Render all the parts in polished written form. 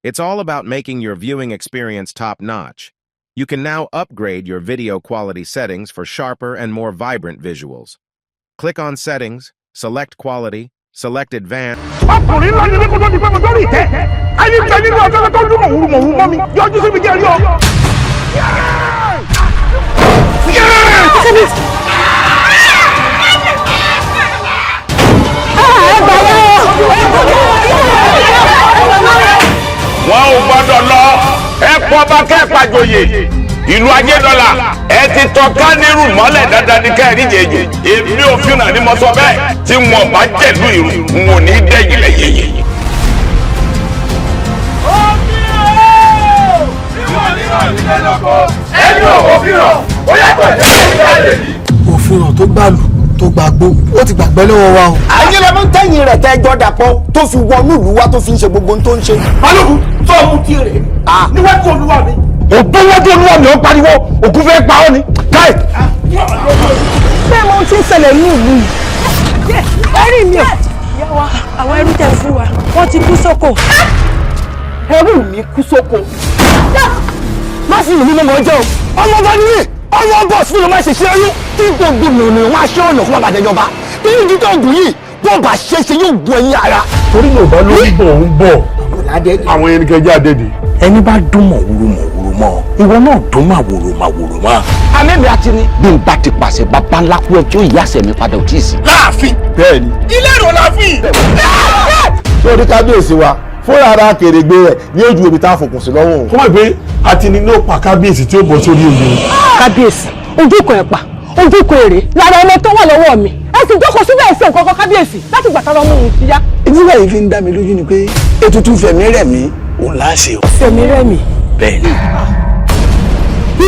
It's all about making your viewing experience top-notch. You can now upgrade your video quality settings for sharper and more vibrant visuals. Click on Settings, select Quality, select Advanced. Wọ́n ò gbọ́dọ̀ lọ ẹ̀kọ́ bá kẹ́ẹ̀pá joyè ìlú Ajédọ́là ẹ ti tọ́ Kánírù mọ́lẹ̀ dandan ní kẹ́ẹ̀rí jẹjẹ èmi òfin náà ni mo sọ bẹ́ẹ̀ tí wọn bá jẹ̀lú ìrù n ò ní dẹ́yìn lẹ́yìn. òfin tó gbàlù tó gbàgbó ó ti gbàgbé lọ́wọ́ wa o. ayé lẹ́mú tẹ́yìn rẹ̀ tẹ́jọ́ dàpọ̀ tó fi wọnú ìlú wa tó fi ń ṣe gbogbo tó ń ṣe. balógun tó mú tí rè níwájú olúwa mi. ògbówójú olúwa mi ó pariwo òkú fẹ́ pa ọ́ ni. káì. bẹ́ẹ̀ mo ti ń ṣẹlẹ̀ ní ìlú yìí. ẹ̀rí mi ò yá wa àwọn ẹrú tẹ̀ fún wa wọ́n ti kú sóko. ẹrú mi kú sóko. má sì ní mímọ́ ọjọ́ ọmọ bá ní ọmọ bọ́ọ̀sì fún mi má ṣe ṣe ẹrú tí gbogbo mìíràn wọn aṣọ ọ̀nà fún bàbá àjẹjọba bí ní tó gùn yìí bọ́ọ̀bà ṣeéṣe yóò gun ẹ̀yìn ara. torí Yorùbá ló ń bọ̀ ń bọ̀ àwọn ẹnikẹ́jẹ́ àdèdè. ẹni bá dún mọ̀wúrú mọ́ ìwọ náà dún màwòrò mọ́. amẹ́mi àti ni bí n bá ti pàṣẹ bàbá ńlá kú ẹjọ́ ìyá àṣẹ mi padà ò tí ì sí. láàfin. bẹ́ẹ̀ni. ilé ìrò láàfin. sórí kábíyèsí wa fúnra ara kèrègbè rẹ̀ ní ojú omi tá a fòkùn sí lọ́wọ́. kọ́ mọ̀ pé àti ní ló pa kábíyèsí tí ó bọ̀ sórí oyè. kábíyèsí ojú kan ẹ̀pà ojú kan èrè lára ọmọ tó wà lọ́wọ́ mi ẹ sì jókòó síbẹ̀ ẹ̀sẹ̀ nǹkan kan kábíyèsí láti gbà tára ọmọ òun ti yá. ìdílé yìí fi ń dá mi lójú ni pé ètùtù fẹ̀mí rẹ̀ mí òun là á ṣe o. fẹ̀mí rẹ̀ mi. bẹ́ẹ̀ni.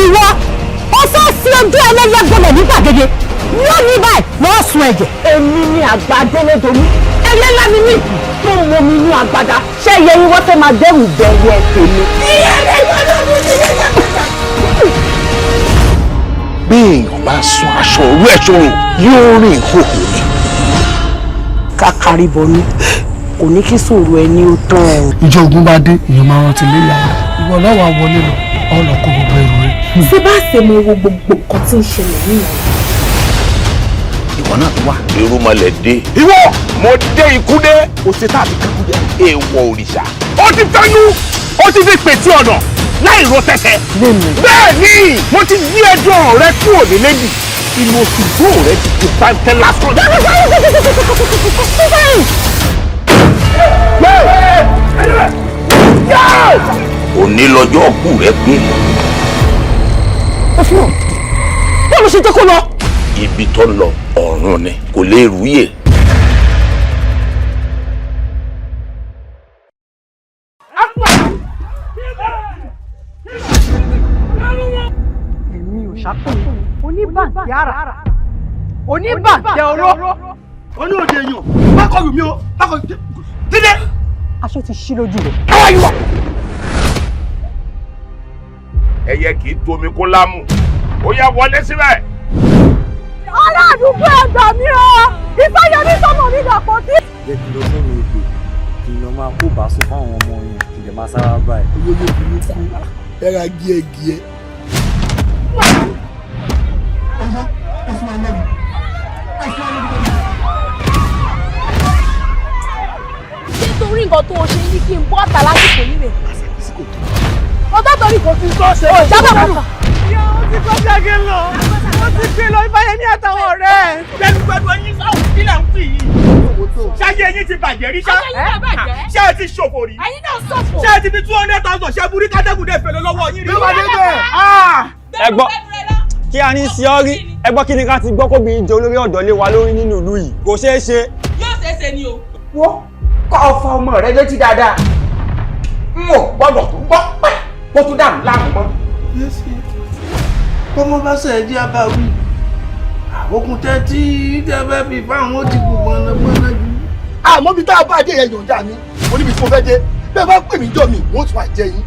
ìwọ ó fẹ́ sí ojú ẹlẹ́gbẹ̀gbọ̀lẹ̀ ní gbàgede yóò ní báyìí lọ́ọ́ sun ẹ̀jẹ̀. èmi ni àgbàdo lójoojúmọ́ ẹlẹ́lá mi ní tó ń mọ mi inú àgbàdá ṣé iye yín wọ́n fẹ́ máa dẹ́rù bẹ̀rù ẹ̀ tèmi. bí èèyàn bá sun aṣọ òru ẹ̀ sọ̀rọ̀ yóò rìn ìhòòhò ni. kákárí bọnú kò ní kí sòrò ẹni ó tán ẹ. ìjọ ogun bá dé èèyàn máa rántí léyà ìwọ lọ́wọ́ àwọlé lọ ọ̀nà kó gbogbo ẹrù rẹ. ṣé bá ṣe mọ ewu gbogbo nǹkan tí ń ṣẹlẹ̀ nìyẹn. ìwọ náà tó wà. irúmọlẹ̀ dé. ìwọ mo dé ikú dé. o ṣe tá a fi kankú jẹ. èèwọ̀ òrìṣà. ó ti fẹ́nu ó ti fi pèsè ọ̀nà láì ro tẹ̀tẹ̀. bẹ́ẹ̀ ni mo ti yí ẹjọ́ rẹ kúrò nílẹ́bì inú òṣùgbò rẹ ti di pàǹtẹ́ lásán. òní lọ́jọ́ ọkù rẹ pé. ó fún ọ bọ́ọ̀ ló ṣe jẹ́ kó lọ. ibi tó ń lọ ọ̀run ni kò lè rúyè. èmi ò ṣàkóso oníbàjẹ́ ara oníbàjẹ́ oró. oní òde èèyàn bákọ̀lù mi o bákọ̀lù dídé. aṣọ ti ṣí lójú rẹ̀. káwá yìí wà. ẹyẹ kì í tomi kó lámù ó yá wọlé síbẹ̀. aládùúgbò ẹgbà mi o Fisayo ní sọmọ mi dàpọ̀ tí. jẹ́ kí lọ sọ̀rọ̀ èdè kí n lọ máa kó bàásù fáwọn ọmọ yẹn kí n lè máa sára báyìí. olóyè òbí kú ẹ̀rà gíẹ̀gíẹ̀. nítorí nǹkan tó o ṣe ní kí n bọ́ ọ̀tà lásìkò yìí rè. ọjọ́ torí kò fi tó ṣe. ó jábọ̀ kúrò. yọ ó ti kọjá gé lọ ó ti gbé lọ Ìbáyẹmí àtàwọn ọ̀rẹ́ ẹ̀. gbẹnugbẹnu ẹyin sáwọn kílà ń pè yìí. ṣáyé ẹyin ti bàjẹ́ rí ṣá. ṣé ẹ ti ṣòfò rí. ẹ̀yin náà ṣòfò. ṣé ẹ ti fi 200,000 ṣe burí kádẹ́gùdé fèlè lọ́wọ́ yín rí. ẹ gbọ́ kí a ní sí ọ rí ẹ gbọ́ kí ni ká ti gbọ́ kóbìnrin jẹ olórí ọ̀dọ́ lé wa lórí nínú ìlú yìí kò ṣeé ṣe. yóò ṣeé ṣe ni o. wọ́n kọ́ ọ̀fọ̀ ọmọ rẹ létí dáadáa n ò gbọ́dọ̀ tó gbọ́ pẹ́ kó tún dàrú láàmú mọ́. kọ́mọ bá ṣe ẹ̀jẹ̀ abáwí àwòkùn tẹ́tí tẹ́fẹ́ fi fáwọn ó ti gbogbo ọ̀nà gbọ́nà jù. àmọ́ bí tá a bá dé yẹn yọ̀ǹda mi mo níbi tí mo fẹ́ dé bẹ́ẹ̀ bá pè mí jọ mi wọ́n tún àjẹ yín.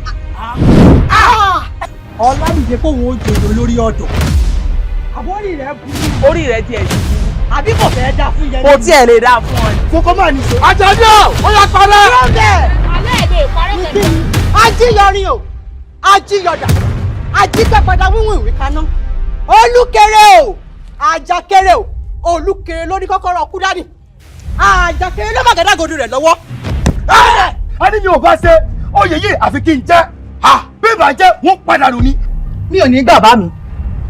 ọ̀làdìjẹ́ kó wọn ó jòyè olórí ọ̀dọ́. àbórí rẹ̀ burú. orí rẹ tiẹ̀ jù. àbí kò fẹ́ dá fún yẹn. kò tiẹ̀ lè dáa fún ọ ni. kókó máa ní sọ. àjọyọ̀ ó yà parẹ́. alẹ́ ẹ̀ lè parẹ́ pẹ̀lú. Ajíyọrin o, ajíyọ̀dà, ajípẹ́padà wíwùn ìwé kaná. Olúkéré o, àjàkéré o, olúkéré lórí kọ́kọ́rọ́ kú dání. Àjàkéré ló màgàdàgodo rẹ̀ lọ́wọ́. A ní mi ò bá ṣe oyè yìí àfi kí n jẹ́. Bí ìbá jẹ́ wọ́n padà nù ni. Mi ò ní gbà bá mi.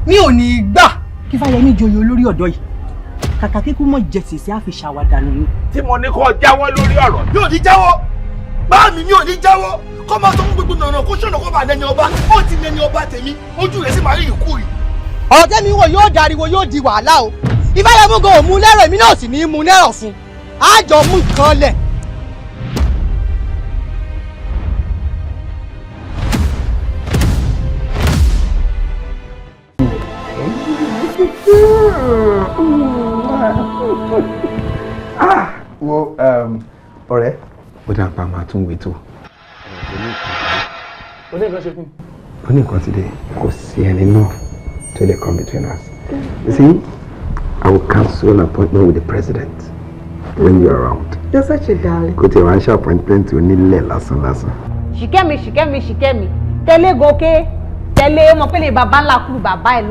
Mi ò ní gbà kí Fáyẹmí joyè olórí ọ̀dọ́ yìí. Kàkà kíkú mọ̀ jẹ̀sì sí àfi ṣàwádà nù ni. Tí mo ní kó jáwọ́ lórí ọ̀rọ̀. Mi ò ní jáwọ́. Bá mi ò ní jáwọ́. Kọ́ máa sọ fún gbogbo nànà kó ṣọ̀nà kó bá lẹ́ni ọba. Ó ti lẹ́ni ọba tèmi. Ojú rẹ̀ sì máa rí ìkú rí. Ọ̀tẹ́ mi wò yóò dariwo yóò di wàhálà o. Ìfáyẹmí gan ò mú lẹ́rọ̀ èmi náà sì ní í mú lẹ́rọ̀ fún. Á jọ mú nǹkan lẹ̀. Wo ọ̀rẹ́ ó dà pa máa tún wé tó. O ní nǹkan ṣe fún mi. Ó ní nǹkan ti dé kò sí ẹni náà tó lè come between us. You see, I will cancel an appointment with the president when you're around. You're such a darling. Kò tí wàá ṣe appointment onílẹ̀ lásán. Ṣìkẹ́mi tẹ́lẹ̀ gòkè tẹ́lẹ̀ ọmọ pẹ́lẹ́ bàbá ńlá kúrú bàbá ẹ̀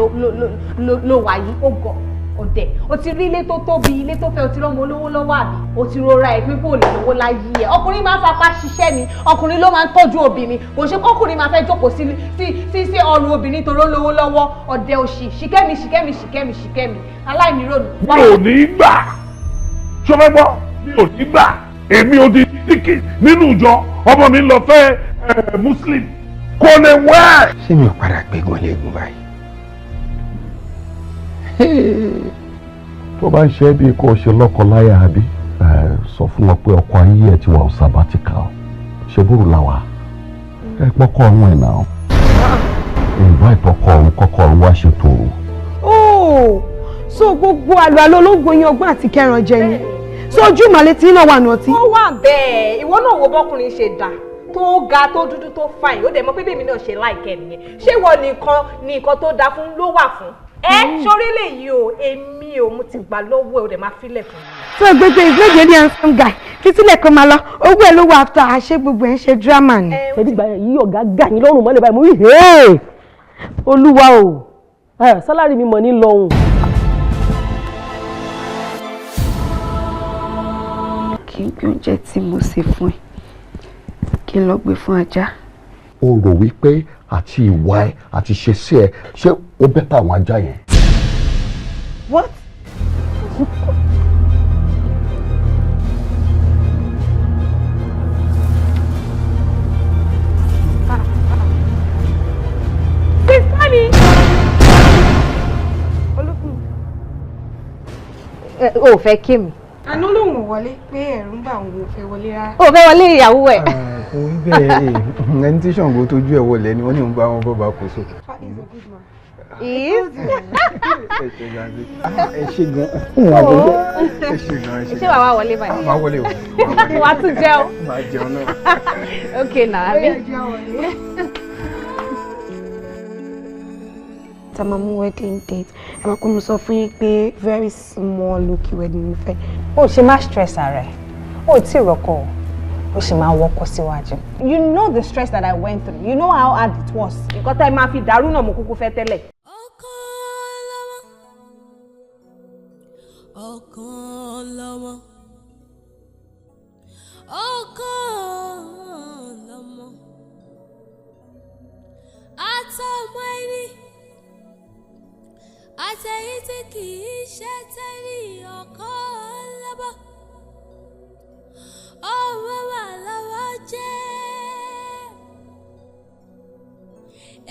ló wà yìí ó gọ̀ ọ̀dẹ̀ o ti rí ilé tó tóbi ilé tó fẹ́ o ti rọ́mọ olówó lọ́wọ́ àbí o ti rọra ẹ̀ pé kò lè lówó láyé ẹ̀ ọkùnrin máa ń fapá ṣiṣẹ́ ni ọkùnrin ló máa ń tọ́jú obìnrin kò ṣe kọ́kùnrin máa fẹ́ jókòó sí ọrùn obìnrin tó lówó lọ́wọ́ ọ̀dẹ̀ òṣì ṣìkẹ́mi aláìnírònú. Mi ò ní gbà ṣọfẹ́gbọ́ mi ò ní gbà èmi ò di díkì nínú ìjọ ọmọ mi lọ fẹ́ muslim kò lè wẹ́. Ṣé mi ò padà gbégun léegun báyìí? Tó bá ń ṣe bí kò ṣe lọ́kọ-láyà àbí sọ fún wọn pé ọkọ ayé ẹ̀ ti wà sabbatical ṣe búrú làwà ẹ pọ́kọ́ ọ̀run ẹ̀ náà ìgbà ìtọ́kọ̀ ọ̀run kọ́kọ́ ọ̀run wá ṣètò òru. So gbogbo àlọ́ ológun yín ọgbọ́n àti kẹran jẹ ni so ojú ìmàlẹ̀ tí náà wà nù ọtí. ó wà bẹ́ẹ̀ ìwọ náà wo bọ́kùnrin ṣe dà tó ga tó dúdú tó fàìn ó dẹ̀ mọ̀ pé bèmi náà ṣe láìkẹ́ nìyẹn ṣé ìwọ nìkan tó da fún ló wà fún sórí lèyí o èmi ò mo ti gbà lọ́wọ́ ẹ̀ ó dẹ̀ máa fílẹ̀ fún mi. so gbogbo ìgbẹ́jẹ̀ ní handsome guy títílẹ̀ kan máa lọ owó ẹ̀ ló wà after àṣẹ gbogbo ẹ̀ ń ṣe drama ni. ẹ̀ẹ́dì gbà yí ọ̀gá gà yín lọ́rùn mọ́lẹ̀ báyìí mo rí olúwa o sálárì mi mọ̀ ní lọ́hùn. kí n gbé oúnjẹ tí mo ṣe fún ẹ kí n lọ gbé fún ajá. o rò wípé àti ìwà ẹ àti ṣe sí ẹ ṣé ó bẹ́tà àwọn ajá yẹn. What? O fẹ́ kí mi. Àná lòun ò wọlé pé ẹ̀rù ń bà òun ò fẹ́ wọlé rárá. O fẹ́ wọlé ìyàwó ẹ̀. Orí bẹ́ẹ̀ ẹni tí Ṣàngó tójú ẹ̀ wọlé ni wọ́n ní ń bá wọn bọ́ba kò so. Ẹ ṣe gan. Ṣé wàá wá wọlé báyìí? Máa wọlé o. Wàá tún jẹun. Máa jẹun náà. Okay náà àbí. Ta máa mú wedding date ẹ máa kó mo sọ fún yín pé very small looky wedding mo fẹ́. O ṣe má stress ara ẹ o tí rọkọ o ṣe máa wọkọ síwájú. You know the stress that I went through. You know how hard it was. Nǹkan tá ẹ máa fi dàrú náà mo kúkú fẹ́ tẹ́lẹ̀. Okanlomo àtọmọ ẹni àtẹ̀yí tí kì í ṣe tẹ́lẹ̀ Okanlomo ọmọ wà lọ́wọ́ jẹ́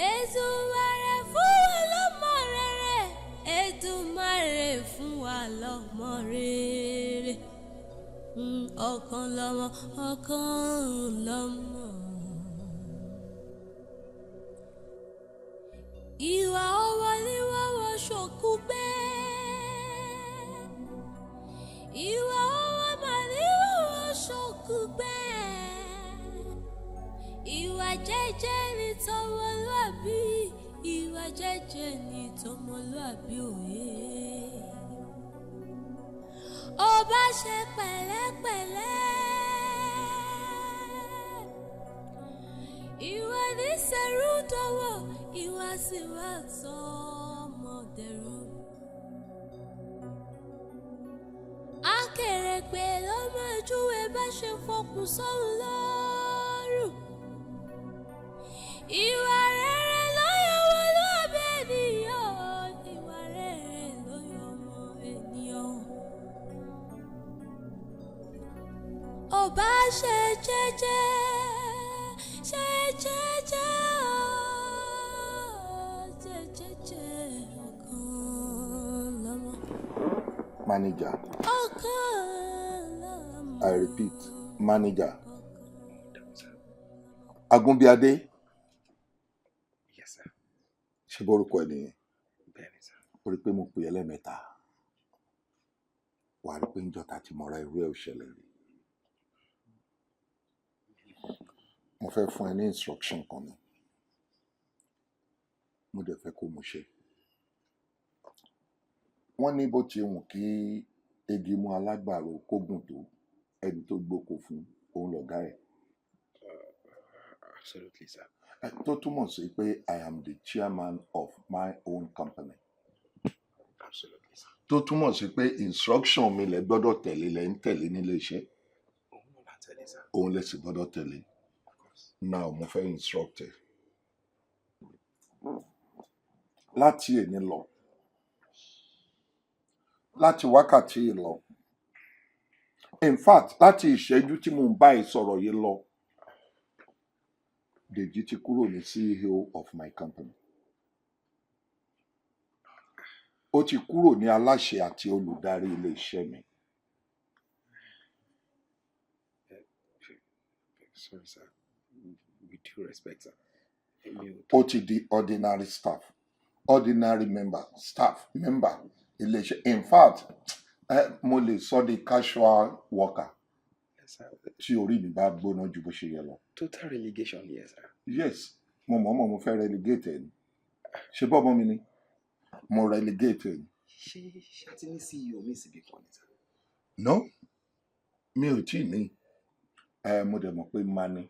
Èdùmàrè fún wa lọ́mọ rere Èdùmàrè fún wa lọ́mọ rere Okanlomo Okanlomo. Ìwà ọwọ́ ni wọ́n wọ ṣòkú gbé. Ìwà ọwọ́ mà ni wọ́n wọ ṣòkú gbé. Ìwà jẹ́jẹ́ ni tọmọlúàbí. Ìwà jẹ́jẹ́ ni tọmọlúàbí òye. Ó bá ṣe pẹ̀lẹ́pẹ̀lẹ́. ẹni ṣẹrú dọwọ́ ìwà sì wá sọmọdẹrú. Akèrègbè ló máa júwe bá ṣe fọkùn sọ́run lọ́rùn. Ìwà rere ló yọ ọmọlúwàbí ènìyàn. Ìwà rere ló yọ ọmọ ènìyàn. Ó bá ṣe jẹ́jẹ́, ṣe jẹ́jẹ́, ṣe jẹ́jẹ́ Okanlomo. Manager. I repeat, manager. Agunbiade. Yes, sir. Ṣé borúkọ ẹ nìyẹn? Bẹ́ẹ̀ni, sir. Ó rí pé mo pè é lẹ́ẹ̀mẹ́ta. Wà á rí pé níjọ́ ta ti mọ̀ra irú ẹ̀ ò ṣẹlẹ̀ rí. Mo fẹ́ fún ẹ ní instruction kan ni. Mo dẹ̀ fẹ́ kó mo ṣe. Wọ́n ní bó ti wù kí egi mú alágbàro kó gùn tó ẹni tó gbóko fún òun lọ̀gá ẹ̀. Absolutely, sir. Tó túmọ̀ sí pé I am the chairman of my own company. Absolutely, sir. Tó túmọ̀ sí pé instruction mi lẹ gbọ́dọ̀ tẹ̀lé lẹ ń tẹ̀lé nílé iṣẹ́. Òun lẹ sì gbọ́dọ̀ tẹ̀lé. Now mo fẹ́ instruct ẹ. Láti èní lọ. Láti wákàtí yìí lọ. In fact, láti ìṣẹ́jú tí mo ń bá ẹ sọ̀rọ̀ yìí lọ. Dèjì ti kúrò ní CEO of my company. Ó ti kúrò ní aláṣẹ àti olùdarí ilé iṣẹ́ mi. Sorry, sir. With due respect, sir. Ó ti di ordinary staff, ordinary member, staff member ilé iṣẹ́. In fact, mo lè sọ di casual worker. Yes, sir. Tí orí mi bá gbóná ju bó ṣe yẹ lọ. Total relegation, yes, sir. Yes, mo fẹ́ relegate ẹ̀ ni. Ṣé bọ́ọ̀mọ́ mi ni? Mo relegate ẹ̀ ni. Ṣé àti ní CEO mi sì bí kan ni, sir? No, mi ò tí ì ní. Mo dẹ̀ mọ̀ pé máa ní.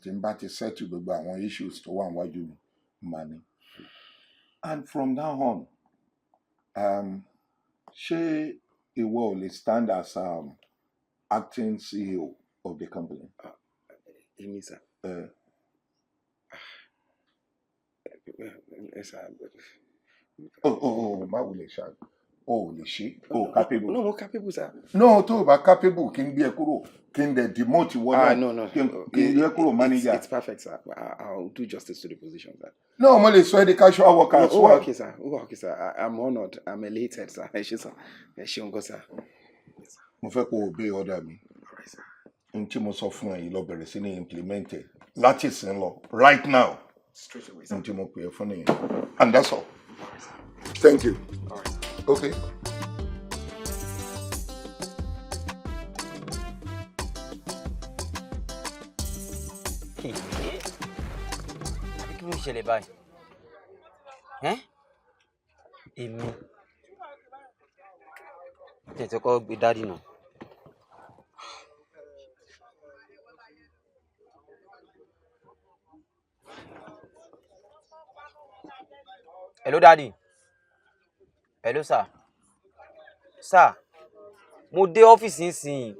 Tí n bá ti settle gbogbo àwọn issues tó wà níwájú mi, máa ní. And from now on, ṣé ìwọ ò lè stand as acting CEO of the company? Èmi, sir. Sir. Báwo lè ṣe? O ò lè ṣe? O capable? No, mo capable, sir. No, tó o bá capable kí n gbé ẹ kúrò, kí n dẹ̀ demote wọ́n náà. No. Kí n gbé ẹ kúrò manager. It's perfect, sir. I'll do justice to the position, sir. No, mo lè sọ ẹ́ di casual worker as well. Okay, sir. Okay, sir. I'm honored. I'm elated, sir. Ẹ ṣé, sir. Ẹ ṣé nǹkan, sir. Mo fẹ́ kó o obey order mi. N tí mo sọ fún ẹ yìí lọ bẹ̀rẹ̀ sí ní implement ẹ̀ láti ìsìn lọ right now. Straight away, sir. N tí mo pè é fún nìyẹn. And that's all. Thank you. All right, sir. Okay. Kí ló ń ṣẹlẹ̀ báyìí? Èmi tètè kọ́ gbé dádì náà. Hello, daddy. Hello, sir. Sir, mo dé ọ́fíìsì nísìnyí.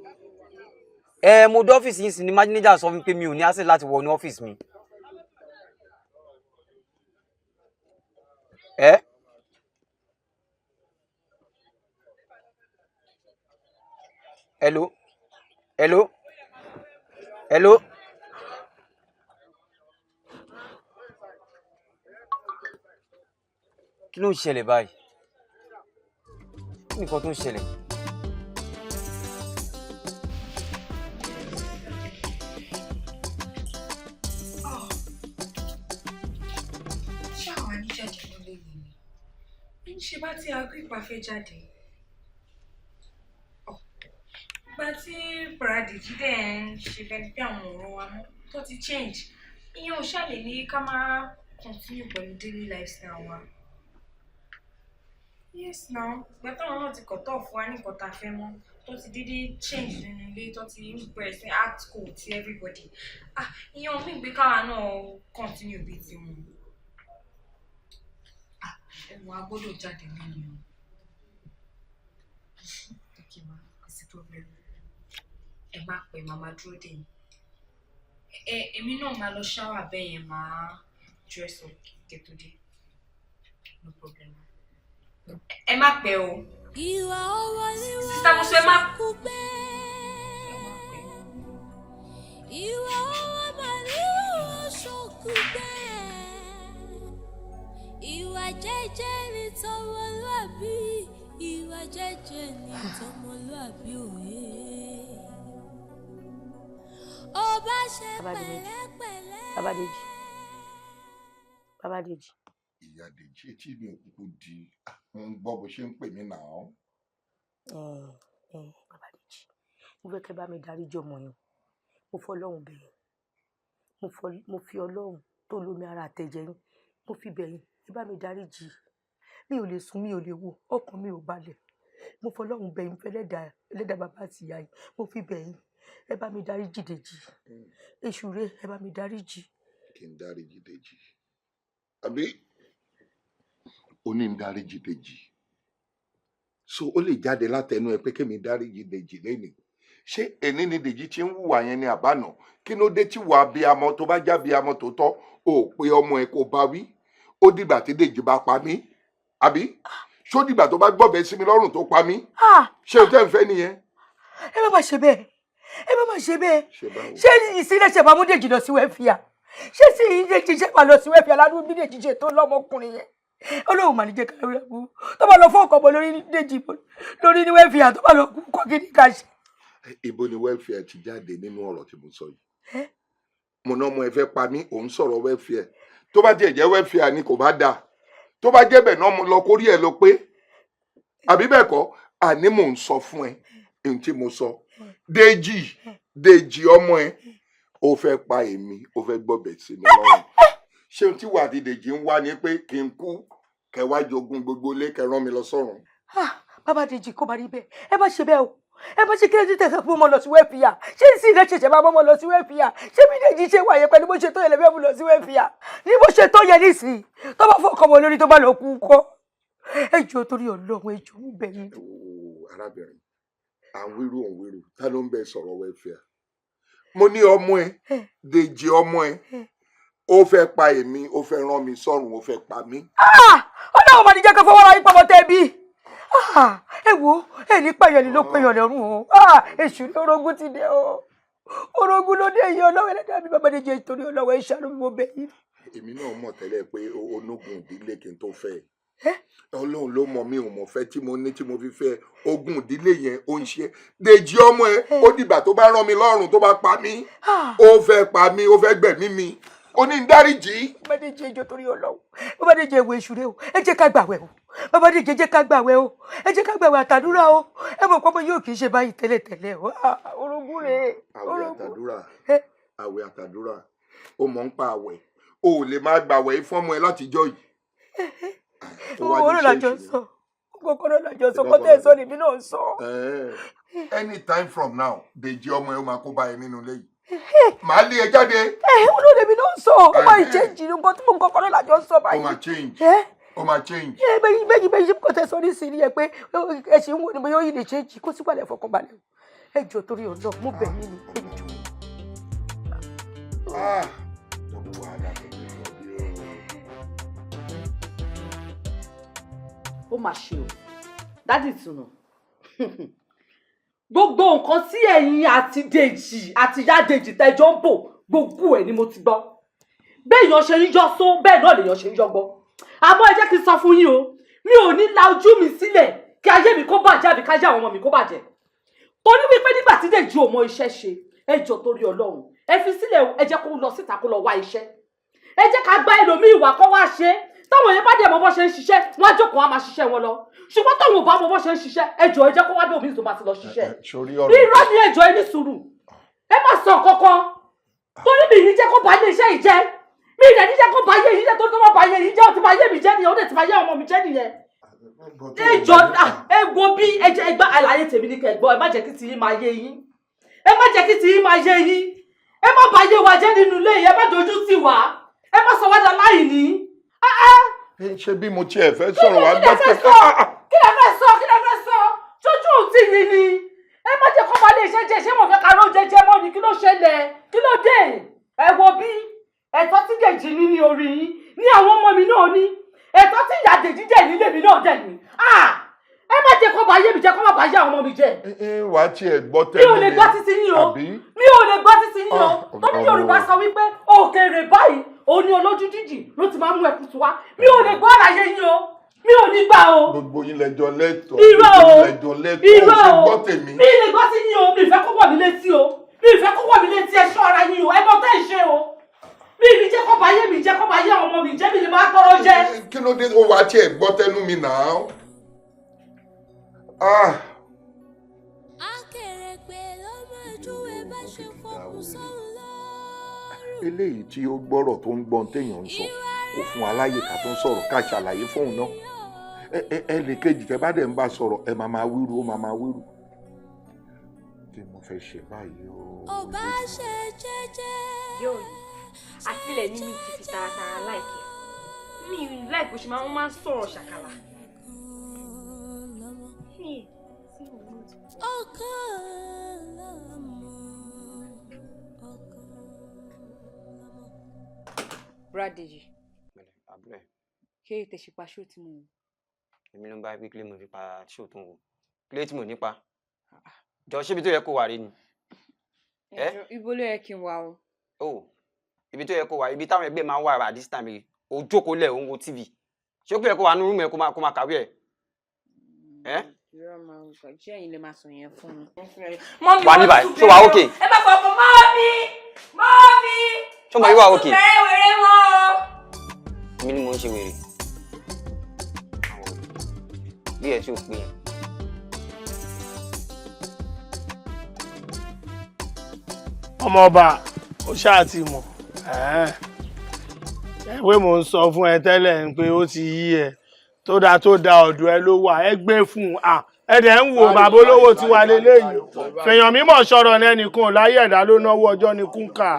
Mo dé ọ́fíìsì nísìnyí ni manager sọ fún mi pé mi ò ní access láti wọ ní ọ́fíìsì mi. Hello? Hello? Hello? Kí ló ń ṣẹlẹ̀ báyìí? Kí ni nǹkan tó ń ṣẹlẹ̀? Ṣé àwọn aníjáde ló lè wí ni? Ń ṣe bá tí aago ìpà fẹ́ jáde. Ìgbà tí Bradiji dẹ̀ ń ṣe bẹ́ẹ̀ bí àwọn ọ̀rọ̀ wa mú tó ti change, ìyẹn ò ṣàlè ní ká máa continue pẹ̀lú daily lifestyle wa. Yes, now. But I want to cut off one cut off him. Tó ti dédé change nínú ilé tó ti ń bẹ̀rẹ̀ sí act cool ti everybody. Ìyẹn ò mí gbé káwa náà continue bíi ti wọn. Ẹ̀wọ̀n agbọ́dọ̀ jáde lẹ́nu. Okay ma, kò sí problem. Ẹ má pẹ́ màmá dúró dè yín. Èmi náà máa lọ shower bẹ́ẹ̀ yẹn máa dress up kẹ́ tó dé. No problem. Ẹ má pẹ́ o. Ìwà ọwọ́ ni Sister Musu, ẹ má kú gbé. Ìwà ọwọ́ mà ní wọ́n ṣokú gbé. Ìwà jẹ́jẹ́ ni tọmọlúàbí. Ìwà jẹ́jẹ́ ni tọmọlúàbí òye. Ọba ṣe pẹ̀lẹ́pẹ̀lẹ́. Baba Deji. Ìyá Dèjì etí mi ò kúkú di ń gbọ́ bó ṣe ń pè mí náà. Baba Deji. Mo fẹ́ kẹ́ bá mi dáríjì ọmọ yín. Mo fọ́ Ọlọ́run bẹ̀ yín. Mo fi Ọlọ́run tó lómi ara àtẹ̀jẹ̀ yín. Mo fi bẹ̀ yín. Ẹ bá mi dáríjì. Mi ò lè sùn, mi ò lè wò. Ọkàn mi ò balẹ̀. Mo fọ́ Ọlọ́run bẹ̀ yín fẹ́ ẹlẹ́dàá bàbá àti ìyá yín. Mo fi bẹ̀ yín. Ẹ bá mi dáríjì Dèjì. Èṣù rẹ̀ ẹ bá mi dáríjì. Kí n dáríjì Dèjì. Àbí ó ní ń dáríjì Dèjì. So ó lè jáde látẹnu ẹ pé kémi dáríjì Dèjì lẹ́nìí. Ṣé èní ni Dèjì ti ń hùwà yẹn ní àbánà? Kí ló dé tí wàá bí amọ tó bá já bí amọ tó tọ́ ò pé ọmọ ẹ kò bá wí? Ó dìgbà tí Dèjì bá pa mí. Àbí? Ṣó dìgbà tó bá gbọ́bẹ sí mi lọ́rùn tó pa mí? Ṣé o tẹ́ ń fẹ́ nìyẹn? Ẹ má má ṣe bẹ́ẹ̀. Ẹ má má ṣe bẹ́ẹ̀. Ṣé ìsílẹ̀ ṣe bá mú Dèjì lọ sí wẹ́fìà? Ṣé sì Dèjì ṣe máa lọ sí wẹ́fìà ládùúgbò bí Dèjì ṣe tó lọ́mọkùnrin yẹn? Ọlọ́run mà ní jẹ́ ká rí ẹ̀bù. Tó bá lọ fún ọkọ̀ bọ̀ lórí Dèjì lórí ní wẹ́fìà tó bá lọ kọ́ gidi ká ṣe. Ibo ni wẹ́fìà ti jáde nínú ọ̀rọ̀ tí mo sọ yìí? Mo náà mọ ẹ fẹ́ pa mí, òun sọ̀rọ̀ wẹ́fìà. Tó bá jẹ́ wẹ́fìà ni kò bá dáa. Tó bá jẹ́ bẹ́ẹ̀ náà mo lọ kórí ẹ̀ lọ pé. Àbí bẹ́ẹ̀ kọ́, àní mò ń sọ fún ẹ ohun tí mo sọ. Dèjì ọmọ ẹ ó fẹ́ pa èmi, ó fẹ́ gbọ́bẹ̀ sí mi lọ́rùn. Ṣé ohun tí wà ní Dèjì ń wá ni pé kí n kú kẹwàá jogún gbogbo ilé kẹrán mi lọ sọ́run? Bàbá Dèjì kó máa rí bẹ́ẹ̀. Ẹ má ṣe bẹ́ẹ̀ o. Ẹ má ṣe kí lóde tẹ̀sán fún ọmọ lọ sí wẹ́fìà. Ṣé ìsìn ilé ṣẹ̀ṣẹ̀ máa mọ́ lọ sí wẹ́fìà? Ṣé bí Dèjì ṣe wà yẹn pẹ̀lú bó ṣe tó yẹ lẹ́bẹ̀ẹ́ mú lọ sí wẹ́fìà? Ní bó ṣe tó yẹ nísìnyí tó bá fọ́ ọkọ̀ mọ́ lórí tó bá lọ kú kọ́. Ẹ jọ̀ọ́ torí Ọlọ́run ẹ jọ̀ọ́ bẹ̀ yín. Arábìnrin, à ń wíru ta ló ń bẹ sọ̀rọ̀ wẹ́fìà? Mo ní ọmọ ẹ, Dèjì ọmọ ẹ, ó fẹ́ pa èmi, ó fẹ́ rán mi sọ́run, ó fẹ́ pa mí. Ọlọ́run mà ní jẹ́ kó fọwọ́ ra yín pọ̀mọ́ tẹ́ bí. Ẹ wo ẹ ní pẹ̀yọ̀ ni ló pẹ̀yọ̀ lọ́rùn o. Èṣù ní orogún ti dé o. Orogún ló dé yìí Ọlọ́run ẹlẹ́dàá mi Bàbá Dèjì torí Ọlọ́run ẹ ṣàánú mi mo bẹ̀ yín. Èmi náà mọ̀ tẹ́lẹ̀ pé onógun ìdílé kí n tó fẹ́. Ọlọ́run ló mọ̀ mí ò mọ̀ fẹ́ tí mo ní tí mo fi fẹ́. Ogun ìdílé yẹn ó ń ṣe. Dèjì ọmọ ẹ ó dìgbà tó bá rán mi lọ́rùn tó bá pa mí. Ó fẹ́ pa mí, ó fẹ́ gbẹ̀mí mi. Ó ní ń dáríjì. Bàbá Dèjì ẹjọ́ torí Ọlọ́run. Bàbá Dèjì èwo èṣù rẹ o. Ẹ jẹ́ ká gbàwẹ̀ o. Bàbá Dèjì jẹ́ ká gbàwẹ̀ o. Ẹ jẹ́ ká gbàwẹ̀ àtàdúrà o. Ẹ mọ̀ pé ọmọ yóò kì í ṣe báyìí tẹ́lẹ̀tẹ́lẹ̀ o. Orogún rẹ̀. Àwẹ̀ àtàdúrà. Ó mọ̀ ń pa àwẹ̀. O ò lè máa gbàwẹ̀ fọ́mọ ẹ látijọ́ yìí. Owó làjọ sọ. Kókóró làjọ sọ. Kọ́tẹ́ sọ lèmi náà sọ. Anytime from now, Dèjì ọmọ ẹ ó máa kó bá ẹ nínú ilé yìí. Màá lé ẹ jáde. Olú lèmi náà sọ. Ó máa change nǹkan tí mo ń kọ́kọ́rọ́ làjọ sọ báyìí. Ó máa change. Ó máa change. Bẹ́ẹ̀ kò tẹ́ sọ ní sí ni ẹ pé ẹ ṣì ń wò ni mo yóò yí lè change kó sì wà lẹ́ fọkànbalẹ̀. Ẹ jọ̀ọ́ torí Ọlọ́run mo bẹ̀ yín ni. Ó mà ṣe o dádì Ìtùnú gbogbo nǹkan tí ẹ̀yin àti Dèjì àti ìyá Dèjì tẹjọ́ ń bò gbogbo ẹ̀ ni mo ti gbọ́ béèyàn ṣe ń yọ só bẹ́ẹ̀ náà lèèyàn ṣe ń yọ gbọ́ àmọ́ ẹ jẹ́ kí n sọ fún yín o mi ò ní la ojú mi sílẹ̀ kí ayé mi kó bàjẹ́ àbí káyé àwọn ọmọ mi kó bàjẹ́ torí wípé nígbà tí Dèjì ò mọ iṣẹ́ ṣe ẹ jọ̀ọ́ torí Ọlọ́run ẹ fi sílẹ̀ ẹ jẹ́ kó lọ síta kó lọ wá iṣẹ́ ẹ jẹ́ ká gbá ẹlòmíì wá kó wá ṣe táwọn yẹn bá dẹ̀ mọ bó ṣe ń ṣiṣẹ́ wọ́n á jókòó á máa ṣiṣẹ́ wọn lọ ṣùgbọ́n táwọn ò bá mọ bó ṣe ń ṣiṣẹ́ ẹ jọ̀ọ́ ẹ jẹ́ kó wá bí omi tó máa ti lọ ṣiṣẹ́ irọ́ ni ẹ jọ̀ọ́ ẹ ní sùúrù ẹ má sọ kankan torí mi ní jẹ́ kó bá ilé iṣẹ́ yìí jẹ́ mi ìdẹ̀ ní jẹ́ kó bá yé yìí jẹ́ tó tó wọ́n bá yé yìí jẹ́ ó ti bá yé mi jẹ́ nìyẹn ó dẹ̀ ti bá yé ọmọ mi jẹ́ nìyẹn ẹ wo bí ẹ gbá àlàyé tèmi ní kẹgbọ́ ẹ má jẹ́ kí tiyín máa yé yín ẹ má jẹ́ kí tiyín máa yé yín ẹ má bà yé wa jẹ́ nínú ilé yìí ẹ má dojú tì wá ẹ má sọ wá dà láì ní. ṣé bí mo tiẹ̀ fẹ́ sọ̀rọ̀ wá gbọ́ pé. kí lẹ fẹ́ sọ jójú òtí yìí ni ẹ má jẹ́ kó máa lè ṣe jẹ́ ṣé mo fẹ́ karó jẹjẹ mọ́ ni kí ló ṣẹlẹ̀ kí ló dé ẹ wo bí ẹ̀tọ́ tí Dèjì ní ní orí yín ní àwọn ọmọ mi náà ní ẹ̀tọ́ tí ìyá Dèjì jẹ́ nílé mi náà dẹ̀ ní ẹ má jẹ́ kó bá yé mi jẹ́ kó má bá yé àwọn ọmọ mi jẹ́. wà á tiẹ̀ gbọ́ tẹ́lẹ̀ mi ò lè gbọ́ títí yín o mi ò lè gbọ́ títí yín o tóbi Yorùbá sọ wípé òkèèrè báyìí òun ni olójú jíjì ló ti máa mú ẹ̀kútù wá mi ò lè gbọ́ àlàyé yín o mi ò ní gbà o. gbogbo yín lẹ́jọ́ lẹ́tọ̀ọ́ irọ́ o irọ́ o gbọ́ tèmi. mi lè gbọ́ sí yín o mi ìfẹ́ kó wọ̀ mí létí o mi ìfẹ́ kó wọ̀ mí létí ẹ ṣọ́ ara yín o ẹ mọ tẹ́ ẹ ṣe o mi ìbí jẹ́ kó bá yé mi jẹ́ kó bá yé àwọn ọmọ mi jẹ́ mi lè máa tọrọ jẹ. kí ló dé ó wàá tiẹ̀ gbọ́ tẹnu mi náà. eléyìí tí ó gbọ́rọ̀ tó ń gbọ́n téèyàn ń sọ kò fún aláyè ká tó ń sọ̀rọ̀ ká ṣàlàyé fóun náà ẹ lè kejì tẹ bá dẹ̀ ń bá sọ̀rọ̀ ẹ máa wíru ó máa wíru kí mo fẹ́ ṣe báyìí o. ọba ṣe jẹ́jẹ́. yóò àtìlẹ̀ ní mi ti fi taratara láìkẹ́ mi láìpẹ́ bó ṣe máa ń sọ̀rọ̀ ṣàkàlà. Bradeji. Ṣé ètè ṣe pa ṣó tí mo wò? Èmi ló ń bá wípé mo fi pa ṣó tó ń wò. Kílé tí mo nípa. Jọ ṣébi tó yẹ kó wà rí ni. Ibo ló yẹ kí n wà o? Oh, ibi tó yẹ kó wà, ibi táwọn ẹgbẹ́ máa ń wà at this time, o jókòó lẹ̀ o ń wo TV. Ṣé ó pé kó wà nínú rúùmù ẹ kó máa kàwé ẹ̀? Irọ́ máa ń sọ, ṣé ẹ̀yin lè máa sọ yẹn fún mi? Wà ní báyìí, ṣó wà ókè? Ẹ bá fọkàn mọ́ọ̀mí! Ṣó mọ̀ yí wà ókè? Bẹ̀rẹ̀ wèrè wọn! Èmi ni mò ń ṣe wèrè. Bí ẹ tí ò pé. Ọmọ ọba ó ṣáà ti mọ̀ ẹ̀wé mò ń sọ fún ẹ tẹ́lẹ̀ pé ó ti yí ẹ tó da ọ̀dọ̀ ẹ ló wà ẹ gbé fún ẹ̀dẹ̀ ń wo bàbá olówó ti wà lélẹ́yìí fèèyàn mímọ̀ sọ̀rọ̀ lẹ́nìkan láyé ẹ̀dá ló náwó ọjọ́ ní kúńkà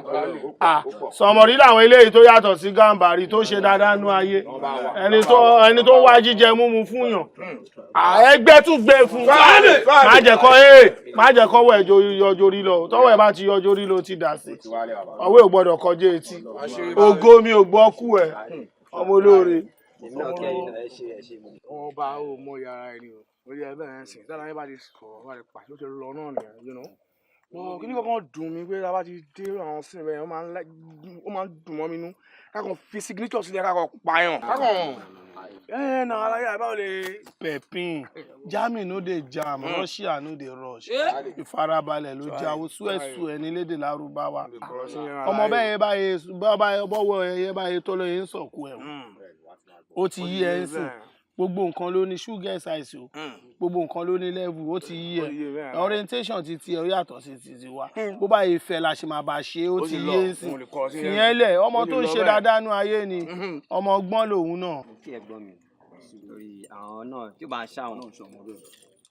sọmọrí làwọn eléyìí tó yàtọ̀ sí gàǹbàrí tó ṣe dáadáa nú ayé ẹni tó wá jíjẹ múmu fún yàn ẹgbẹ́ tún gbé fún má jẹ́ kọ́wọ́ ẹ̀ yọjọ́ rí lọ tọ́wọ́ ẹ̀ bá ti yọjọ́ rí lọ ti dà sí ọwọ́ ò gbọ́dọ̀ kọjá etí ògo mi ò gbọ́ kú ẹ̀ ọmọ olóore. ọba ò mọ yàrá ẹni o orí ẹ bẹ́ẹ̀ ń sìn tí aláyé bá ti sọ̀rọ̀ bá ti pàṣẹ ó ti lọ náà nìyẹn wọn kí ní kankan dùn mí pé tá a bá ti dé àwọn sìn bẹ́ẹ̀ ó máa ń dùn mọ́ mi nú kákan fi signature sílẹ̀ kákan pààyàn kákan na aláyé àbáwọ̀ lè. pepin germany no dey jam russia no dey rush ìfarabalẹ̀ ló jáwó súẹ̀sù ẹni lédè lárúbáwá ọmọ bẹ́ẹ̀ bọ́wọ́ ẹyẹ báyé tó lóye ń sọ̀kú ẹ̀ ó ti yí ẹ ń sìn gbogbo nǹkan ló ní sugar size o gbogbo nǹkan ló ní level ó ti yí ẹ orientation ti tiẹ̀ ó yàtọ̀ sí ti wa bó bá yẹ fẹ́ la ṣe máa bá ṣe ó ti yé ń sìn fìyẹn lẹ̀ ọmọ tó ń ṣe dáadáa nú ayé ni ọmọ ọgbọ́n lòun náà. kí ẹ gbọ́ mi lórí àwọn náà tí ó bá ń ṣàwọn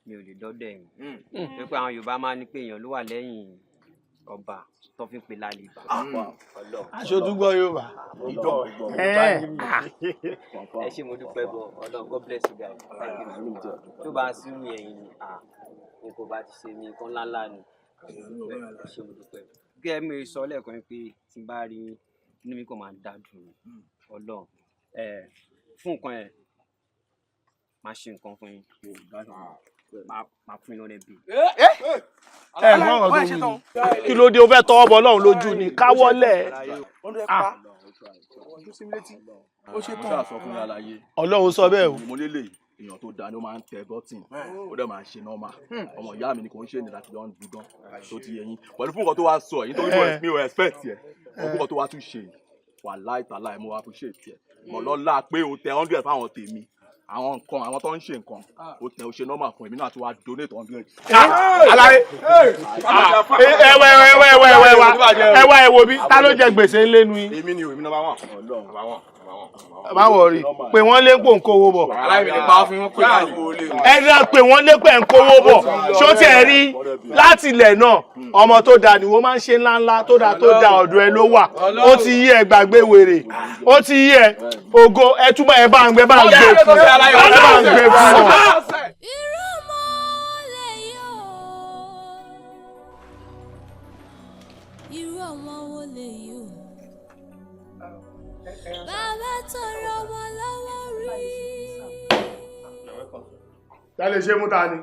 mi ò lè dọ́dọ̀ ẹ̀yìn pé àwọn Yorùbá máa ń ní pé èèyàn ló wà lẹ́yìn ọba tó fi ń pe lálẹ́ ibà. aṣojúgbọ́ Yorùbá. ẹ ṣé mo dúpẹ́ bọ̀ Ọlọ́run God bless you guys. tó bá sí mi ẹ̀yìn ni kò bá ti ṣe mi nǹkan ńláńlá ni ẹ ṣé mo dúpẹ́. gẹ́gẹ́ mi sọ lẹ́ẹ̀kan pé tí n bá rí inú mi kò máa dá dùn Ọlọ́run fún nǹkan ẹ̀ máa ṣe nǹkan fún yín máa fún yín lọ́rẹ́ bí. kí ló dé o fẹ́ tọwọ́ bọ Ọlọ́run lójú ni káwọ́lẹ̀. Ọlọ́run sọ bẹ́ẹ̀ o. mo lélẹ̀ èèyàn tó dáa ni ó máa ń tẹ bọ́tìn ó dẹ̀ máa ń ṣe nọ́ọ̀mà ọmọ ìyá mi ni kò ń ṣe ní láti lọ́n dùn gan tó ti yẹyin pẹ̀lú fún nǹkan tó wá sọ yìí nítorí mi ò expect ẹ̀ fún nǹkan tó wá tún ṣe wà láìtàláì mo appreciate ẹ̀ mọ̀ lọ́la pé o tẹ 100 fáwọn tèmi àwọn nǹkan àwọn tó ń ṣe nǹkan ó tẹ ó ṣe normal fún èmi náà tí wàá donate 100. Aláyé ẹwà ẹwò bí ta ló jẹ gbèsè ńlẹ́nu yín. èmi ni èmi náà má wọrí pé wọ́n lé pò ń kówó bọ̀. ẹ̀rọ pé wọ́n lé pè ń kówó bọ̀ ṣó tiẹ̀ rí láti ilẹ̀ náà ọmọ tó da ni wọ́n máa ń ṣe ńláńlá tó da ọ̀dọ̀ ẹ ló wà ó ti yí ẹ gbàgbé wèrè ó ti yí ẹ ògo ẹ túbọ̀ ẹ bá ń gbé fún ọ. Ta lè ṣe mú ta ni?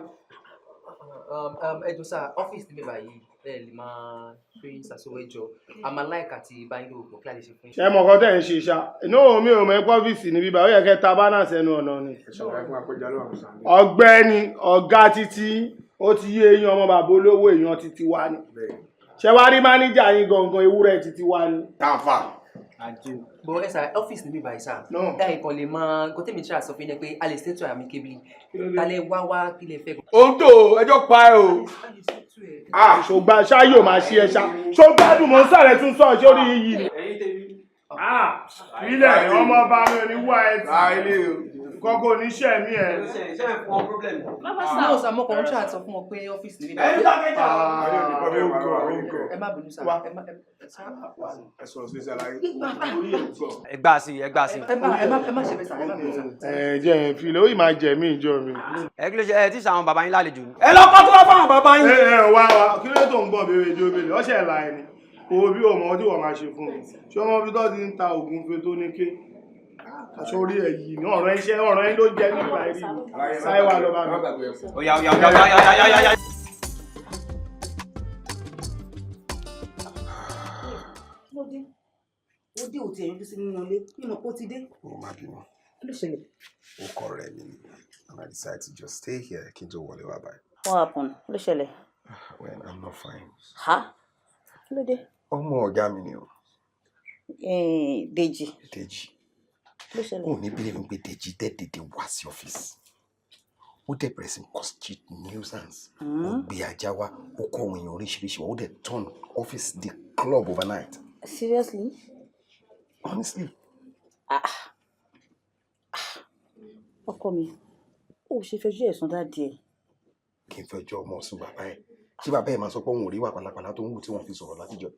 Ẹjọ́ sá ọ́fíìsì mi báyìí bẹ́ẹ̀ lè máa pé ṣàṣọwọ́ ẹjọ́ àmà láìka àti báyìí òògùn kí a lè ṣe fún yín. Ṣé mọ̀ kọ́ tẹ̀ ń ṣe ṣá? Inú mi ò mọ ẹ̀kọ́ ọ́fíìsì níbí báyìí ó yẹ kẹ́ ta bánà sẹ́nu ọ̀nà ni. Ọ̀gbẹ́ni ọ̀gá títí ó ti yé eyín ọmọ bàbá olówó èèyàn títí wá ni. Ṣé wàá rí máníjà yín gangan ewúrẹ́ títí wá ni? Tàǹfà. Bọ̀ ẹ sá ọ́fíìsì níbí báyìí sá. Ẹ kàn lè máa nǹkan tẹ́mi tíra sọ fún yín pé a lè ṣètò àmì kébìlì. Talẹ̀ wá kí lè fẹ́. Ohun tó ẹjọ́ pa ẹ o. Ṣògbà ṣáyò máa ṣe ẹ ṣá. Ṣògbádùn mọ́ sáré tún sọ ṣé orí yìí ni. Ilẹ̀ ọmọ ọba mi ò ní wá ẹ tì. Kọ́kọ́ oníṣẹ́ mi ẹ̀. Náà sá mọ́kàn ń ṣàtọ̀ fún ọ pé ọ́fíìsì níbí báyìí. Ẹ má bínú sá. Ẹ gbà sí. Ẹ má ṣe bẹ́ẹ̀ sá. Ẹ má bínú sá. Jẹ́ ẹ̀ fi lè ó ì máa jẹ̀ mí ìjọ mi. Ẹ kí ló ṣe ẹ tí sàwọn bàbá yín lálejò ni. Ẹ lọ kọ́ tó wá fáwọn bàbá yín. Wá kí ló tó ń gbọ́ bèrè ìjọ bèrè ọ̀ṣẹ̀ ẹ̀la ẹni. Owó bí ọmọ ọdún wọ̀ máa ṣe fún mi. Ṣé ọmọ bí tó ti ń ta ògùn fe tó ní ké? Sórí ẹ̀ yìí ní ọ̀rọ̀ iṣẹ́ ọ̀rọ̀ yín ló jẹ́ nípa ẹ̀rí sáíwá lọ́ba mi. Oya. Ó dé òtí ẹ̀yìn tó sí nínú ilé nínú pó ti dé. Ó má bínú. Kí ló ṣẹlẹ̀? Ó kọ́ rẹ̀ mi ni and I decided to just stay here kí n tó wọlé wá báyìí. What happened? Kí ló ṣẹlẹ̀? Well, I'm not fine. Ha? Kí ló dé? Ọmọ ọ̀gá mi ni o. Dèjì. Dèjì. Kí ló ṣẹlẹ̀? Ó ní bílẹ̀ mi pé Dèjì dẹ́dẹ̀dẹ̀ wá sí ọ́fíìsì. Ó dẹ̀ bẹ̀rẹ̀ sí constitute nuisance. Ó gbé ajá wá, ó kọ́ àwọn èèyàn oríṣiríṣi, ó dẹ̀ turn office the club overnight. Seriously? Honestly. Ọkọ mi, ó ṣe fẹjọ́ ẹ̀sùn dáadé ẹ̀. Kí n fẹjọ́ ọmọ sùn bàbá ẹ̀. Tí bàbá ẹ̀ máa sọ pé òun ò rí wà pàlàpàlà tó ń wù tí wọ́n fi sọ̀rọ̀ látijọ́.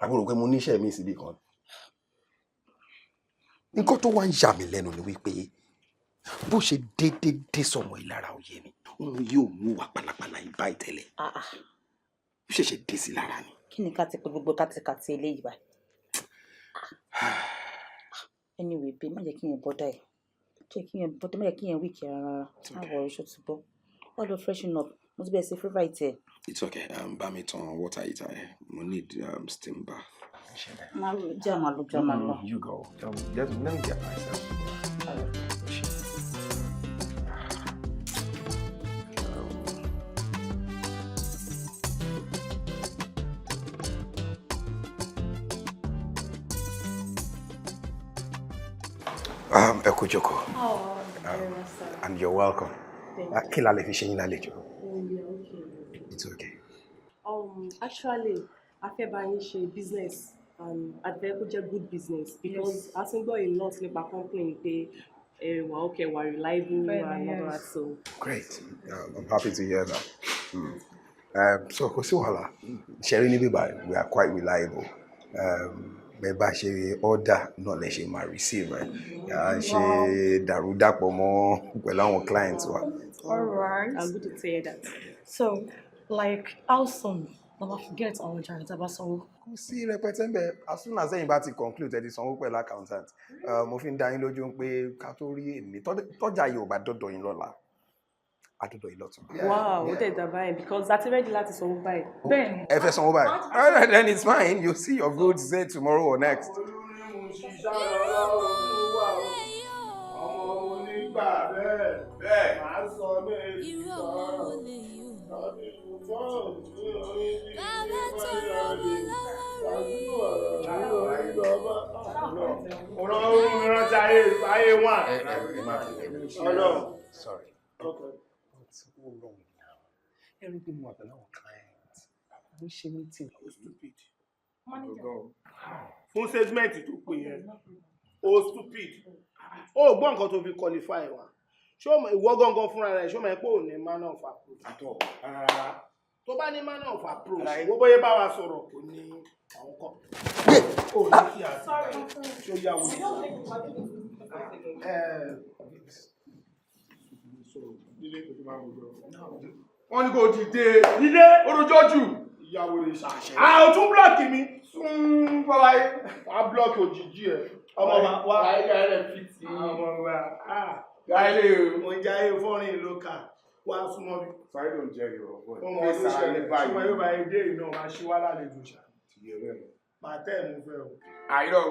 Àbúrò pé mo níṣẹ́ mi síbi kan. Nǹkan tó wá ń yà mí lẹ́nu ni wípé bó ṣe dédé sọmọ ìlara òye mi, òun yóò mú wà pàlàpàlà ìbá ìtẹ́lẹ̀. Ó ṣẹ̀ṣẹ̀ dé sí lára ni. Kí ni ká ti pé gbogbo kátikàti eléyìí báyìí? Anyway, babe, má jẹ́ kí yẹn bọ́dà ẹ̀. Má jẹ́ kí yẹn wíìkì rárá. Má wọ̀ ọ́ṣọ́ ti bọ́. Wọ́n lọ freshen up. Mo ti bẹ̀rẹ̀ sí favourite ẹ̀. It's okay. Bá mi tan water heater ẹ̀. Mo need steam bath. Jẹ́ àmàlú. You go. Let me get myself. Ẹ kú jókòó. And you're welcome. Kí la lè fi ṣe yín lálejò? It's okay. Actually, I fẹ́ bá yín ṣe business and àfẹ́ kó jẹ́ good business because I think gbọ́ a lot nípa company pé wà okay, wà reliable and all that so. Great. I'm happy to hear that. So kò sí wàhálà. Ṣẹ́rí níbí báyìí, we are quite reliable. Bẹ́ẹ̀ bá ṣe order náà lè ṣe máa receive ẹ̀. À ń ṣe dàrúdàpọ̀ mọ́ pẹ̀lú àwọn clients wa. All right. I'm good to hear that. So, like, how soon will I get our journey to Basawo? Kò sí rẹpẹtẹ ńbẹ̀, as soon as ẹ̀yin bá ti conclude ẹ ti sanwó pẹ̀lú accountant. Mo fi ń dá yín lójú pé ká tó rí èmi tọ́jà yìí ò bá dọ́dọ̀ yín lọ́la. Adọ́dọ̀ yìí lọ́tún. Wow, ó tẹ̀ dá báyìí because that's ready láti sanwó báyìí. Bẹ́ẹ̀ni. Ẹ fẹ́ sanwó báyìí? All right, then it's fine. You'll see your goods there tomorrow or next. Sorry. Okay. What's wrong now? Everything more than our clients. We should meeting. Stupid. Fún segment tó pè yẹn. O stupid. O gbọ́ nǹkan tó fi qualify wa. Ṣé ìwọ gangan fúnra rẹ̀ ṣé o mọ̀ pé ò ní manner of approach. Àtọ̀. Tó bá ní manner of approach, wo bóyá bá wa sọ̀rọ̀ kò ní àwọn kan. O ní kí a ṣó yá wo. Wọ́n ní kò dìde nílé orojọ́jù. Ìyàwó rẹ̀ ṣàṣẹ. O tún blọ́ọ̀kì mi. Fọláyé. A blọ́ọ̀kì òjijì ẹ̀. Ọmọ wa. Láyé rẹ̀ fìtì. Ọmọ wa. Gáyé mo ń jáyé fọ́rin lókà. Wá súnmọ́ mi. Fáyé ló ń jẹ ìrọ̀. Ọmọ ọdún ṣẹlẹ̀ ṣùgbọ́n yóò bá yé dé iná máa ṣí wá lálejò ṣá. Màá tẹ́ ẹ̀ mú fẹ́ o. Àìrọ̀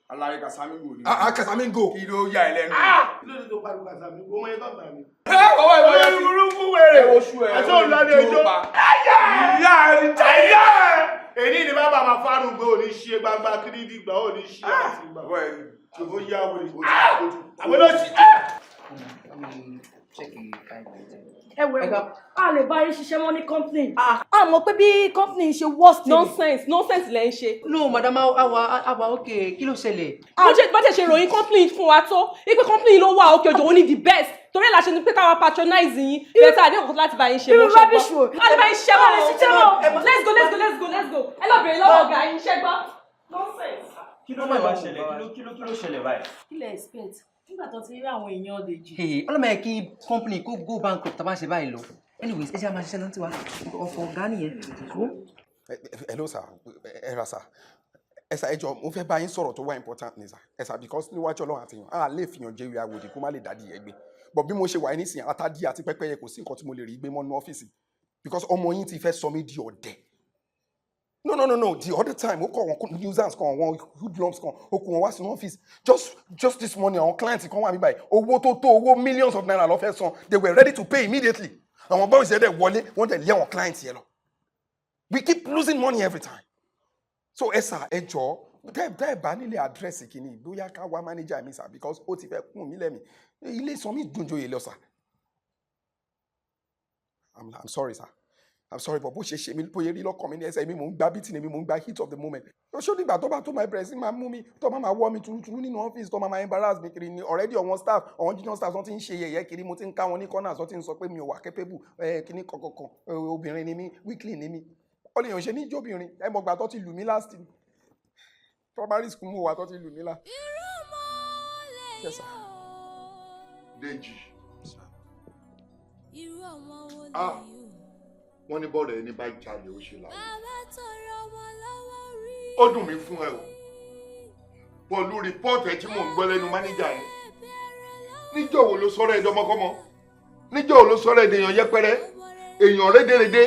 Alárí Kàsámíngò ni. Kàsámíngò. Kí ló yà ẹ́ lẹ́nu? Kí ló dé tó pariwo Kàsámíngò? Ọmọ yẹn tọ́ta mi. Ọwọ́ ìwọ yẹn ti burúkú wèrè. Oṣù ẹ̀ àti òǹlàdé ẹjọ́. Ìyá ẹ̀ èyí ni bàbá máa fárùn gbé òní ṣe gbangba kírídì gbà òní ṣe àti gbà. Ṣòfò yá wèrè. Àbúrò ṣì. Ẹ̀wẹ̀ a lè bá yín ṣiṣẹ́ mọ́ ní company. A mọ̀ pé bí company ṣe worst. Nonsense lẹ́ ń ṣe. No, madam, àwa okay, kí ló ṣẹlẹ̀? Bá ṣe ròyìn company fún wa tó, ipe company ló wà okay òjò ní the best. Torí la ṣe ni pé káwa patronize yín. Bẹ́ẹ̀ tá a ní ọ̀kan láti bá yín ṣe mọ́ ṣẹ́gbọ́. Rubbish wo. A lè bá yín ṣiṣẹ́ mọ́. Let's go. Ẹ lọ bèrè lọ́wọ́ ọ̀gá yín ṣẹ́gbọ́. Nonsense. Kí ló máa ṣẹlẹ̀? Kí ló ṣẹlẹ̀ báyìí? Kí lẹ expect? Nígbà tó ti rí àwọn èèyàn Dèjì. Ọlọ́mọ yẹ kí company kó go bankrupt tá a bá ṣe báyìí lọ. Anyways, ẹ jẹ́ àmà ṣiṣẹ́ náà tiwa. Ọ̀fọ̀ ọ̀gá nìyẹn. Hello sir, ẹ ra sir. Ẹ sà ẹ jọ̀ọ́ mo fẹ́ bá yín sọ̀rọ̀ tó wà important ni sir. Ẹ sà because níwájú Ọlọ́run àtìyàn a lè fìyàn jẹ ìwé àwòdì kó má lè dádì ẹgbẹ́. But bí mo ṣe wà nísìnyí àtàdí àti pẹ́pẹ́yẹ kò sí nǹkan tí mo lè rí gbé mọ́ ní ọ́fíìsì because ọmọ yín ti fẹ́ sọ mí di ọ̀dẹ̀. No. The other time, we call one users, call one hoodlums, call one in office. Just this morning, our clients come and buy. Owó millions of naira lọ fẹ́ san. They were ready to pay immediately. And our boys said they want to lay our clients here. We keep losing money every time. So, Esa, Ejo, they banily address kini. Bóyá ká wá manager mi sir because ó ti fẹ́ kún mi lẹ́mi. Ilé sọ mi dunjo yele sir. I'm sorry, sir. I'm sorry, but bó ṣe ṣe mí bóyá rí lọ́kàn mi ní ẹsẹ̀ mi mò ń gba beating mi mò ń gba heat of the moment. Ṣó nígbà tó bá tó my pressing máa mú mi tó máa wọ́ mi turuturu nínú ọ́fíìsì tó máa embarrass mi kiri ni already àwọn staff àwọn junior staff wọ́n ti ń ṣe yẹ̀yẹ́ kiri mo ti ń ká wọn ní corners wọ́n ti ń sọ pé mi ò wà capable kíní kankan obìnrin ni mí weakly ni mí. Ó lè yàn ṣe ní ìjóbìnrin ẹ mọ̀ gbà tó ti lù mí last ni. Primary school mo wà tó ti lù mí lá. Yes sir. Dèjì. Wọ́n ní bọ́ọ̀rọ̀ ẹni bá jalè ó ṣe làwọn. Ó dùn mí fún ẹ o. Pọ̀lú rìpọ́ọ̀tù ẹ tí mò ń gbọ́ lẹ́nu mánéjà yẹn. Níjọ́ wo ló sọ̀rọ̀ ẹ dọmọkọ́mọ? Níjọ́ wo ló sọ̀rọ̀ ẹ dèèyàn yẹpẹrẹ? Èèyàn rédèrèdè?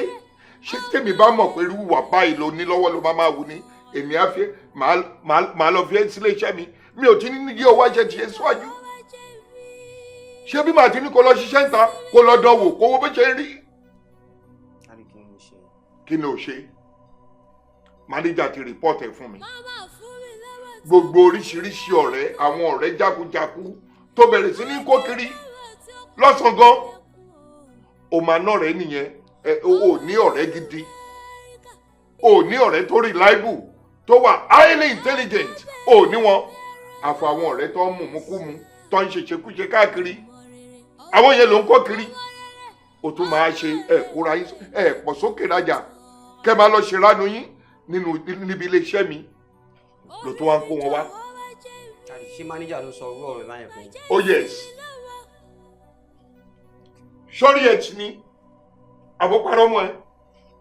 Ṣé tèmi bá mọ̀ pé irú wà báyìí ló ní lọ́wọ́ ló máa wù ní? Èmi á fi màá lọ fi ẹ́ sílé iṣẹ́ mi. Mi ò ti ní nídìí owó ẹ̀ṣẹ̀ tiẹ̀ síwájú. Ṣé bí màá ti ní kó lọ ṣiṣẹ́ ìta kó lọ dánwò kó wo bó ṣe ń rí? Kí ni ò ṣe? Mánéjà ti rìpọ́ọ̀tì ẹ̀ fún mi. Gbogbo oríṣiríṣi ọ̀rẹ́, àwọn ọ̀rẹ́ jákujáku tó bẹ̀rẹ̀ sí ní kó kiri lọ́sàn-án gan. O máa ná ọ̀rẹ́ nìyẹn, o ní ọ̀rẹ́ gidi. O ní ọ̀rẹ́ tó reliable, tó wà highly intelligent. O ní wọn. Àfọ àwọn ọ̀rẹ́ tó ń mùmúkúmu, tó ń ṣèṣekúṣe káàkiri. Àwọn yẹn ló ń kó kiri. O tún máa ṣe kóra yín pọ̀ sókè rájà. Kẹ́ máa lọ ṣèrànú yín níbi ilé iṣẹ́ mi ló tó wá ń kó wọn wá. Ṣé mánéjà ló sọ orú ọ̀rọ̀ báyẹn fún yín? Oh yes. Sọ́rí ẹ̀ tí ní àbúparọ́ ọmọ ẹ.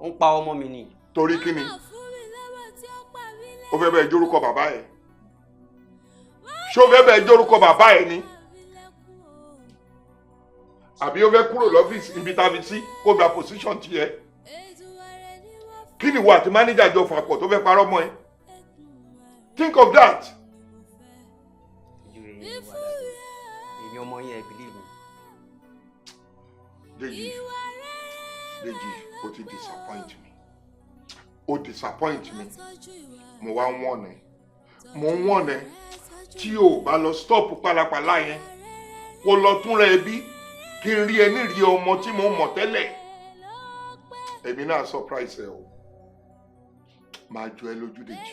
Ó ń pa ọmọ mi ni. Torí kí ni? Ó fẹ́ bẹ́ẹ̀ jórúkọ bàbá ẹ̀. Ṣé ó fẹ́ bẹ́ẹ̀ jórúkọ bàbá ẹ̀ ni? Àbí ó fẹ́ kúrò lọ́fíìsì ibi tá a fi sí kó gba position tiẹ̀? Kí ni ìwọ àti mánéjà jọ fàpọ̀ tó fẹ́ parọ́ mọ́ ẹ? Think of that. Èmi ọmọ yẹn believe me. Dèjì, Deji, ó ti disappoint me. Ó disappoint me. Mo wá wọ́n ẹ. Mo wọ́n ẹ tí o bá lọ stop pálapàla yẹn. Kó lọ túnra ẹbí kí n rí ẹ ní rí ọmọ tí mo mọ̀ tẹ́lẹ̀. Èmi náà surprise ẹ o. Máa jọ ẹ lójú Deji.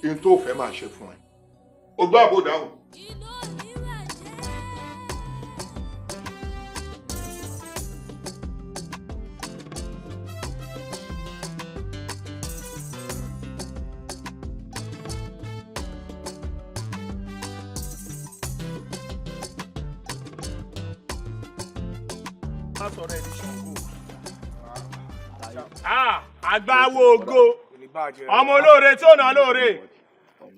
Ihun tó fẹ́ máa ṣe fún ẹ. O gbọ́ àbò dáhùn. Àgbáwo ògo ọmọ olóore tí ò ná lóore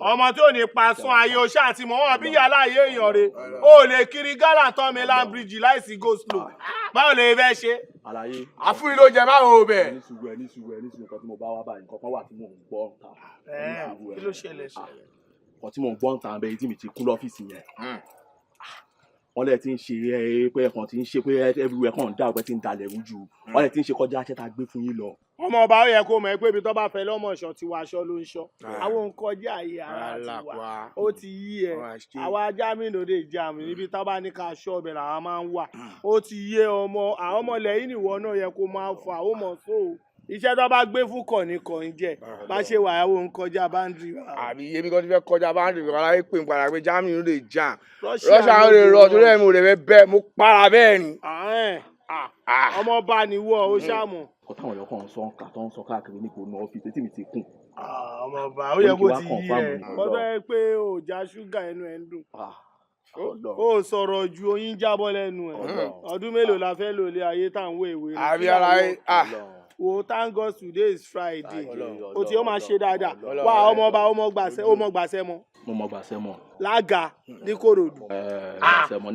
ọmọ tí ò ní pasún ayé oṣù àti mọ́wọ́n bí yàrá ayé èèyàn rẹ̀ ó lè kiri gálà tán mi lámbríjì láìsí go slow báwo lè fẹ́ ṣe. àfúrí ló jẹ báwo bẹ. ní sùúrù kan tí mo bá wá báyìí nǹkan kan wà tí mò ń gbọ́ ta. kí ló ṣẹlẹ̀. nǹkan tí mò ń gbọ́ ta bẹ́ẹ̀ tí mi ti kú lọ́fíìsì yẹn. wọ́n lẹ̀ ti ń ṣe pé ẹ̀kan ti ń ṣe pé everywhere kan dá ọ̀pẹ ti ń dalẹ̀ rújú wọ́n lẹ̀ ti ń ṣe kọjá aṣẹ́ tá a gbé fún yín lọ. ọmọ ọba ó yẹ kó mọ̀ pé ibi tó bá fẹ́ lọ́mọ ṣan ti wá aṣọ ló ń ṣọ́ àwọn nkọjá ayé ara ti wà ó ti yí ẹ àwa Germany ló dé jam níbi tá bá ní ká aṣọ ọbẹ̀ làwọn máa ń wà ó ti yé ọmọ àwọn ọmọ lẹ́yìn ìwọ náà yẹ kó máa fọ àwọn ọmọ sóò iṣẹ́ tó bá gbé fún kọ̀ọ̀nì jẹ́ bá ṣe wà àwọn nkọjá báńdìrì wa. àbí yémi kan ti fẹ́ kọjá báńdìrì kan láyé pé n padà pé Germany ló lè jam Russia ló lè rọ torí ẹ̀ mo lè fẹ́ bẹ́ẹ̀ mo para bẹ́ẹ̀ ni. ọmọ bá ní wọ ó ṣàmù. ọkọ táwọn èèyàn kan sọ nǹkan tó ń sọ káàkiri nípò ní ọ́fíìsì tí mi ti kún. ọmọ ọba ó yẹ kó ti yí ẹ kọ́tọ́ ẹ pé ò já ṣúgà ẹnu ẹ ń dùn ó sọ̀rọ̀ ju oyin jábọ́ lẹ́nu ẹ̀ ọdún mélòó la fẹ́ lò lé ayé tá à ń wé ìwé rẹ̀. àbí ara ẹ wo thank God today is Friday o ti ó máa ṣe dáadáa wá ọmọ ọba ó mọ gbàṣẹ mọ. mo mọ gbàṣẹ mọ. lága ní Kòròdú.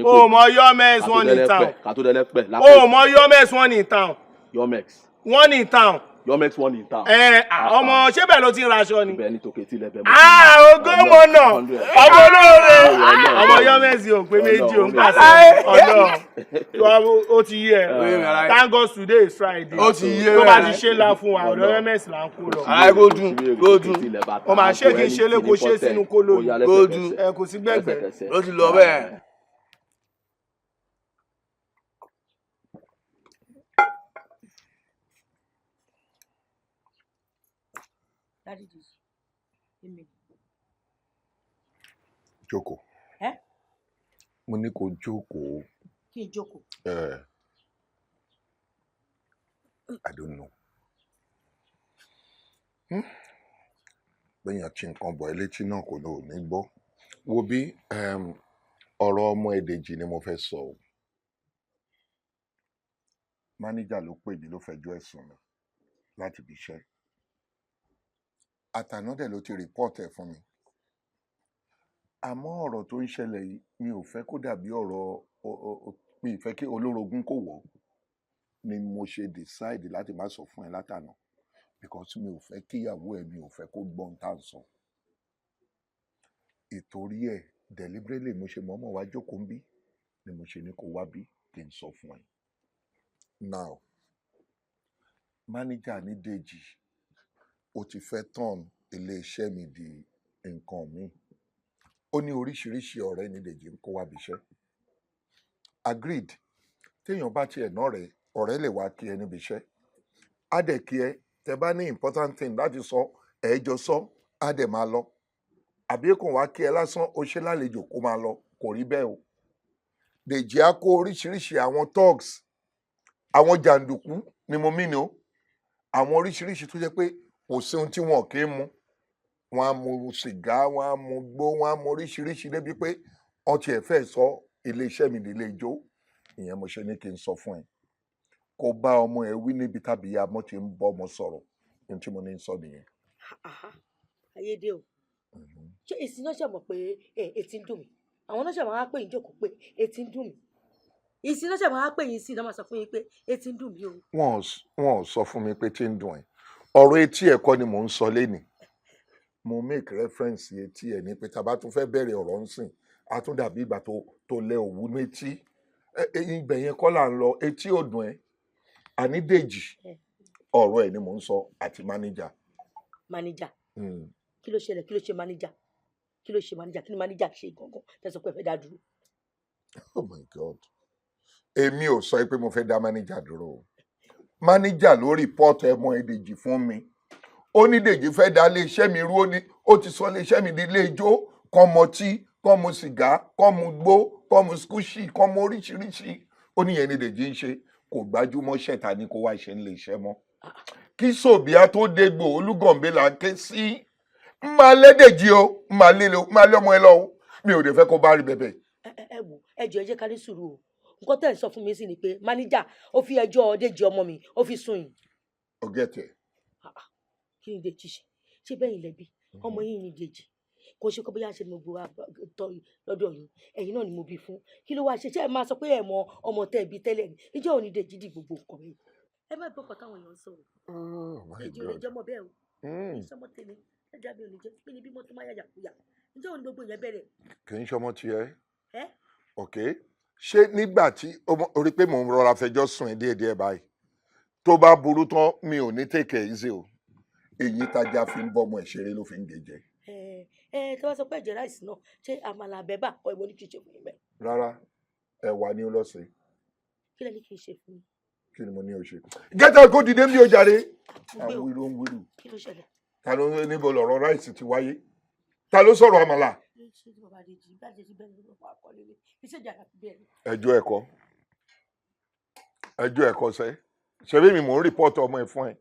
o mọ Yomex one in town. kàtó dẹlẹpẹ. o mọ Yomex one in town. Yomex. one in town. Yomex one in town. ọmọ ṣé bẹ́ẹ̀ ló ti ń raṣọ ni. bẹ́ẹ̀ ni tòkè tí lẹ́bẹ̀ẹ́. ogómọ náà ọmọ olóore ọmọ Yomex ò pé méjì ò ń pàṣẹ ọ̀dọ́ ó ti yẹ thank God today is Friday ó ti yẹ tó bá ti ṣe ńlá fún wa ọ̀dọ̀ Yomex là ń kó lọ. gódùn o máa ṣe kí n ṣe lé kó ṣe sínú kóló gódùn kò sí gbẹ̀gbẹ̀. ó ti lọ bẹ́ẹ̀. Jókòó. Mo ní kó jókòó. Kí n jókòó. I don't know. Bẹ́yàn tí nǹkan bọ̀ elétí náà kò lóò ní gbọ́. Wo bí ọ̀rọ̀ ọmọ Èdèjì ni mo fẹ́ sọ o. Máníjà ló pè mí ló fẹjọ́ ẹ̀sùn mi láti ibi iṣẹ́. Àtànádẹ̀ ló ti rìpọ́ọ̀tì ẹ̀ fún mi. Àmọ́ ọ̀rọ̀ tó ń ṣẹlẹ̀ yìí mi ò fẹ́ kó dàbí ọ̀rọ̀ mi ì fẹ́ kí olórogún kò wọ́ ni mo ṣe decide láti má sọ fún ẹ látànà because mi ò fẹ́ kíyàwó ẹ mi ò fẹ́ kó gbọ́n tá à ń sọ. Ìtorí ẹ̀ deliberately mo ṣe mọ̀ọ́mọ̀ wá jókòó ń bí ni mo ṣe ní kó wá bí kí n sọ fún ẹ. Now manager ní Dèjì ó ti fẹ́ turn ilé-iṣẹ́ mi di nǹkan mi. Ó ní oríṣiríṣi ọ̀rẹ́ ní Dèjì ń kó wá bíṣẹ́. Agreed téèyàn bá tiẹ̀ náà rẹ̀ ọ̀rẹ́ lè wá kí ẹ níbi iṣẹ́. Á dẹ̀ kí ẹ tẹ bá ní important thing láti sọ ẹ̀ẹ́jọ sọ á dẹ̀ máa lọ. Àbí kò wá kí ẹ lásán ó ṣe lálejò kó máa lọ kò rí bẹ́ẹ̀ o. Dèjì á kó oríṣiríṣi àwọn thugs àwọn jàǹdùkú ni mo mí ni o. Àwọn oríṣiríṣi tó jẹ́ pé kò sí ohun tí wọn kì í mu. Wọ́n á mu sìgá, wọ́n á mu gbó, wọ́n á mu oríṣiríṣi débi pé wọ́n tiẹ̀ fẹ́ sọ ilé-iṣẹ́ mi nílé ijó. Ìyẹn mo ṣe ní kí n sọ fún ẹ. Kó bá ọmọ ẹ wí níbi tàbí àmọ́ tí ń bọ́ ọmọ sọ̀rọ̀. Ohun tí mo ní sọ nìyẹn. Ayédè o. Ṣé èsì náà ṣe mọ̀ pé etí ń dùn mí? Àwọn náà ṣe máa pè yín jókòó pé etí ń dùn mí. Èsì náà ṣe máa pè yín sí náà máa sọ fún yín pé etí ń dùn mí o. Wọ́n ò sọ fún mi pé tí ń dùn ẹ̀. Ọ̀rọ̀ etí ẹ̀kọ́ ni mò ń sọ lénìí. Mo make reference etí ẹ̀ ní pé tá a bá tún fẹ́ bẹ̀rẹ̀ ọ̀rọ̀ ń sìn á tún dàbí ìgbà tó lẹ òwú létí. Ibẹ̀ yẹn kọ́ là ń lọ etí ò dùn ẹ́. àní Dèjì ọ̀rọ̀ ẹ̀ ni mò ń sọ àti mánéjà. Mánéjà kí ló ṣẹlẹ̀ kí ló ṣe mánéjà kí ló ṣe mánéjà kí ni mánéjà ṣe gangan tẹ̀sán pé ẹ fẹ́ dá dúró. Oh my God, èmi ò sọ pé mo fẹ́ dá mánéjà dúró o. Mánéjà ló rìpọ́ọ̀tù ẹ̀mọ́ Dèjì fún mi. Ó ní Dèjì fẹ́ dá ilé iṣẹ́ mi rú, ó ti sọ ilé iṣẹ́ mi di ilé ijó, kán mọtí, kán mu sìgá, kán mu gbó, kán mu skúṣì, kán mu oríṣiríṣi. Ó ní yẹn ni Dèjì ń ṣe, kò gbájúmọ́ ṣẹ̀ta ní kó wá ṣe ń lè ṣẹ́ mọ́. Kí Sòbíà tó dégbò Olúgànbé là ń ké sí. Máa lé Dèjì o, máa lé ọmọ ẹ lọ o. Mi ò dé fẹ́ kó bá rí bẹ̀bẹ̀. Ẹ wò ẹ jẹ́ ká ní sùúrù o. Nǹkan tẹ́ ẹ̀ sọ fún mi sí ni pé mánéjà ó fi ẹjọ́ Dèjì ọmọ mi ó fi sùn yìí. Ọ̀gẹ́tẹ̀. Kí ni Dèjì ṣe bẹ́ẹ̀ ilẹ̀ bí ọmọ yìí ni Dèjì kò ṣe kó bóyá ṣe ni mo gbowó tọ́ lọ́dọ̀ yìí ẹ̀yin náà ni mo bí fún kí ló wá ṣe ẹ máa sọ pé ẹ mọ ọmọ tẹ́ ẹ bí tẹ́lẹ̀ ni ìjọ òní Dèjì di gbogbo nǹkan mi. Ẹ má gbọ́kàn táwọn èèyàn ń sọ̀rọ̀ Dèjì ò lè jẹ́ ọmọ bẹ́ẹ̀ o ìṣọmọ tèmi ẹja mi ò lè jẹ́ pé ní bí mo tún máa yàyà kúyà ìjọ òní gbogbo yẹn bẹ̀rẹ̀. Kì í ṣọmọ tiẹ̀. Ok, ṣé nígbà tí orí pé mò ń rọra fẹjọ́ sùn ẹ́ díẹ̀díẹ̀ báyìí tó bá burú tán mi ò ní take it easy o. Èyí tájà fi ń bọ́mọ ẹ̀ ṣeré ló fi ń gèjẹ. Tí wọ́n sọ pé ẹ̀jẹ̀ ráìsì náà ṣé àmàlà àbẹ́bà kọ́ ìwọ ní kí n ṣe fún mi bẹ́ẹ̀. Rárá ẹ̀wà ni ó lọ sí. Kí lẹ́ni kí n ṣe fún mi. Kí ni mo ní o ṣe. Gẹ́tà kó dìde bí o jàre. Àwọn wíru ń wíru. Kí ló ṣẹlẹ̀. Ta ló níbo lọ̀rọ̀ ráìsì ti wáyé. Ta ló sọ̀rọ̀ àmàlà. Ẹjọ́ ẹ̀kọ́ sẹ́ ṣebí mi mò ń rìpọ́ọ̀tù ọmọ ẹ̀ fún ẹ.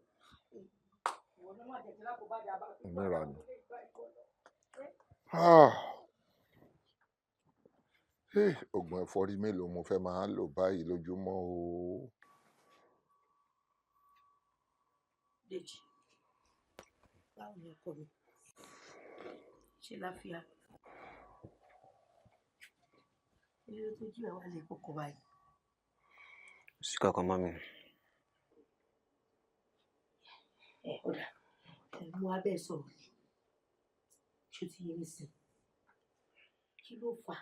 Oògùn ẹ̀fọ́rí mélòó mo fẹ́ máa lò báyìí lójúmọ́ o. Dèjì báwo ni ọkọ mi ṣe láfíà ilé tó jí ẹ wá lè kókó báyìí. Sí kankan mọ́ mi. Ọ̀dà mú abẹ́ sọ̀rọ̀ ṣó ti yé mi sí kí ló fà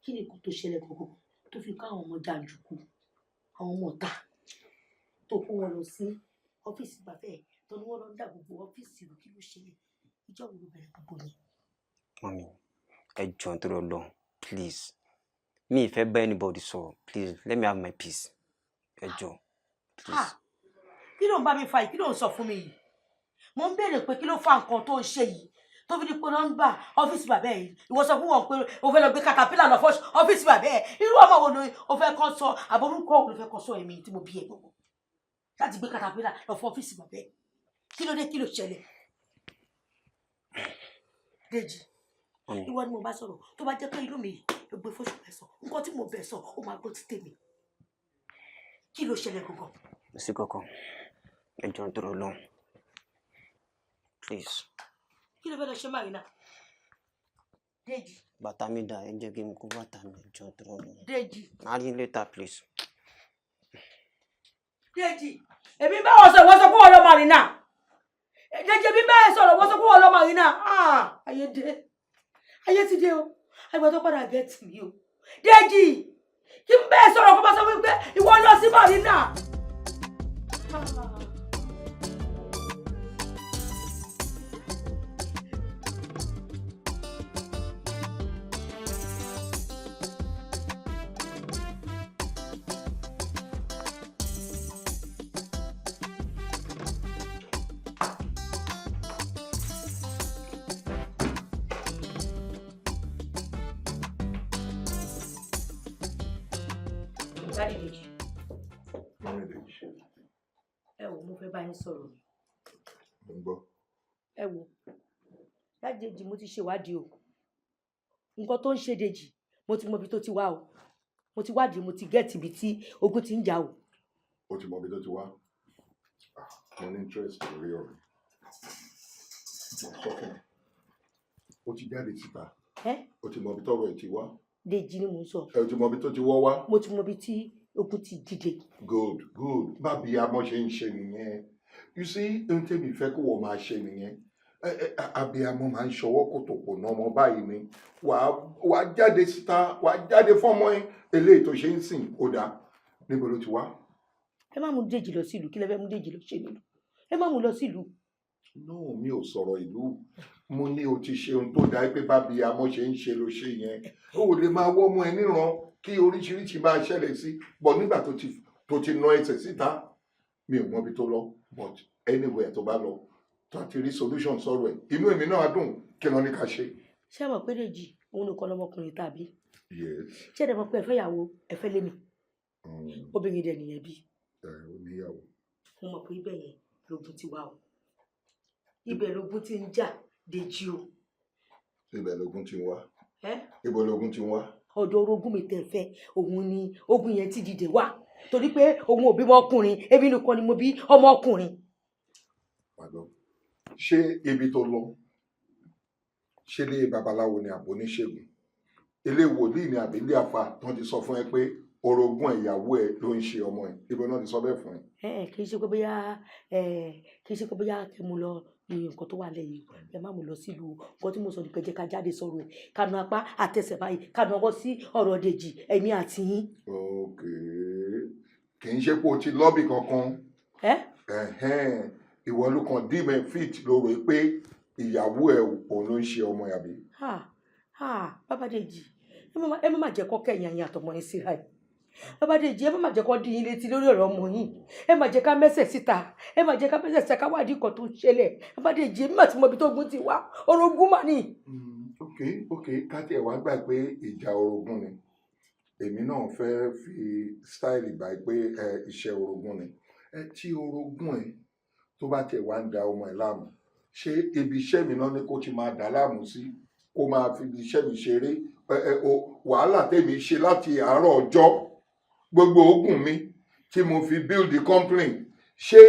kí ni kò tó ṣẹlẹ̀ gbogbo tó fi ká àwọn ọmọ jàǹdùkú àwọn ọmọ ọ̀tá tó kó wọn lọ sí ọ́fíìsì bàbá ẹ̀ tó ní wọ́n lọ ń dà gbogbo ọ́fíìsì rú kí ló ṣẹlẹ̀ ìjọ wo ló bẹ̀rẹ̀ gbogbo yẹn. Mọ́mí ẹ jọ̀ọ́ nítorí Ọlọ́run please mi ì fẹ́ bá anybody sọ̀rọ̀ please let me have my peace ẹ jọ̀ọ́ please. Kí ló ń bá mi fa yìí kí ló ń sọ fún mi yìí mo ń béèrè pé kí ló fa nǹkan tó ń ṣe yìí tó fi di pé nọ́mbà ọ́fíìsì bàbá ẹ̀ yìí ìwọ sọ fún wọn pé o fẹ́ lọ gbé katapila lọ ọ́fíìsì bàbá ẹ̀ irú ọmọ wo ni o fẹ́ kọ́ sọ àbórúkọ wo ló fẹ́ kọ́ sọ èmi tí mo bí ẹ̀ gbogbo láti gbé katapila lọ fún ọ́fíìsì bàbá ẹ̀ kí ló dé kí ló ṣẹlẹ̀. Dèjì ìwọ ni mo bá sọ̀rọ̀ tó bá jẹ́ pé inú mi ló gbé fóṣù bẹ́ẹ̀ sọ nǹkan tí mo bẹ̀ sọ ó máa gbọ́ ti tèmi kí ló ṣẹlẹ̀ gbogbo. Sí kankan ẹ jọ̀ọ́ nítorí Ọlọ́run please. Kí ló fẹ́ lọ ṣe Marina? Dèjì. Bàtà mi dà ẹ jẹ́ kí n kó bàtà mi ẹ jọ̀ọ́ nítorí Ọlọ́run. Dèjì. I'll rí later please. Dèjì èmi bá wọn sọ ìwọ sọ fún wọn lọ Marina Dèjì èmi bá ẹ sọ̀rọ̀ ìwọ sọ fún wọn lọ Marina ayé ti dé o àgbà tó padà gẹ̀ẹ́tì mi o Dèjì kí n bẹ́ẹ̀ sọ̀rọ̀ kó bá sọ wípé ìwọ lọ sí Marina. Ẹ wò mo fẹ́ bá yín sọ̀rọ̀ ni. Ẹ wò Dèjì mo ti ṣèwádìí o nǹkan tó ń ṣe Dèjì mo ti mọ ibi tó ti wá o mo ti wádìí mo ti gẹ́ẹ̀tì ibi tí ogun ti ń jà o. O ti mọ ibi tó ti wá mo ní interest lórí ọ̀rẹ́ sọ fún mi o ti jáde síta o ti mọ ibi tọ́rọ̀ ẹ̀ ti wá. Dèjì ni mo ń sọ. Ẹ ti mọ ibi tó ti wọ́ wá. Mo ti mọ ibi tí ogun ti dìde. Good bábí amọ̀ ṣe ń ṣe nìyẹn you see ohun tẹ́mi fẹ́ kó wọ́n máa ṣe nìyẹn abiyamọ máa ń ṣọwọ́ kòtòkò náà ọmọ báyìí ni wàá jáde síta wàá jáde fọ́mọ ẹ eléyìí tó ṣe ń sìn ó dáa níbo ló ti wá. ẹ má mú Dèjì lọ sílùú kí lẹ fẹ́ mú Dèjì lọ ṣe nílùú ẹ má mú lọ sílùú. no mi ò sọ̀rọ̀ ìlú mo ní o ti ṣe ohun tó dáa pé bábí amọ̀ ṣe ń ṣe ló ṣe yẹn o ò lè máa wọ́ ọmọ ẹ níran kí oríṣiríṣi máa ṣẹlẹ̀ sí bọ̀ nígbà tó ti ná ẹsẹ̀ síta mi ò mọbi tó lọ but anywhere tó bá lọ tó àti rí solution sọ̀rọ̀ ẹ̀ inú èmi náà dùn kí lọ ní ká ṣe. ṣé àmọ̀ pé Dèjì òun nìkan lọmọkùnrin tàbí yes ṣé ẹ̀dẹ̀ mọ̀ pé ẹ̀fẹ́ ìyàwó ẹ̀fẹ́ lémi obìnrin dẹ̀ nìyẹn bí. oníyàwó. mo mọ̀ pé ibẹ̀ yẹn lógun ti wá o ibẹ̀ lógun ti ń jà Dèjì o. ibẹ̀ lógun ti ń wá. ibo lógun ti ń wá. ọ̀dọ̀ orogún mi tẹ̀ fẹ́ òun ni ogun yẹn ti dìde wá torí pé òun ò bímọ ọkùnrin èmi nìkan ni mo bí ọmọ ọkùnrin. ṣé ibi tó lọ ṣé ilé babaláwo ni àbò oníṣègùn ilé wòlíì ni àbí ilé àfà tó ti sọ fún ẹ pé orogún ìyàwó ẹ ló ń ṣe ọmọ ẹ ibo náà ti sọ bẹ́ẹ̀ fún ẹ. kì í ṣe pé bóyá kí mo lọ ní nǹkan tó wà lẹ́yìn ẹ má mo lọ sílùú nǹkan tí mo sọ ní pé jẹ́ ká jáde sọ̀rọ̀ ẹ̀ kanu apá àtẹsẹ̀ báyìí kanu ọwọ́ sí ọ̀rọ̀ Dèjì ẹ̀mí àti yín. ok kì í ṣe pé o ti lọ́bì kankan ìwọ ló kàn dí mẹ́ fit ló rò pé ìyàwó ẹ òun ló ń ṣe ọmọ ẹ àbí. bàbá Dèjì ẹ má jẹ́ kọ́ kẹ́yìn àyìn àtọmọ yín síra ẹ̀ bàbá Dèjì ẹ má jẹ́ kọ́ dín yín létí lórí ọ̀rọ̀ ọmọ yín ẹ má jẹ́ ká mẹ́sẹ̀ síta ẹ má jẹ́ ká mẹ́sẹ̀ síta ká wádìí kan tó ń ṣẹlẹ̀ bàbá Dèjì èmi mà ti mọ ibi tó gún ti wá orogún mà ní. ok ká tiẹ̀ wá gbà pé ìjà orogún ni èmi náà fẹ́ fi style ìgbà pé iṣẹ́ orogún ni tí orogún ẹ tó bá tiẹ̀ wá ń da ọmọ ẹ láàmú ṣé ibi iṣẹ́ mi náà ni kó ti máa dà láàmú sí kó máa fi ibi iṣẹ́ mi ṣeré wàhálà tèmi ṣe láti àárọ̀ ọjọ́ gbogbo oògùn mi tí mo fi build the company ṣé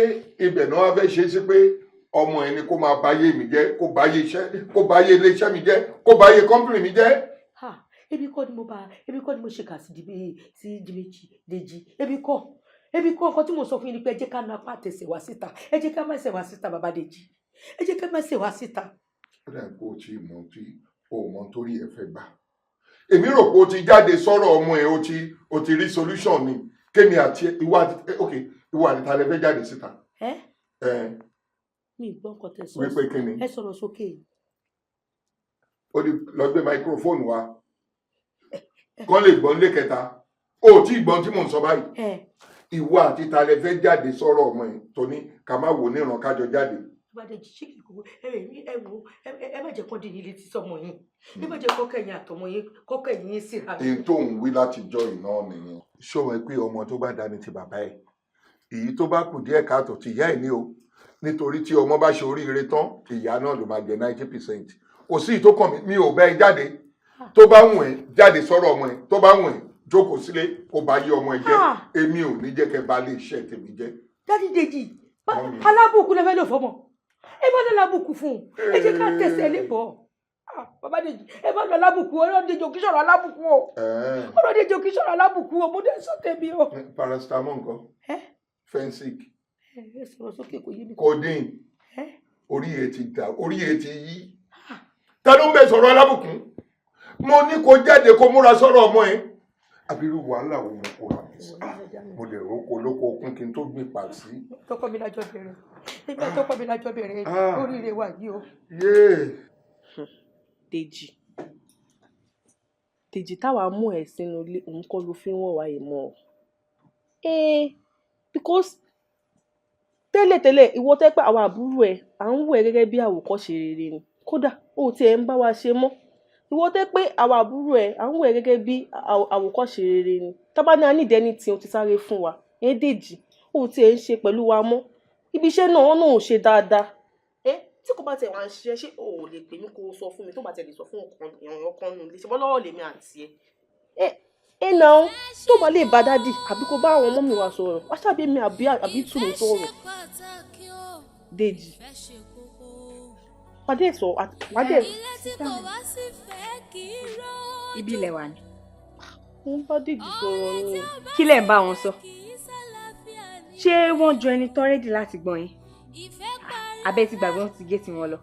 ibẹ̀ náà wá fẹ́ ṣe sí pé ọmọ ẹ ni kó máa báyé mi jẹ́ kó báyé ilé iṣẹ́ mi jẹ́ kó báyé company mi jẹ́. ebi kọ́ ni mo ṣe kà sí Dèjì ebi kọ́ nǹkan tí mo sọ fún yín ni pé ẹ jẹ́ ká na apá àtẹsẹ̀ wá síta ẹ jẹ́ ká mẹ́sẹ̀ wá síta bàbá Dèjì ẹ jẹ́ ká mẹ́sẹ̀ wá síta. ó dà pé o ti mọ tí o mọ torí ẹ fẹ́ gbà èmi rò pé o ti jáde sọ̀rọ̀ ọmọ ẹ o ti rí solution ni kémi àti ìwà àti ta lè fẹ́ jáde síta. mi gbọ́ nǹkan tẹ̀ sọ wípé kí ni ẹ sọ̀rọ̀ sókè. ó di lọ gbé microphone wa kán lè gbọ́n lé kẹta o tí gbọ́n tí mò ń sọ báyìí ìwọ àti ta lè fẹ́ jáde sọ̀rọ̀ ọmọ ẹ tó ní ká má wò níran kájọ jáde. Bàdé jí kìkìkù ẹ má jẹ́ kó dín yín létí sọmọ yín ẹ má jẹ́ kọ́kẹ́yìn àtọmọ yín kọ́kẹ́yìn yín síra. èyí tó ń wí láti jọ iná nìyẹn ṣọwọ́ pé ọmọ tó bá dání ti bàbá ẹ̀ èyí tó bá kù díẹ̀ káàtó ti ìyá ẹ̀ ní o nítorí tí ọmọ bá ṣe oríire tán ìyá náà ló máa jẹ 90%. kò sí ìtó kàn mí ò bẹ́ẹ̀ jáde tó bá wùn ẹ́ jáde sọ̀rọ̀ ọmọ ẹ̀ tó bá wùn ẹ́ jókòó sílé kó bá yí ọmọ ẹ̀ jẹ́ èmi ò ní jẹ́ kẹ́ bá lè ṣe tèmi jẹ́. Dádì Dèjì alábùkún lè fẹ́ lò fọmọ ẹ má lọ lábùkún fún un ẹ jẹ́ ká tẹ̀sẹ̀ lè bọ̀ bàbá Dèjì ẹ má lọ lábùkún ọ̀rọ̀ Dèjì òkè sọ̀rọ̀ alábùkún o ọ̀rọ̀ Dèjì òkè sọ̀rọ̀ alábùkún o mo dé sọ tèmi o. paracetamol nǹkan fensic ẹ sọ̀rọ̀ sókè kò yé mi. codeine orí ẹ ti dà orí ẹ ti yí ta ló ń bẹ sọ̀rọ̀ alábùkún mo ní kó jáde kó múra sọ̀rọ̀ ọmọ ẹ abiru wàhálà wo mo kó ra mo lè roko lóko okun kí n tó gbé pa sí. tọkọ mi lájọ bẹ̀rẹ̀ nígbà tọkọ mi lájọ bẹ̀rẹ̀ oríire wà yìí o. Dèjì táwa mú ẹ sínú ilé òun kọ́ ló fi ń wọ̀ wáyé mọ́ ọ. Because tẹ́lẹ̀tẹ́lẹ̀ ìwọ tẹ́ pé àwọn àbúrò ẹ̀ à ń wò ẹ́ gẹ́gẹ́ bí àwòkọ́ṣe rere ni kódà ó tiẹ̀ ń bá wa ṣe mọ́ ìwọ tẹ́ pé àwọn àbúrò ẹ̀ à ń wò ẹ́ gẹ́gẹ́ bí àwòkọ́ṣe rere ni tábà ní anídẹ́ni tí o ti sáré fún wa Dèjì ó tiẹ̀ ń ṣe pẹ̀lú wa mọ́ ibi iṣẹ́ náà wọn náà ò ṣe dáadáa. Tí kò bá tẹ̀ wá ń ṣiṣẹ́ ṣé o ò lè pè mí kó o sọ fún mi tó bá tẹ̀ lè sọ fún ọkàn nù lè ṣe bọ́ lọ́wọ́ lèmi àǹtí ẹ̀. Náà tó bá lè bá dádì àbí kó bá àwọn ọmọ mi wá sọ̀rọ̀ wá ṣàbí mi àbí tù mí sọ̀rọ̀ Dèjì pàdé sọ pàdé. Ibi ilẹ̀ wà ní. Mo bá Dèjì sọ̀rọ̀ ni. Kí lẹ̀ ń bá wọn sọ? Ṣé wọ́n jọ ẹni tán rédì láti gbọ́n yín? Abẹ́ ti gbàgbé wọn ti gé tiwọn lọ.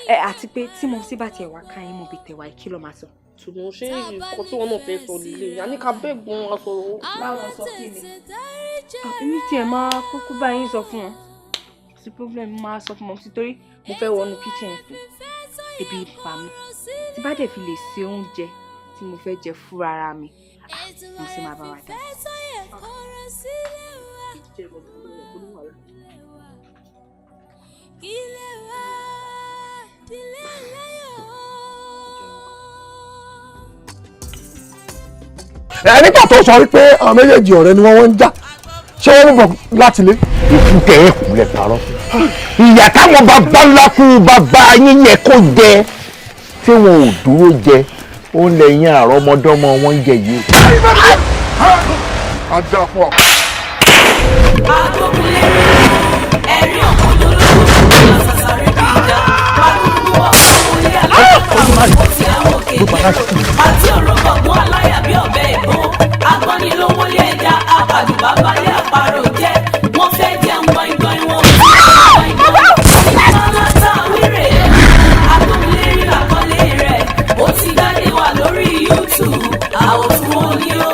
àti pé tí mo sì bá tiẹ̀ wá ká yín mo bí tẹ̀wá kí ló máa sọ. Ṣùgbọ́n ṣé nǹkan tí wọ́n náà fẹ́ sọ lílé yẹn ní ká bẹ́ẹ̀gbọ́n aṣọ láwọn sọ kí ni. Èmi tiẹ̀ máa kúkú bá yín sọ fún wọn. Sí problem máa sọ fún wọn nítorí mo fẹ́ wọnú kitchen sí ebi pa mi. Tí bá dẹ̀ fi lè ṣe oúnjẹ tí mo fẹ́ jẹ fúnra ara mi mo sì máa bá wa dá. Nígbà tó sọ wípé àwọn méjèèjì ọ̀rẹ́ ni wọ́n ń jà ṣé wọ́n ń bọ̀ láti lé. ikú tẹ̀ ẹ́ kúlẹ̀ parọ́ ìyá táwọn bàbá ńlá kú bàbá yín yẹ kó jẹ tí wọn ò dúró jẹ ó ń lẹ́yìn àrọ́mọdọ́mọ wọn ń jẹ yìí. a dá fún ọ. ẹ̀rí ọ̀pọ̀ lólógbò àṣàṣàrẹ́ bí ìjà pàdúgbò ọ̀pọ̀ aláàbò tí àwọn òkèèrè àti ọ̀rọ̀ gbọ̀ngbọ̀n aláyà bí ọ̀bẹ ìbọn agbọ́nilówólé ẹja àbàdùbà balẹ̀ àparò jẹ́ wọ́n fẹ́ jẹun gbọ̀ngbọ̀n wọn ìmọ̀látà wíìrè agbóhùnlérí àkọlé rẹ̀ ó ti jáde wà lórí YouTube àwòtún wọn ni ó.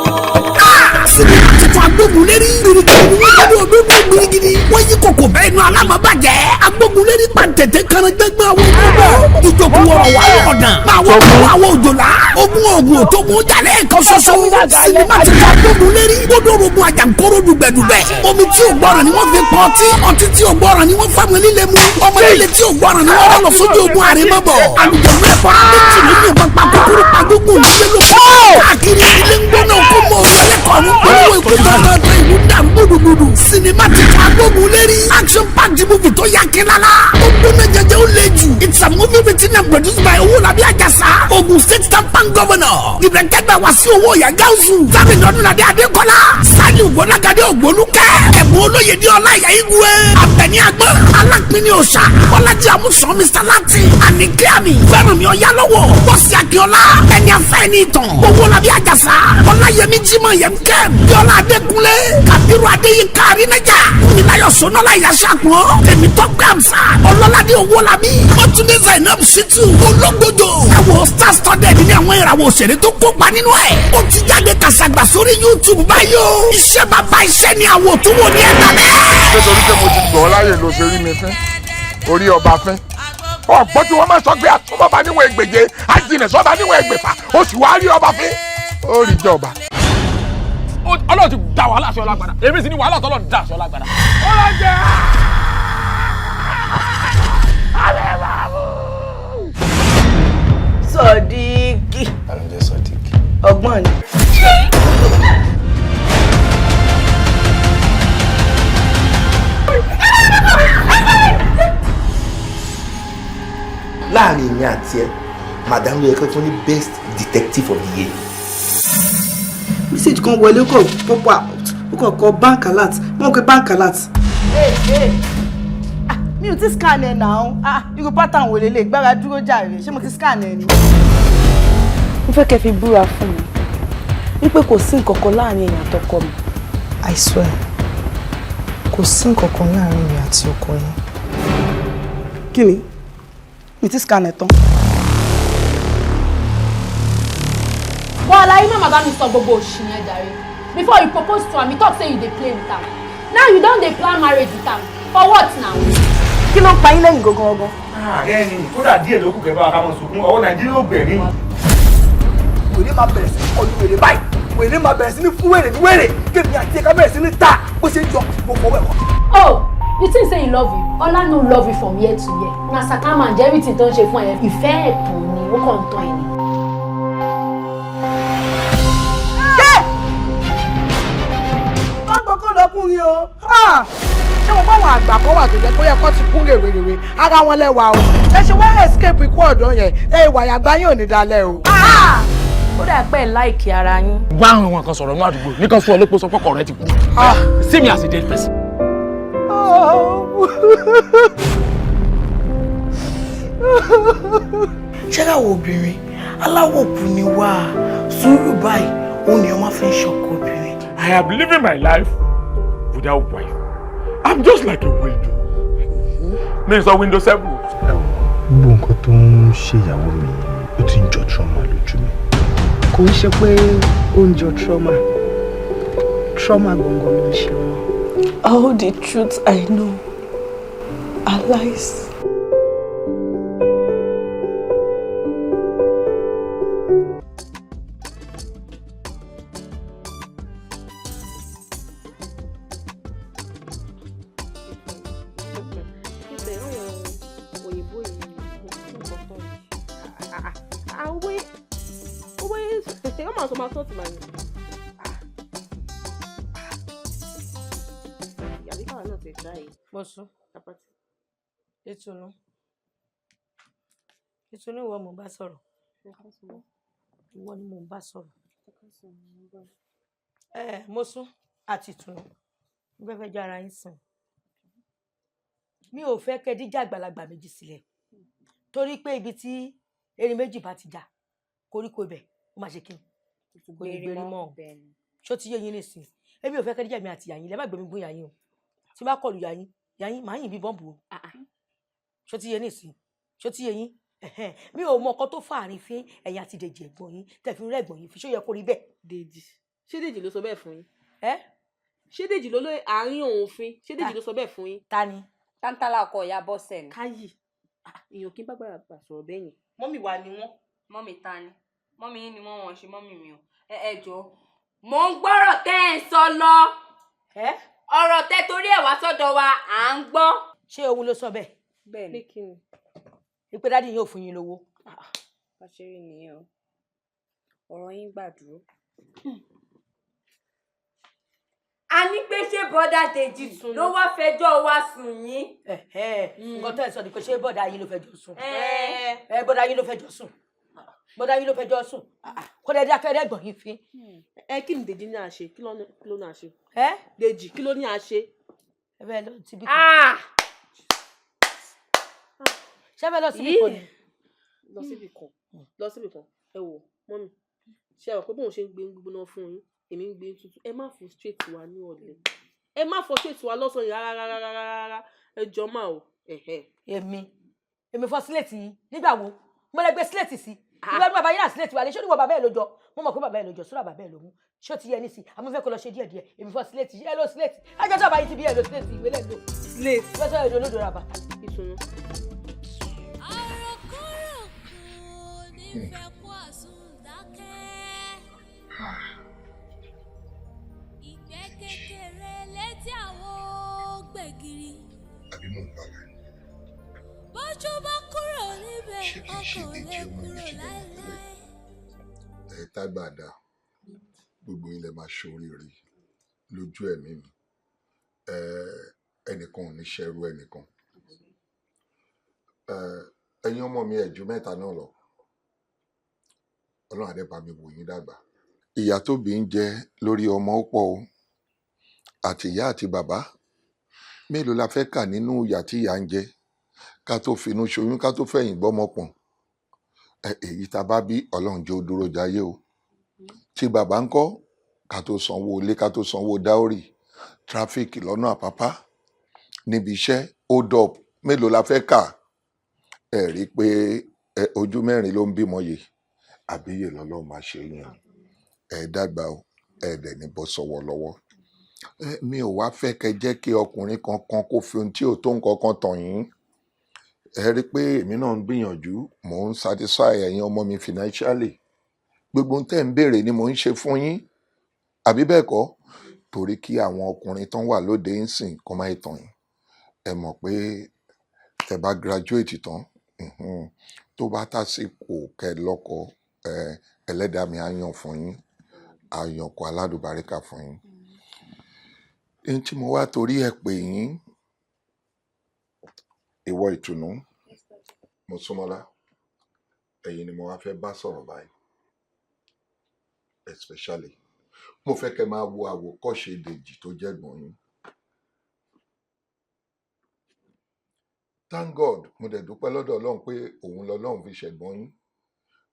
Sinimá agbógunlérí gbirigidi wọ́n jáde òdòdó gbirigidi wọ́n yí kòkò bẹ́ẹ̀ nu alámọ̀bàjẹ́ agbógunlérí pàǹtẹ̀tẹ̀ kanadẹ́gbẹ́ àwọn ìjọba ìjọba wọ̀rọ̀ wà lọ́dàn àwọn òjòlá ogun òtógun jalè kan ṣoṣo sinimá ti ta agbógunlérí gbódòrógun àjànkóró dùgbẹ̀dùgbẹ̀ omi tí ò gbọ́ràn ni wọ́n fi pọ̀ ọtí tí ò gbọ́ràn ni wọ́n fáwọn líle mu ọmọ líle tí ò gbọ́ràn ni wọ́n rọ́ lọ sójú ogun àrèmọ́bọ̀ alùpùpù ẹ̀fọ́ méjì nínú ìbọn pa kúkúrú pa gbogbo nílé ló káàkiri ilé ń gbóná kó mọ ọ̀rẹ́lẹ́kọ̀ọ́ olówó ìkótó ọ̀dọ́ ìlú dàrú gbùdùgbùdù sinimá ti ta agbógunlérí action packed movie tó yá kílála ó gbóná jẹjẹ ó lé jù it's a movie written and produced by Owolabi Ajasa Ogun State Tampan Governor directed by Wasiu Owoya Gausu Sami Lodunlade Adekola Sani Ugbonagade Ogbolukẹ ẹ̀bùn olóye ní ọlá ìyá igwe Abẹni Agbọ́n Alápínì Òòṣà Bọ́lájí Amúsàn Mr Latin Anikiami Fẹ́rànmi Ọ̀yálọ́wọ́ Bọ́sì Akíọ́lá ẹni afẹ́ ní ìtàn Owolabi Ajasa Ọláyẹmí Jimoh Yemkem Bíọ́lá Adékúnlé Kabiru Adéyínká Arínájà Ìnáyọ̀ Sọ́nọ́lá Ìyáṣàpọ̀ Tèmítọ́pẹ́ Àmsà Ọlọ́ládé Owólabí Mọ́túndé Zainab Shitu Ológbòjò ẹ̀wọ̀ star studded ní àwọn ìràwọ̀ òṣèré tó kópa nínú ẹ̀ ó ti jáde kàṣàgbà sórí YouTube báyìí o iṣẹ́ bàbá iṣẹ́ ni àwọn tó wò ní ẹ̀ka bẹ́ẹ̀. nítorí pé mo ti gbọ́ láyè ló ṣe rí mi fín orí ọba fín ọ̀gbọ́n tí wọ́n máa sọ pé àtúbọ̀bá níwọ̀n ẹgbẹ̀je àjìnà sọ́ba níwọ̀n ẹgbẹ̀fà ó sì wá rí ọba fín ó rí jọba. Ọlọ́run ti dá wàhálà sí ọlágbádá èmi sì ni wàhálà tọ́lọ́run dá sí ọlágbádá. ó lọ jẹ́ Sodiq. Àlọ́ Sodiq. Ọgbọ́n ni. Láàrin èmi àti ẹ madam ló yẹ kó fún ní best detective of the year. Message kan wọlé kọ pọpọ ó kọ bank alert wọn kọ bank alert. Mi ò ti scan ẹ náà irú pattern wo lélẹ̀ gbára dúró jàre ṣé mo ti scan ẹ ni. Mo fẹ́ kẹ́ fi búra fún mi wípé kò sí nǹkan kan láàrin èèyàn àtọkọ mi. I swear kò sí nǹkan kan láàrin mi àti ọkọ yẹn. Kí ni? Mi ti scan ẹ tán. But like mama bá mi sọ gbogbo òṣì yẹn jàre. Before you propose to am, you talk say you dey play with am. Now you don dey plan marriage with am. For what now? Kí ló ń pa yín lẹ́yìn gangan? Àgẹ́ni kódà díẹ̀ ló kù kẹ́ bá wa ká mọ̀ sunkún ọwọ́ Nàìjíríà ò gbẹ̀rí. Wèrè máa bẹ̀rẹ̀ sí ní kọlu wèrè báyìí. Wèrè máa bẹ̀rẹ̀ sí ní fún wèrè ní wèrè. Kémi àti ẹ̀ka bẹ̀rẹ̀ sí ní ta bó ṣe ń jọ gbogbo ẹ̀kọ́. Oh, you think say you love you? Ola no love you from year to year. Na sakama and everything tó ń ṣe fún ẹ. Ìfẹ́ ẹ̀tàn ni ó kàn ń tán ẹ ni. Lọkùnrin o ṣé mo bá wọn àgbà kan wà tó jẹ kó yẹ kó ti kún rèwerèwe ara wọn lẹ́wà o ẹ ṣe wọ́n escape ikú ọ̀dọ́ yẹn ìwà yàgbá yóò ní dalẹ̀ o. Ó dà pé láìkí ara yín. Wá àwọn kan sọ̀rọ̀ ní àdúgbò nìkan fún ọlọ́pọ̀ sọ pọ́kọ̀ rẹ ti kú. See me as a dead person. ṣé káwọn obìnrin aláwọ̀ òkú ni wá sùúrù báyìí òun ni wọ́n máa fi ń ṣọkọ obìnrin. I am living my life without wife. I'm just like a window. Mi sọ window 7. gbogbo nǹkan tó ń ṣe ìyàwó mi ó ti ń jọ trauma lójú mi. Kò ń ṣe pé ó ń jọ trauma gbọ̀ngàn ló ń ṣe wọn. All the truths I know are lies. Ìtùnú ìwọ mo bá sọ̀rọ̀. Ìwọ ni mo bá sọ̀rọ̀. Mọ́sún àti Ìtùnú mo fẹ́ jẹ́ ara yín sìn. Mi ò fẹ́ kẹ́ díjà àgbàlagbà méjì sílẹ̀ torí pé ibi tí erin méjì bá ti jà koríko ibẹ̀ ó máa ṣe kí ni kò ní gbérí mọ́. Ṣó ti yé yín nísìn? Èmi ò fẹ́ kẹ́ díjà mi àti yàyín lẹ́ má gbé mi gún yàyín o. Tí bá kọlù yàyín màá yìn bí bọ́ǹbù o. Ṣó ti yé nísìn? Ṣó ti yé yín? Mi ò mọ ọkọ tó fàárín fín ẹ̀yin àti Dèjì ẹ̀gbọ́n yín tẹ̀fín rẹ̀ ẹ̀gbọ́n yín fi ṣó yẹ kó rí bẹ́ẹ̀. Dèjì ṣé Dèjì ló sọ bẹ́ẹ̀ fún yín? Ṣé Dèjì ló lóye àárín òun fín? Ṣé Dèjì ló sọ bẹ́ẹ̀ fún yín? Ta ni? Tántálà ọkọ ìyá Bọ́sẹ̀ ni. Káyì èèyàn kí n bá gbàgbà bà sọ̀rọ̀ bẹ́ẹ̀ yẹn. Mọ́mì wa ni wọ́n. Mọ́mì ta ni? Mọ́mì yín ni wọ́n ṣe mọ́mì mi o. Ẹ jọ̀ọ́ mò ń gbọ́rọ̀ tẹ́ ẹ̀ ń sọ lọ. Ọ̀rọ̀ tẹ́ torí ẹ̀ wá sọ́dọ̀ wa à ń gbọ́. Ṣé òun ló sọ bẹ́ẹ̀? Bẹ́ẹ̀ ni. Kí ni? Ìpè dádì yóò fún yín lówó. Àṣírí nìyẹn o. Ọ̀rọ̀ yín gbàdúró. A ní pé ṣé bọ́dà Dèjì ló wá fẹjọ́ wa sùn yín. Nǹkan tó ẹ̀ sọ ni pé ṣé bọ́dà yín ló fẹjọ́ sùn. Bọ́dà yín ló fẹjọ́ sùn. Bọ́dà yín ló fẹjọ́ sùn. Kó dẹ́ dákẹ́ rẹ́gbọ̀n yín fi. Kí ni Dèjì ní à ṣe? Kí ló ní à ṣe? Dèjì kí ló ní à ṣe? Ẹ bẹ́ẹ̀ lọ síbí kan. Ṣé bẹ́ẹ̀ lọ síbí kan ni? Lọ síbí kan. Ẹ wò mọ́mì. Ṣé ẹ rò pé bóun ṣe ń gbé gbígbóná fún yín? Èmi ń gbé tútù. Ẹ má frustrate wa ní ọ̀lẹ. Ẹ má frustrate wa lọ́sàn-án rárá. Ẹ jọ máa o. Èmi fọ sílẹ̀tì yín nígbà wo? Mo lè gbé sílẹ̀tì sí. Ìwé ẹni bàbá yín náà sílẹ̀tì wa lè ṣé oníwọ̀ bàbá ẹ̀ ló jọ. Mo mọ̀ pé bàbá ẹ̀ ló jọ sórí bàbá ẹ̀ ló mú. Ṣé o ti yẹ ní sí? Àmọ́ fẹ́ kó lọ ṣe díẹ̀díẹ̀. Èmi fọ sílẹ̀tì yín ẹ lọ sílẹ̀tì. Ẹ jẹ́ tó bàbá yín ti bí ẹ lọ sílẹ̀tì ìwé lẹ́nu. Sílẹ̀tì. Fẹ́ sọ èdè olódò ra bàtà. Ìtùnú. Àbí mò ń bàlá ni. Bójú bá kúrò níbẹ̀ ọkàn ò lè kúrò láéláé. Tágbàdá gbogbo ilẹ̀ máa ṣoríire lójú ẹ̀mí mi. Ẹnìkan ò ní ṣẹrú ẹnìkan. Ẹ̀yin ọmọ mi ẹ̀jú mẹ́ta náà lọ. Ọlọ́run á dẹ̀ bá mi wò yín dàgbà. Ìyà tóbi ń jẹ lórí ọmọ ó pọ̀ o. Àti ìyá àti bàbá. Mélòó la fẹ́ kà nínú ìyà tí ìyá ń jẹ? Ká tó finú ṣoyún ká tó fẹ̀yìn gbọ́mọ pọ̀n. Èyí tá bá bí Ọlọ́run jẹ́ ó dúró jayé o. Tí bàbá ń kọ́ ká tó sanwó ilé ká tó sanwó dáórì. Tráfíkì lọ́nà Àpápá. Níbi iṣẹ́ hold up mélòó la fẹ́ kà? Ẹ rí i pé ojú mẹ́rin ló ń bímọ yè. Àbíyè lọ́lọ́run máa ṣe yẹn. Ẹ dàgbà o. Ẹ dẹ̀ ní bọ́ sọ́wọ́ lọ́wọ́. Mi ò wá fẹ́ kẹ́ jẹ́ kí ọkùnrin kankan kó fi ohun tí ò tó nǹkan kan tàn yín. Ẹ rí i pé èmi náà ń gbìyànjú mò ń satisfy ẹ̀yin ọmọ mi financially. Gbogbo ohun tẹ́ ń béèrè ni mò ń ṣe fún yín. Àbí bẹ́ẹ̀ kọ́? Torí kí àwọn ọkùnrin tán wà lóde ń sìn kó má tàn yín. Ẹ mọ̀ pé tẹ́ bá graduate tán tó bá tásìkò kẹ́ lọ́kọ ẹlẹ́dàá mi á yàn fún yín. Á yàn kó aládùbáríkà fún yín. Ẹni tí mo wá torí ẹ pè yín ìwọ Ìtùnú Mọ́súnmọ́lá ẹ̀yin ni mo wá fẹ́ bá sọ̀rọ̀ báyìí especially mo fẹ́ kẹ́ máa wo àwòkọ́ṣe Dèjì tó jẹ́ ẹ̀gbọ́n yín. Thank God mo dẹ̀ dúpẹ́ lọ́dọ̀ Ọlọ́run pé òun lọ́lọ́run fi ṣẹ̀gbọ́n yín.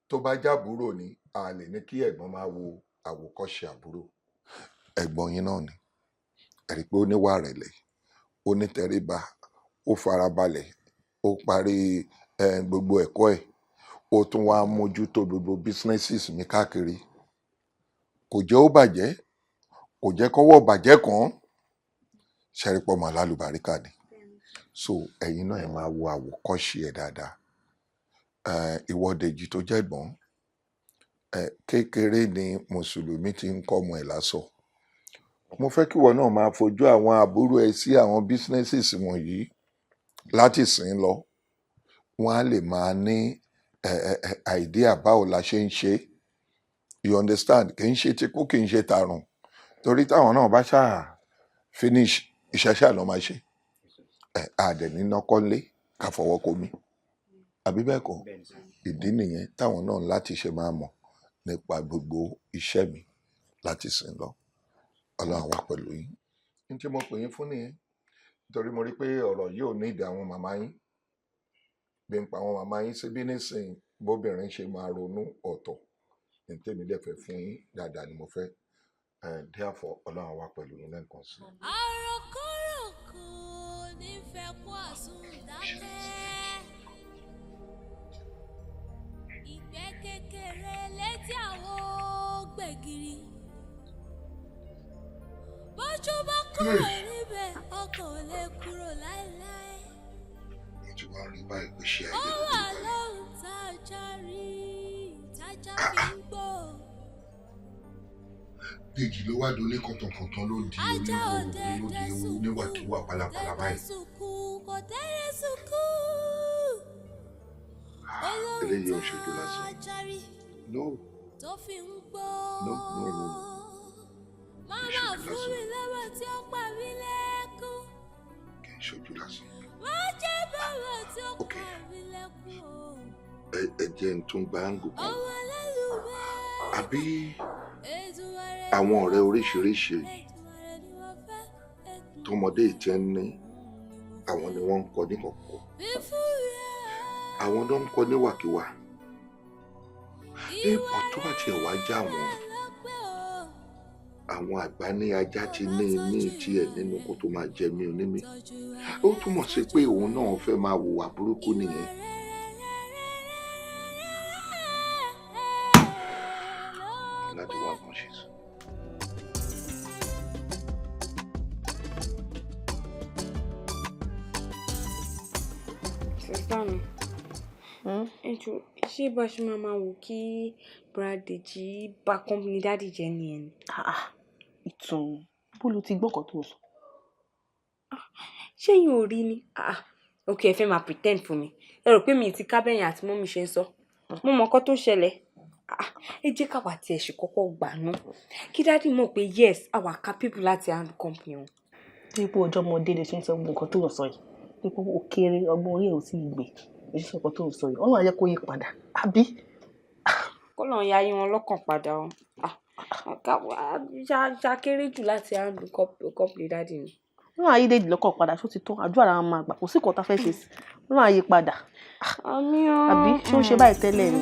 Tó bá jábúrò ni a lè ní kí ẹ̀gbọ́n máa wo àwòkọ́ṣe àbúrò. Ẹ̀gbọ́n yín náà ni. Ẹ rí i pé ó níwà rẹ̀lẹ̀, ó ní tẹríba, ó farabalẹ̀, ó parí gbogbo ẹ̀kọ́ ẹ̀ ó tún wá mójútó gbogbo businesses mi káàkiri kò jẹ́ ó bàjẹ́ kò jẹ́ kọ́wọ́ bàjẹ́ kan ṣẹ́rípọ̀ mọ́ alálùbáríkà ni so ẹ̀yin náà ẹ máa wo àwòkọ́ṣe ẹ̀ dáadáa ìwọ Dèjì tó jẹ́ ẹ̀gbọ́n kékeré ni mùsùlùmí ti ń kọ́ ọmọ ẹ̀ lásọ mo fẹ́ kí ìwọ náà máa fojú àwọn àbúrò ẹ sí àwọn businesses wọ̀nyí láti sìn lọ wọ́n á lè máa ní idea báwo la ṣe ń ṣe you understand kì í ṣe tikú kì í ṣe tarùn torí táwọn náà bá ṣáà finish iṣẹ́ ṣáà lọ́ máa ṣe àdẹ̀ní nọ́kọ́lé ká fọwọ́ komi àbí bẹ́ẹ̀ kọ́ ìdí nìyẹn táwọn náà láti ṣe máa mọ̀ nípa gbogbo iṣẹ́ mi láti sìn lọ ọlọ́run wà pẹ̀lú yín ní tí mo pè yín fún nìyẹn nítorí mo rí pé ọ̀rọ̀ yìí ò ní ìdí àwọn màmá yín bí n pa àwọn màmá yín síbí nísìnyí bóbìnrin ṣe máa ronú ọ̀tọ̀ ní tèmi dẹ̀fẹ̀ fún yín dáadáa ni mo fẹ́ therefore ọlọ́run wà pẹ̀lú yín lẹ́ẹ̀kan sí. àròkọ̀ròkò nífẹ̀ẹ́ kó àsùndákẹ́ ìgbẹ́ kékeré létí àwọn gbẹ̀gìrì bójú bá kúrò níbẹ̀ ọkọ̀ ò lè kúrò láéláé. mo ti wá rí báyìí pé ṣé ó wà lóhùn tájà rí tájà fi ń gbò. Dèjì ló wá dolé kọ̀tọ̀kọ̀tọ̀ ló di oníwàkiwà pálapàla báyìí. eléyìí ò ń ṣojú lásán. no no no no. Mama fún mi lọ́wọ́ tí ó pa mí lẹ́kún. kì í ṣojú lásán. Má jẹ́ bàbá tí ó pa mí lẹ́kún. ẹ jẹ́ n tún gba àǹgò kan. àbí àwọn ọ̀rẹ́ oríṣiríṣi tọmọdé ìtẹ́ ní àwọn ni wọ́n ń kọ́ ní kọ̀ọ̀kọ̀ àwọn ló ń kọ́ níwàkiwà èèpọ̀ tó bá tiẹ̀ wá já àwọn àgbà ní ajá ti ní tiẹ̀ nínú kó tó máa jẹ mí onímí ó túmọ̀ sí pé òun náà fẹ́ máa hùwà burúkú nìyẹn. láti wá kan ṣe sùn. Sista mi, ṣé bá ṣe máa wò kí Bradèjì bá company dáàdì jẹ́ nìyẹn ni? Ìtùnú bó ló ti gbọ́kàn tó sọ. Ṣé yín ò rí ni? Ok, ẹ fẹ́ máa pretend fún mi. Ẹ rò pé mi ti kábẹ́yìn àti mọ́mí ṣe ń sọ. Mo mọ nǹkan tó ṣẹlẹ̀. Ẹ jẹ́ káwa tiẹ̀ ṣe kọ́kọ́ gbà ná. Kí dáàdì mọ̀ pé yes, àwa capable láti handle company wọn. Dípò ọjọ́ ọmọdé lè ṣe ń sọ gbogbo nǹkan tó ń sọ yìí. Dípò ó kéré ọgbọ́n orí ẹ̀ ò tí ì gbé. Èyí sọ nǹkan tó ń sọ yìí. Ọlọ́run á jẹ́ kó yí padà. Àbí? Kọ́lọ́run ya yín wọn lọ́kàn padà o. Ṣàkéré jù láti handle company dáàdì ni. Ọlọ́run ayé Dèjì lọ́kàn padà ṣó ti tán àdúrà ara máa gbà kò sí nǹkan tá fẹ́ ṣe sí. Ọlọ́run ayé padà. Àbí ṣé ó ń ṣe báyìí tẹ́lẹ̀ ni?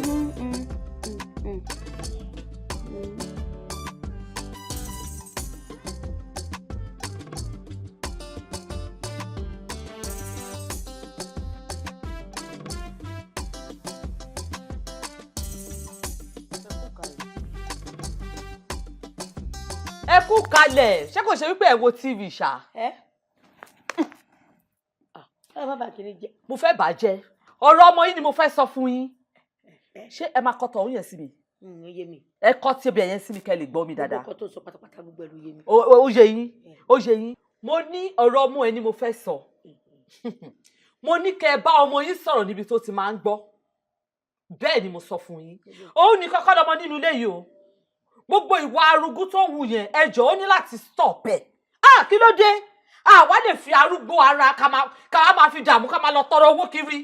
ẹ kú kalẹ̀ ṣé kò ṣe wípé ẹ wo tv ṣá. mo fẹ́ bàjẹ́ ọ̀rọ̀ ọmọ yín ni mo fẹ́ sọ fún yín ṣé ẹ máa kọ́ tọ̀hún yẹn sí mi. ẹ kọ́ tí ẹbí ẹ̀yẹn sí mi kẹ́ lè gbọ́ mi dáadáa. ó yé yín ó yé yín. mo ní ọ̀rọ̀ ọmọ ẹ ni mo fẹ́ sọ mo ní kẹ́ ẹ bá ọmọ yín sọ̀rọ̀ níbi tó ti máa ń gbọ́ bẹ́ẹ̀ ni mo sọ fún yín òun ní kọ́kọ́ lọ́mọ nínú ilé yìí o gbogbo ìwà arúgbó tó ń wù yẹn ẹjọ́ ó ní láti stop ẹ̀. Kí ló dé àwa lè fi arúgbó ara ká máa fi dààmú ká máa lọ tọrọ owó kiri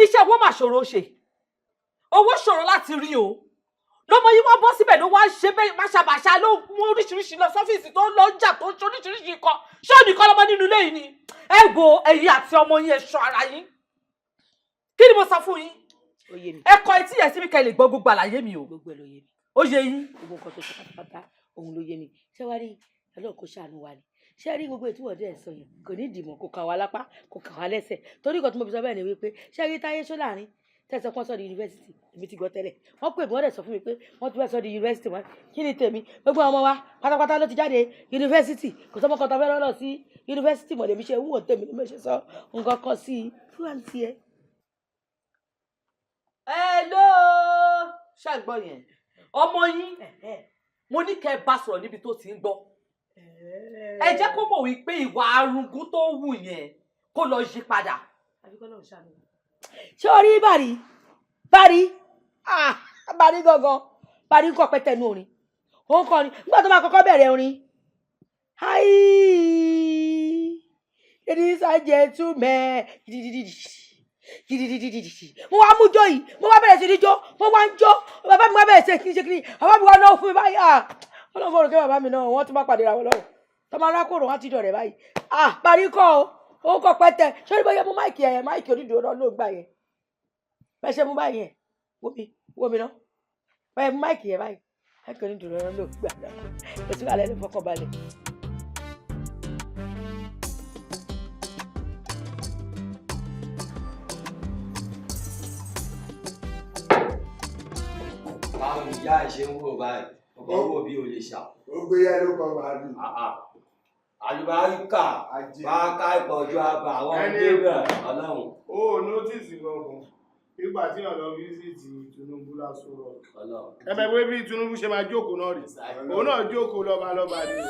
iṣẹ́ owó mà ṣòro ṣe owó ṣòro láti rí o lọ́mọ yìí wọ́n bọ́ síbẹ̀ ló wá ń ṣe bẹ́ẹ̀ máṣàmáṣá ló mú oríṣiríṣi lọ sọ́fíìsì tó ń lọ jà tó ń ṣe oríṣiríṣi nǹkan ṣé ò ní kọ́ lọ́mọ nínú ilé yìí ni ẹ wo ẹ̀yin àti ọmọ yín ẹ ṣọ́ ara yín kí ni mo sọ fún yín ẹ kọ etí yẹn sí mi kẹ́ lè gbọ́ gbogbo àlàyé mi o ó yé yín. Gbogbo nǹkan tó ṣe pátápátá òun ló yé mi ṣé wàá rí Ọlọ́run kó ṣàánú wa ni ṣé rí gbogbo ètò ọ̀dẹ́ ẹ̀ sọ yẹn kò ní ìdìmọ̀ kò kà wá lápá kò kà wá lẹ́sẹ̀ torí nǹkan tí mo fi sọ bẹ́ẹ̀ ni wípé ṣé rí táyé só láàrin tẹ̀sán kan sọ di yunifásitì èmi ti gbọ́ tẹ́lẹ̀ wọ́n pè mí wọ́n dẹ̀ sọ fún mi pé wọ́n ti fẹ́ sọ di yunifásitì wọn kí ni tèmi gbogbo ọmọ wa pátápátá ló ti jáde yunifásitì kò sọ́mọ́ kan tó fẹ́ lọ sí yunifásitì mọ̀ lèmi ṣe wúwo tèmi ni mo ṣe sọ nǹkan kan sí i fúlàn tiẹ̀. hello ṣàgbọ́ yẹn ọmọ yín mo ní kẹ́ ẹ bá sọ̀rọ̀ níbi tó ti ń gbọ́ ẹ jẹ́ kó mọ̀ wípé ìwà arúgún tó wù yẹn kó lọ yí padà. ṣé o rí bàrí gangan bàrí kọ pẹ́ tẹnu orin òun kọ ni nígbà tó máa kọ́kọ́ bẹ̀rẹ̀ orin ìdísàjẹ́ túmẹ̀ mo wá mú jó yìí mo wá bẹ̀rẹ̀ sí ní jó mo wá ń jó bàbá mi wá bẹ̀rẹ̀ sí kí n ṣe kí ni bàbá mi wá náà fún mi báyìí ọlọ́run fọ́ọ̀rọ̀ kí bàbá mi náà wọ́n tún bá pàdé ra wọn lọ́wọ́ tọ́mọ arákòrò wọn ti dọ̀rẹ́ báyìí parí kọ́ o ó kọ́ pẹ́tẹ́ sórí bóyá mú máìkì ẹ̀yẹ máìkì onídùúró náà ló ń gbà yẹn bẹ́ẹ̀ ṣe mú báyìí yẹn wó mi náà báyìí mú máìkì yẹn báyìí máìkì onídùúró náà ló ń gbà náà kò sí wàhálà ẹni fọkàn balẹ̀. báwo ni ìyá ẹ ṣe ń wò báyìí ọkọ wò bí o lè ṣà. ó gbé yẹn ló kọ màálù. àlùbáríkà bá ká ìpọ̀jù àbà àwọn ọ̀gbẹ́rẹ̀ ọlọ́run. ó nọ́tìsì gangan nígbà tí ọ̀nà fíṣítì Tinubu lásòrò ẹ̀mẹ̀ pé bí Tinubu ṣe máa jókòó náà rí òun náà jókòó lọ́ba ní.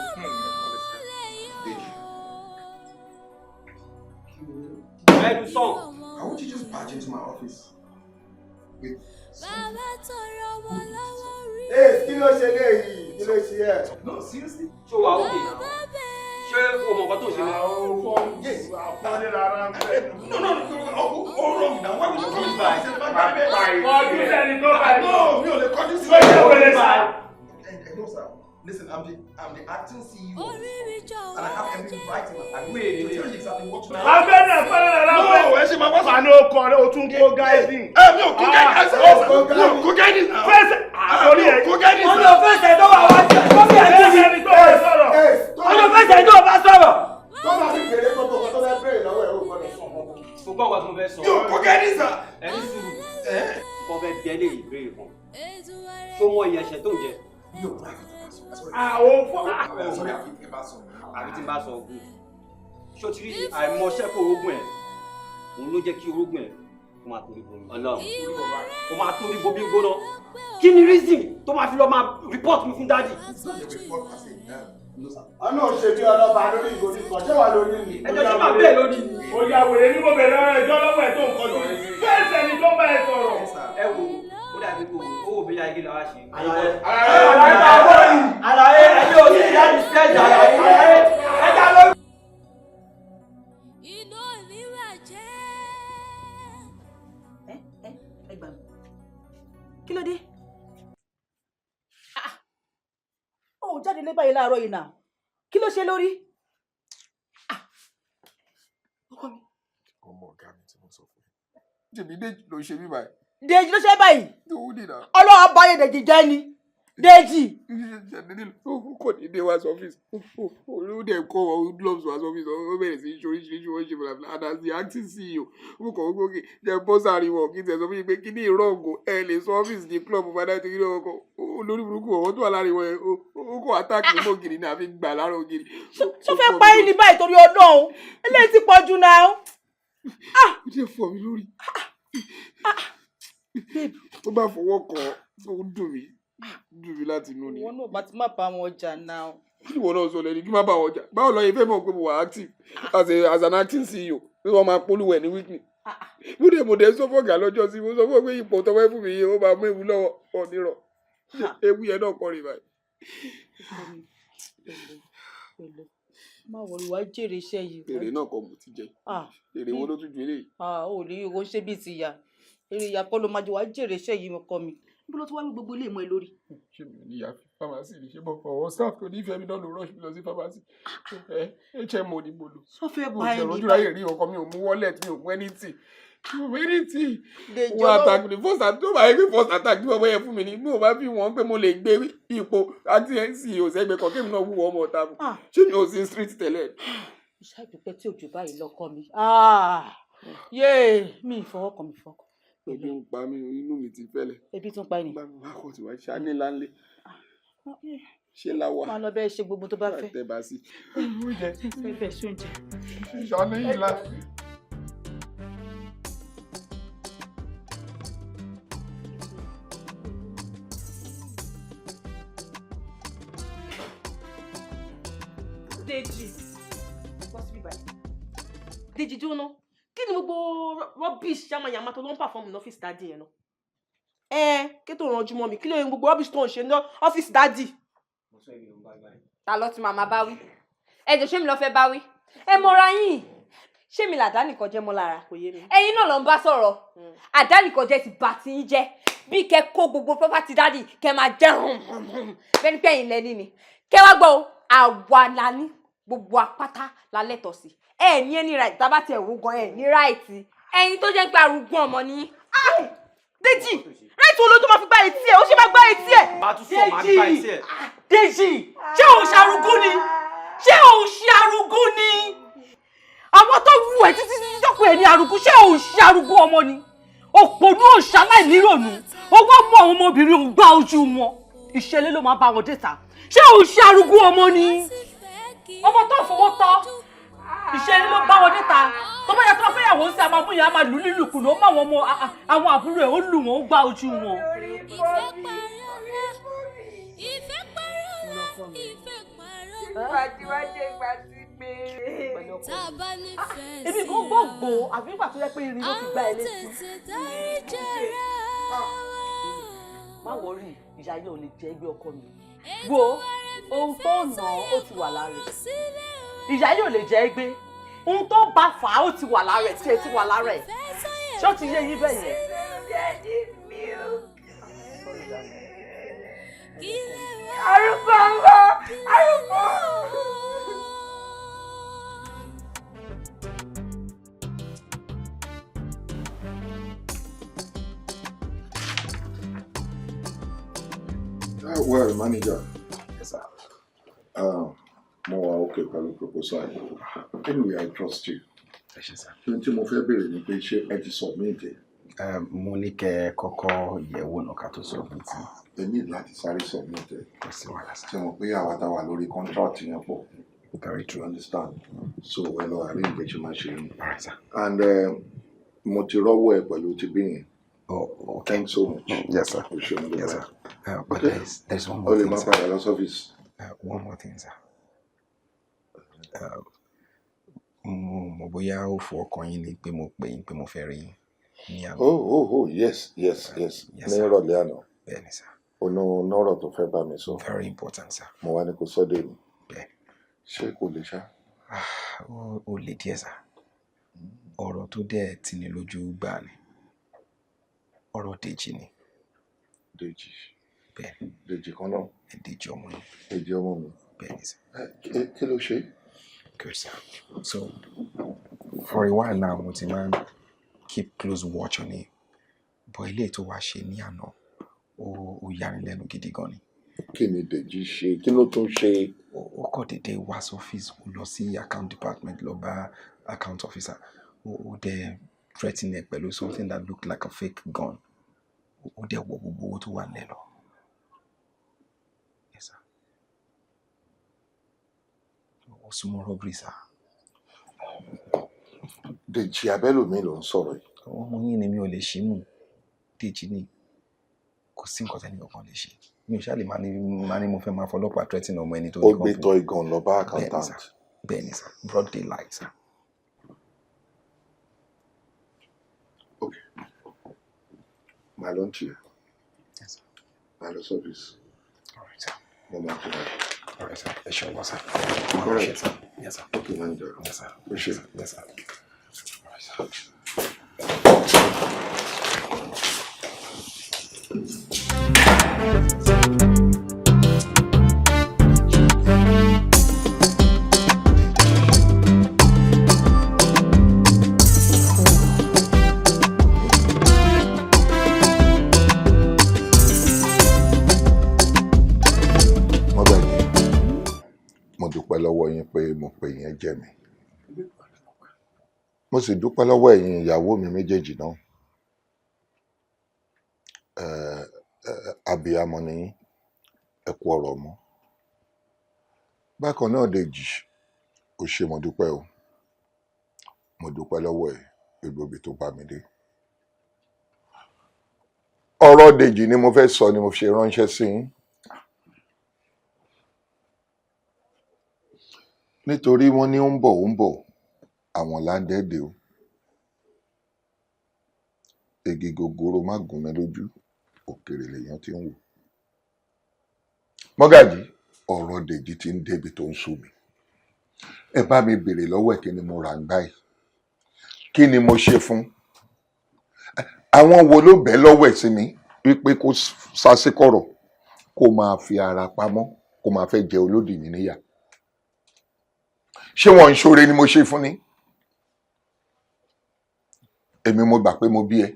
Ẹnu sàn. I want you to just barge into my office with kí ló ṣe léyìí kí ló ṣe ẹ. No, seriously. Ṣé o wà òkè náà? Ṣé o mọ̀ nǹkan tó ṣe náà? Àpọ́nlé rárá ń fẹ́. No, all wrong now. Why would you come this way? Ọdún sẹ́ni tó bá yìí. No, mi ò lè kọjú sí No, sir. Listen, I'm the acting CEO, and I have every right in my life to tell you exactly what to do. No, ẹ ṣe máa wá sànú ọkọ rẹ o tún kó gáìdì. Mi ò kó gáìdì. Mi ò kó gáìdì náà. Fẹsẹ̀ àtọ́rí ẹ̀ kó gáìdì náà. Ọjọ́ fẹsẹ̀ tó wà wá jẹ́ kó bí ẹni tó bá sọ̀rọ̀. Ọjọ́ fẹsẹ̀ tó bá sọ̀rọ̀. Tó bá fi bèrè kó tó kó tó fẹ́ bèrè lọ́wọ́ ẹ̀ ó gbọ́dọ̀ sọ ọmọ. Mo gbọ́ nǹkan tí mo fẹ́ sọ. Mi ò kó gáìdì sà. Ẹni sùúrù. Mo fẹ́ bí ẹ lè ìbéèrè kan. Ṣé o mọ iye ẹ̀ṣẹ̀ tó ń jẹ? Mi ò máa àwọn fún. Sorry, àfi tí n bá sọ. Àfi tí n bá sọ ogun. Ṣé o ti rí àìmọṣẹ́ kó orógùn ẹ̀? Òun ló jẹ́ kí orógùn ẹ̀ kó máa torí bomi. Ọlọ́run. Kó máa torí bomi gbóná. Kí ni reason tó máa fi lọ máa report mi fún dádì? Ọ̀nà òṣèlú ọlọ́ba lórí ìgòrí kan ṣé wà lórí mi. Ẹjọ́ ṣé máa bẹ́ẹ̀ lónìí ni? Ó yà wèrè ní mo bẹ̀rẹ̀ ọ̀rọ̀ ẹjọ́ lọ́wọ́ ẹ̀ tó ń kọjú. Bẹ́ẹ̀ sẹ́ni tó bá ẹ sọ̀rọ̀. Ẹ wo ó dàbí kò owó bí ayé la wá ṣe. Àlàyé ẹni ò ní láti ṣẹ́jà àlàyé ẹja lórí. Ẹ gbà mí. Kí ló dé? Ó jáde lé báyìí láàárọ̀ yìí náà. Kí ló ṣe lórí? Ọkọ mi. ọmọ ọ̀gá mi tí mo sọ fún ẹ jèmi Déjì ló ṣe mí báyìí. Dèjì ló ṣe báyìí. Owó nìyà. Ọlọ́run bá yẹ Dèjì jẹ́ ni. Dèjì. Kò ní dé wá sọ́fíìsì. Ó dẹ̀ kọ́ ọ gloves wá sọ́fíìsì. Ó bẹ̀rẹ̀ sí oríṣiríṣi wọ́n ṣe fún mi. And as the acting CEO, ó kọ̀ wípé òkè jẹ́ bọ́sà àríwọ̀ kí n tẹ̀ sọ fún mi pé kí ní ìrọ̀gùn ẹ lè sọ ọ́fíìsì ní club Fadairo tó kí ní ọkọ̀ olórí burúkú ọ̀wọ́n tó wà láriwọ̀ ẹ̀ ó kọ̀ attack ní mọ́ gidi ní àfi gbà lára ògiri. Ṣó fẹ́ pa yín ní báyìí torí Ọlọ́run? Eléyìí ti pọ̀ jù náà. Ó jẹ́ fọ́ mi lórí. Tó bá fọwọ́ kàn ó dùn mí láti inú ni. Ìwọ náà bá ti má bá wọn jà náà. Ìwọ náà sọ lẹ́ni kí má bá wọn jà. Báwo lọ yẹ fẹ́ mọ̀ pé mo wà active as an acting CEO pé wọ́n máa polówó ẹ̀ ní weekly. Mo dẹ̀ sọ fọ́gà lọ́jọ́ sí mo sọ fún pé ipò tọwọ́ fún mi yìí ó máa mú ewu lọ́wọ́ ọ̀nìrọ̀. Ewu yẹn náà kọrin báyìí. Má wọ ìwà jèrè iṣẹ́ yìí. Èrè náà kọ́ mo ti jẹ. Èrè wo ló tún ju eléyìí? Ò ní owó ṣé bí ti yà. Èrè ìyá kọ́ ló máa jẹ wá jèrè iṣẹ́ yìí ọkọ mi. Níbo ló ti wá ní gbogbo ilé ìmọ̀ ẹ lórí? Ṣé mi ò ní ìyá fámásì ní ṣé mo fọwọ́ staff tó ní ìfẹ́ mi náà ló rush mi lọ sí fámásì? HMO ni mo lò. Sọ́fẹ́ bọ̀ ẹ̀ ní. Mo ti ráyè rí ọkọ mi ò mú wallet mi ò mú anything. Anything. Wọ́n attack me first attack tó bá yẹ pé first attack tí wọ́n bá yẹ fún mi ni bí mo bá fi wọ́n pé mo lè gbé ipò àti NC òsègbè kan kí mi náà wúwo ọmọ ọ̀tá mi ṣé mi ò sí street tẹ́lẹ̀. Iṣẹ́ ìdúpẹ́ tí òjò báyìí lọ́kọ́ mi. Yéè mi ìfọwọ́kàn mi fọkàn. Ebi ń pa mí inú mi ti fẹ́lẹ̀. Ebi tún pa ẹni. Bá kò tí wá ṣáné láńlé. Ṣé láwa? Máa lọ bẹ́ẹ̀ ṣe gbogbo tó bá fẹ́. Tẹ́ bá sí. Oúnjẹ. Fẹ́fẹ́ sóúnjẹ. Ṣáné yìí la. Deji. Deji dúró. Kí ni gbogbo rubbish yamayama tó ló ń perform ní ọ́fíìsì dádì yẹn náà? Kí tó ranjú mọ́ mi, kí ló ń gbogbo rubbish tó ń ṣe ní ọ́fíìsì dádì? Ta ló ti màmá bá wí? Ẹ jẹ́ ṣé mi lọ fẹ́ bá wí? Ẹ mọra yín. Ṣé mi làdá nìkan jẹ́ mọ́ lára? Ẹ̀yin náà ló ń bá sọ̀rọ̀. Àdá nìkan jẹ́ ti bà tí yín jẹ́. Bí kẹ́ kó gbogbo property dádì kẹ́ máa jẹ́ bẹ́ni pé ẹ̀yin lẹ́ni ni. Kẹ́ wá gbọ́ àwa la ní gbogbo apáta la lẹ́tọ̀ọ́ sí. Ẹ ní ẹni right tá bá tiẹ̀ wò gan ẹ ní right. Ẹ̀yin tó jẹ́ pé arúgbó ọmọ ni. Deji, right wo ló tó máa fi gbá etí ẹ̀? Ó ṣe máa gbá etí ẹ̀. Bá tún sọ máa gbá etí ẹ̀. Deji, ṣé òun ṣarugún ni? Ṣé òun ṣe arúgún ni? Àwọn tó wù ẹ́ títí títí tó pé ẹ ní arúgún, ṣé òun ṣe arúgún ọmọ ni? Òpònú òṣà láì nírònú. Owó mú àwọn ọmọbìnrin òun gbá ojú wọn. Ìṣẹ̀lẹ̀ ló máa bá wọn déta. Ṣé òun ṣe arúgún ọmọ ni? Ọmọ tó fowó tọ́. Ìṣẹ̀lẹ̀ ló bá wọn déta. Tó bá yẹ tó fẹ́ yàwó sí àmọ́ múyàn á máa lù lílùkù ló máa wọn mọ àwọn àbúrò ẹ̀ ó lù wọ́n ó gbá ojú wọn. Èmi kò gbogbo àbí nígbà tó yẹ pé irin ló fi gbá ẹ létí. Má wọrí, ìyá yóò lè jẹ́ ẹgbẹ́ ọkọ mi. Wo ohun tó nà ó ti wà lára ẹ̀. Ìyá yóò lè jẹ́ ẹgbẹ́. Ohun tó bá fà á ó ti wà lára ẹ̀ tí ẹ ti wà lára ẹ̀. Ṣé ó ti yé yín bẹ́ẹ̀ yẹn? Arúgbó ńlá, arúgbó. Well, manager. Yes, sir. More okay pẹ̀lú proposal. Anyway, I trust you. Yes, sir. Tí mo fẹ́ bèrè ni pé ṣé ẹ ti submit ẹ? Mo ní kẹ́ kọ́kọ́ yẹ̀wò náà ká tó submit. Ẹ ní láti sáré submit ẹ. Kò sí wàhálà sá. Ṣé mo pé àwa tá wà lórí contract yẹn pọ̀? Very true. Understand? So ẹ lọ arrange ṣe máa ṣe yín. All right, sir. And mo ti rọ́wọ́ ẹ pẹ̀lú ti bí yẹn. Oh, okay. Thanks so much. Yes, sir. Yes, sir. But there's one more thing, sir. One more thing, sir. Mo bóyá ó fọ ọkàn yín ni pé mo pè yín pé mo fẹ́ rí yín ní àná. Oh, yes. Ní ìrọ̀lẹ́ àná. Bẹ́ẹ̀ni, sir. Nọ́rọ̀ tó fẹ́ bá mi sọ. Very important, sir. Mo wá ní kó sọ́dẹ̀ mi. Bẹ́ẹ̀ni. Ṣé kò lè ṣá? Ó lè díẹ̀, sir. Ọ̀rọ̀ tó dẹ̀ tì ní lójú gbà ni. Ọ̀rọ̀ Dèjì ni. Dèjì. Bẹ́ẹ̀ni. Dèjì kan náà. Dèjì ọmọ mi. Dèjì ọmọ mi. Bẹ́ẹ̀ni, sir. Kí ló ṣe? Good, sir. So, for a while now, mo ti máa ń keep close watch on him. But ilé tó wá ṣe ní àná, ó yà mí lẹ́nu gidi gan ni. Kí ni Dèjì ṣe? Kí ló tún ṣe? Ó kọ̀ dédé wá sọ́fíìsì, ó lọ sí account department lọ bá account officer. Ó dẹ̀ threaten ẹ pẹ̀lú something that looked like a fake gun. Ó dẹ̀ wọ gbogbo owó tó wà nílẹ̀ lọ. Yes, sir. Ó súnmọ́ robbery, sir. Dèjì abẹ́lòmí ló ń sọ̀rọ̀ yìí. Ọmọ yín ni mi ò lè ṣí mú. Dèjì ni kò sí nǹkan tẹ́ni kankan lè ṣe. Mi ò ṣáà lè máa ní mo fẹ́ máa fọlọ́pàá threaten ọmọ ẹni tó ní company. Ó gbé tọ́ ìgàn lọ bá accountant. Bẹ́ẹ̀ni, sir. Broad daylight, sir. Okay. My lunch here. Yes, sir. My service. All right, sir. Moment to that. All right, sir. Sure, sir. All right, sir. Yes, sir. Okay, manager. Yes, sir. Appreciate it. Yes, sir. All right, sir. dúpẹ́ lọ́wọ́ yín pé mo pè yín jẹ́ mi mo sì dúpẹ́ lọ́wọ́ ẹ̀yin ìyàwó mi méjèèjì náà abiyamọ ni yín ẹ kú ọ̀rọ̀ mọ́ bákan náà Dèjì ó ṣe mo dúpẹ́ o mo dúpẹ́ lọ́wọ́ ẹ̀ gbogbo ibi tó bá mi dé ọ̀rọ̀ Dèjì ni mo fẹ́ sọ ni mo fi ṣe ránṣẹ́ sí yín nítorí wọ́n ní ó ń bọ̀ àwọn láńdẹ́ẹ̀dẹ̀ o igi gogoro má gún mi lójú òkèrè lèèyàn ti ń wò Mọ́gàjí ọ̀rọ̀ Dèjì ti ń débi tó ń sú mi ẹ bá mi béèrè lọ́wọ́ ẹ̀ kí ni mo rà ń gbá yìí kí ni mo ṣe fún àwọn wo ló bẹ́ẹ̀ lọ́wọ́ ẹ̀ sí mi wípé kó sásíkọ̀rọ̀ kó máa fi ara pamọ́ kó máa fẹ́ jẹ olódì mi níyà ṣé wọn ń ṣoore ni mo ṣe fún ni èmi mo gbà pé mo bí ẹ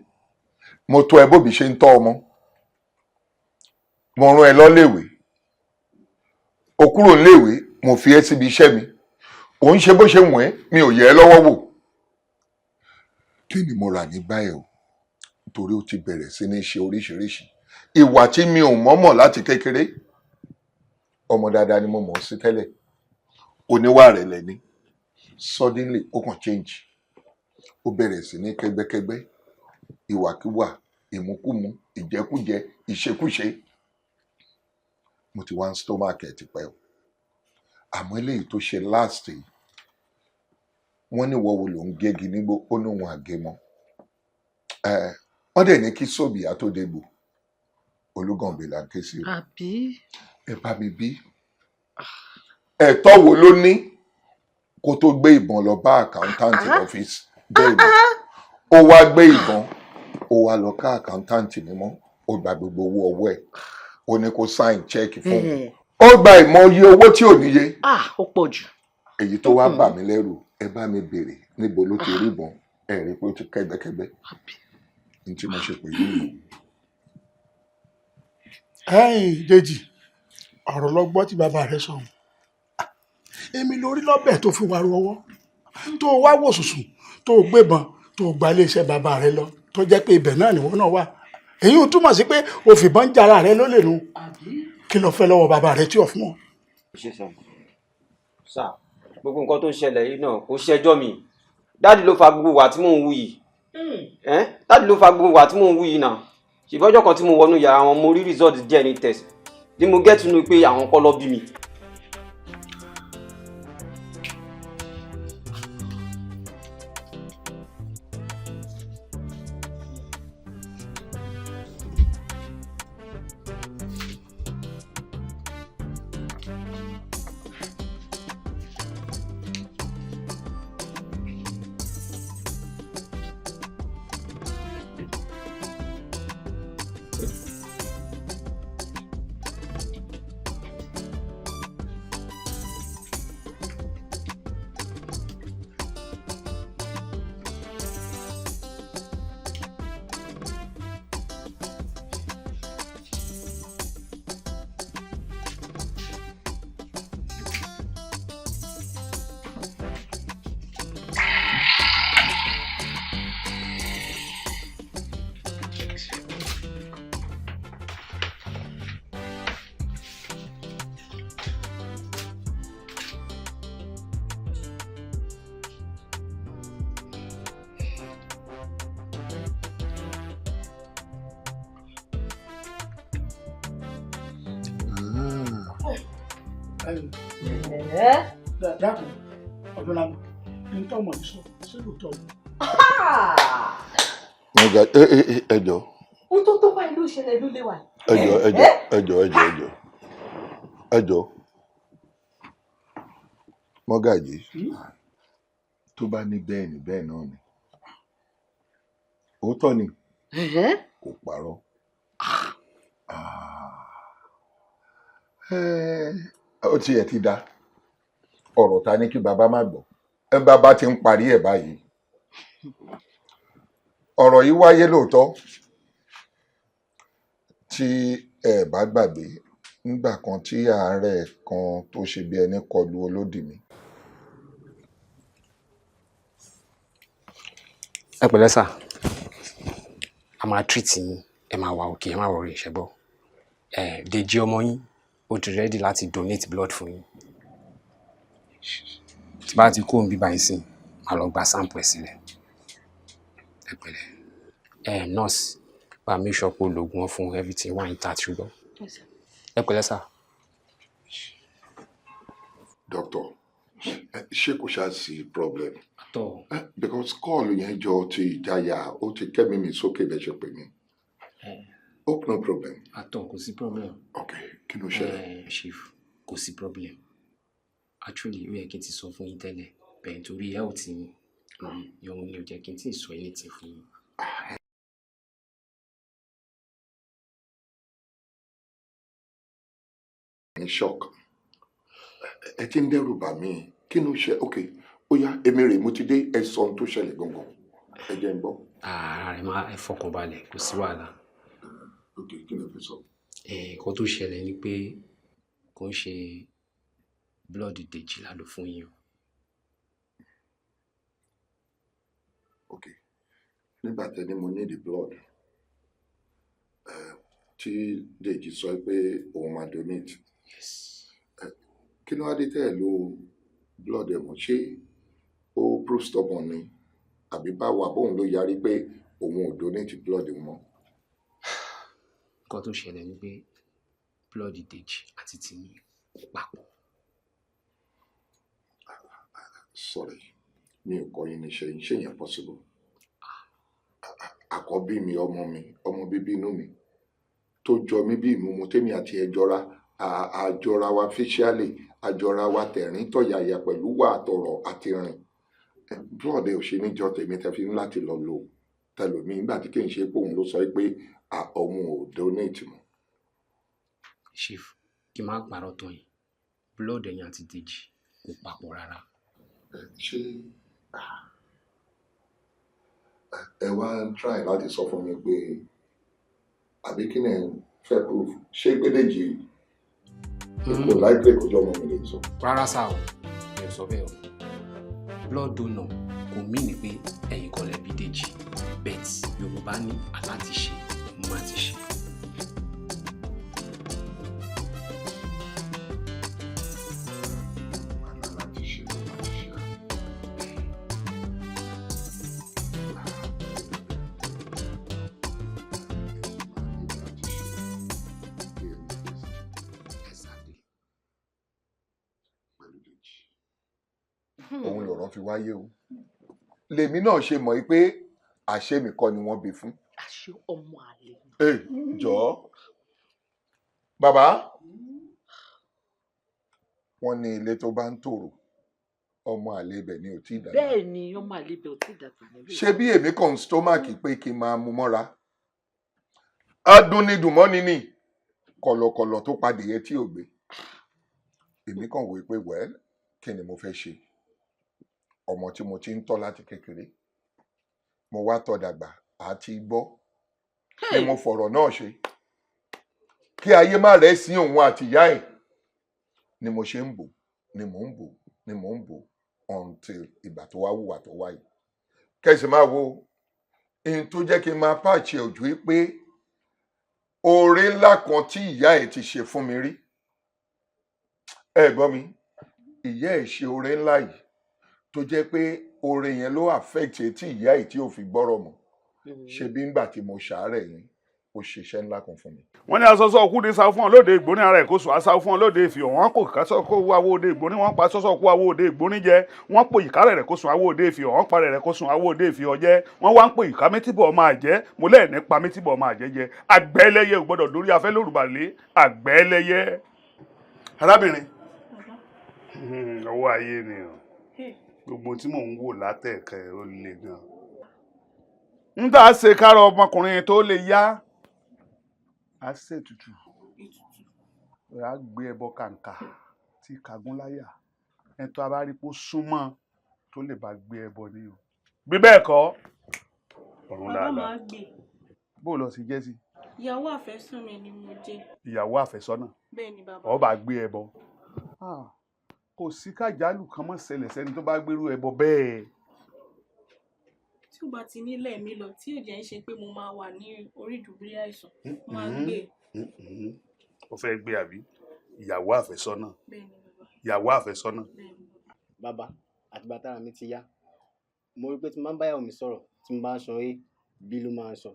mo tọ́ ẹ bóbi ṣe ń tọ́ ọmọ mo rán ẹ lọ́léèwé o kúrò níléèwé mo fi ẹ́ síbi iṣẹ́ mi ò ń ṣe bó ṣe wọ̀n ẹ́ mi ò yẹ ẹ́ lọ́wọ́ wò kí ni mo rà nígbà ẹ̀ o torí ó ti bẹ̀rẹ̀ sí ní ṣe oríṣiríṣi ìwà tí mi ò mọ̀ọ́mọ̀ láti kékeré ọmọ dáadáa ni mo mọ̀ ọ́ sí tẹ́lẹ̀ oníwà rẹ̀ lẹ́ni suddenly ó kàn change ó bẹ̀rẹ̀ sí ní kẹ́gbẹ́kẹ́gbẹ́ ìwàkiwà ìmúkúmu ìjẹkújẹ ìṣekúṣe mo ti wá ń stomach ẹ̀ tipẹ́ o àmọ́ eléyìí tó ṣe last yìí wọ́n ní wọ́wọ́ ló ń gégi nígbó ó ní òun àgémọ́ wọ́n dẹ̀ ní kí sóbìá tó dégbò olúgànbè là ń ké sí o ẹ bá mi bí ẹ̀tọ́ wo ló ní kó tó gbé ìbọn lọ bá àkáńtáǹtì lọ́fíìsì bẹ́ẹ̀ ni ó wá gbé ìbọn ó wá lọ ká àkáńtáǹtì mímọ́ ó gba gbogbo owó ọwọ́ ẹ̀ ó ní kó sáìn chẹ́ẹ̀kì fún un ó gba ìmọ̀ye owó tí ò níye ó pọ̀ jù èyí tó wá bà mí lẹ́rù ẹ bá mi béèrè níbo ló ti rí ìbọn ẹ rí pé ó ti kẹ́gbẹ́kẹ́gbẹ́ ní tí mo ṣe pè yín. Dèjì ọ̀rọ̀ lọ́gbọ́ tí bàbá rẹ sọ èmi lórí lọ́bẹ̀ tó fi wàrú ọwọ́ tó wá wò sùsùn tó gbébọn tó gba iléeṣẹ́ bàbá rẹ lọ tó jẹ́ pé ibẹ̀ náà nìwọ náà wà èyí ò túmọ̀ sí pé o fìbọn jara rẹ lólè nu kí ló fẹ́ lọ́wọ́ bàbá rẹ tí ò fún ọ. sà gbogbo nǹkan tó ń ṣẹlẹ̀ yìí náà kò ṣẹjọ́ mi dáàdì ló fa gbogbo wà tí mò ń wú yìí dáàdì ló fa gbogbo wà tí mò ń wú yìí náà ṣèbọ́jọ́ kan tí mo wọnú yàrá wọn mo rí result DNA test ni mo get to know pé àwọn kọ́ ló bí mi. dákun Ọdúnlámọ ní tó mọ̀ ní sọ sí lóòótọ́ mi. ẹjọ. ó tó báyìí ló ṣẹlẹ̀ ló lé wa. ẹjọ Mọ́gàjí tó bá ní bẹ́ẹ̀ ni bẹ́ẹ̀ náà ni òótọ́ ni kò parọ́ ó tiẹ̀ ti da ọ̀rọ̀ ta ní kí bàbá má gbọ́ ẹ bàbá ti ń parí ẹ̀ báyìí ọ̀rọ̀ yìí wáyé lóòótọ́ tí ẹ bá gbàgbé nígbà kan tí àárẹ̀ kan tó ṣe bí ẹni kọlu olódì mi. ẹ pẹ̀lẹ́ sà a máa treat yín ẹ máa wà òkè ẹ máa wọrí ìṣẹ́gbọ́ Dèjì ọmọ yín ó ti ready láti donate blood fún yín tí bá ti kó òun bíbá yín sí máa lọ gba sample ẹ̀ sílẹ̀ ẹ pẹ̀lẹ́ nurse bá make sure pé ológun wọn fún everything wà intact ṣùgbọ́n ẹ pẹ̀lẹ́ sà. Doctor, ṣé kò ṣáà sí problem? Because call yẹn jọ ti ìjáyà ó ti kẹ́mi mi sókè bẹ́ẹ̀ ṣe pè mí. Hope no problem. Kò sí problem. Okay, kí ló ṣẹlẹ̀? Chief, kò sí problem. Actually, ó yẹ kí n ti sọ fún yín tẹ́lẹ̀ bẹ́ẹ̀ nítorí health yín yọ̀hún ni ò jẹ́ kí n tí ì sọ anything fún yín. In shock. Ẹ ti ń dẹ́rù bà mí. Kí ló ṣe? Okay, ó yá èmi rè mo ti dé ẹ̀sán tó ṣẹlẹ̀ gangan. Ẹ jẹ́ ń gbọ́. Ẹ máa ẹ fọkàn balẹ̀ kò sí wàhálà. Okay, kí ló fẹ́ sọ? Nǹkan tó ṣẹlẹ̀ ni pé kò ń ṣe blood Dèjì la lò fún yín o. Okay, nígbà tẹ́ni mo need the blood tí Dèjì sọ pé òun máa donate. Kí ló wá dé tẹ́ ẹ̀ lo blood ẹ̀ mọ̀? Ṣé ó prove stubborn ni àbí báwo àbóhùn ló yarí pé òun ò donate blood mọ́? Nǹkan tó ṣẹlẹ̀ ni pé blood Dèjì àti tìyín papọ̀. Sorry, mi ò kọ́ yín ní ṣe yẹn possible. Àkọ́bí mi, ọmọ bíbí inú mi tó jọ mí bí ìmúmu tèmi àti ẹ jọra, àjọra wa facially, àjọra wa tẹ̀rín tọ̀yàyà pẹ̀lú wà àtọ̀rọ̀ àti rìn. Blood ò ṣe níjọ tèmi tẹ́ fi ń láti lọ lò tẹlòmí nígbà tí kì í ṣe pé òun ló sọ pé òun ò donate mọ́. Chief, kí n má parọ́ tán yìí, blood ẹ̀yin àti Dèjì kò papọ̀ rárá. Ṣé ẹ wá ń try láti sọ fún mi pé àbí kí ni ẹ fẹ́ proof? Ṣé Dèjì kò láìpẹ́ kó jọ ọmọ mi lè sọ? Rárá sá o, mi ò sọ bẹ́ẹ̀ o. Blood donor kò mí ní pé ẹ̀yin kọ́ lẹ bí Dèjì, bet Yorùbá ní aláti ṣe mo máa ti ṣe. Òun lọ̀rọ̀ fi wáyé o. Lèmi náà ṣe mọ̀ pé àṣẹ mi kọ́ ni wọ́n bí fún. Àṣẹ ọmọ àlè. Jọ̀ọ́ bàbá wọ́n ní ilé tó bá ń tòrò ọmọ àlè ibẹ̀ ni ò tí ì dàgbà. Bẹ́ẹ̀ ni ọmọ àlè ibẹ̀ ò tí ì dàgbà. Ṣé bí èmi kàn stomach pé kí n máa mú mọ́ra? Adùn ni dùnmọ́ni ni kọ̀lọ̀kọ̀lọ̀ tó padìyẹ tí ò gbé. Èmi kàn wò pé well kí ni mo fẹ́ ṣe? Ọmọ tí mo ti ń tọ́ láti kékeré mo wá tọ́ dàgbà àti gbọ́ ni mo fọ̀rọ̀ náà ṣe kí ayé má rẹ̀ sí òun àti ìyá ẹ̀ ni mo ṣe ń bò ni mò ń bò ni mò ń bò until ìgbà tó wá wùwà tó wáyé. Kẹ́sì máa wo ihun tó jẹ́ kí n máa pàṣẹ òjò pé oore ńlá kan tí ìyá ẹ̀ ti ṣe fún mi rí. Ẹ gbọ́ mi, ìyá ẹ̀ ṣe oore ńlá yìí tó jẹ́ pé oore yẹn ló affect etí ìyá ẹ̀ tí ò fi gbọ́rọ̀ mọ́. Ṣé bí ńgbà tí mo ṣàárẹ̀ yẹn ó ṣiṣẹ́ ńlá kan fún mi. wọ́n ní asọ́sọ́ òkú ní sáwọ́ fún ọ lóde ìgbóni ara ẹ̀ kó sùn aṣáwọ́ fún ọ lóde ìfì ọ̀hún kò kásọ́ kó wá wo òde ìgbóni wọ́n pa sọ́sọ́ kó wá wo òde ìgbóni jẹ wọ́n pò ìkárẹ̀ rẹ̀ kó sùn àwọ̀ òde ìfì ọ̀hún parẹ̀ rẹ̀ kó sùn àwọ̀ òde ìfì ọ̀jẹ́ wọ́n wá ń pò ìká métíbọ̀ máa jẹ́ mo lẹ́ẹ̀ ní pa métíbọ̀ máa jẹ́ jẹ́ àgbẹ̀ẹ́lẹ́yẹ ò gbọ́dọ̀ dórí afẹ́ lórúbà lé àgbẹ̀ẹ́lẹ́yẹ. arábìnrin owó ayé ni o gbogbo tí mò ń wò látẹ̀kẹ́ ó le gan. ń dá ṣe kára ọmọkùnrin tó lè yá a ṣètùtù a gbé ẹbọ kàǹkà tí kagún láyà ẹni tó a bá rí pé ó súnmọ́ tó lè bá gbé ẹbọ ní o bí bẹ́ẹ̀ kọ́ ọ̀run dáadáa bó lọ sí jẹ́ sí. ìyàwó àfẹ́sọ́nà ni mo jẹ́. ìyàwó àfẹ́sọ́nà. Bẹ́ẹ̀ ni bàbá. ó bá gbé ẹbọ. kò sí kájálù kan mọ́ ṣẹlẹ̀ sẹ́ni tó bá gbérú ẹbọ bẹ́ẹ̀. tí ó bá ti nílẹ̀ mi lọ tí ò jẹ́ ń ṣe pé mo máa wà ní orí ìdùbúlẹ̀ àìsàn máa gbé. ó fẹ́ gbé àbí ìyàwó àfẹ́sọ́nà. Bẹ́ẹ̀ ni bàbá. ìyàwó àfẹ́sọ́nà. bàbá àti bàtà mi ti yá mo rí pé tí mo máa ń báyàwó mi sọ̀rọ̀ tí mo bá ń sọ bí ló máa ń sọ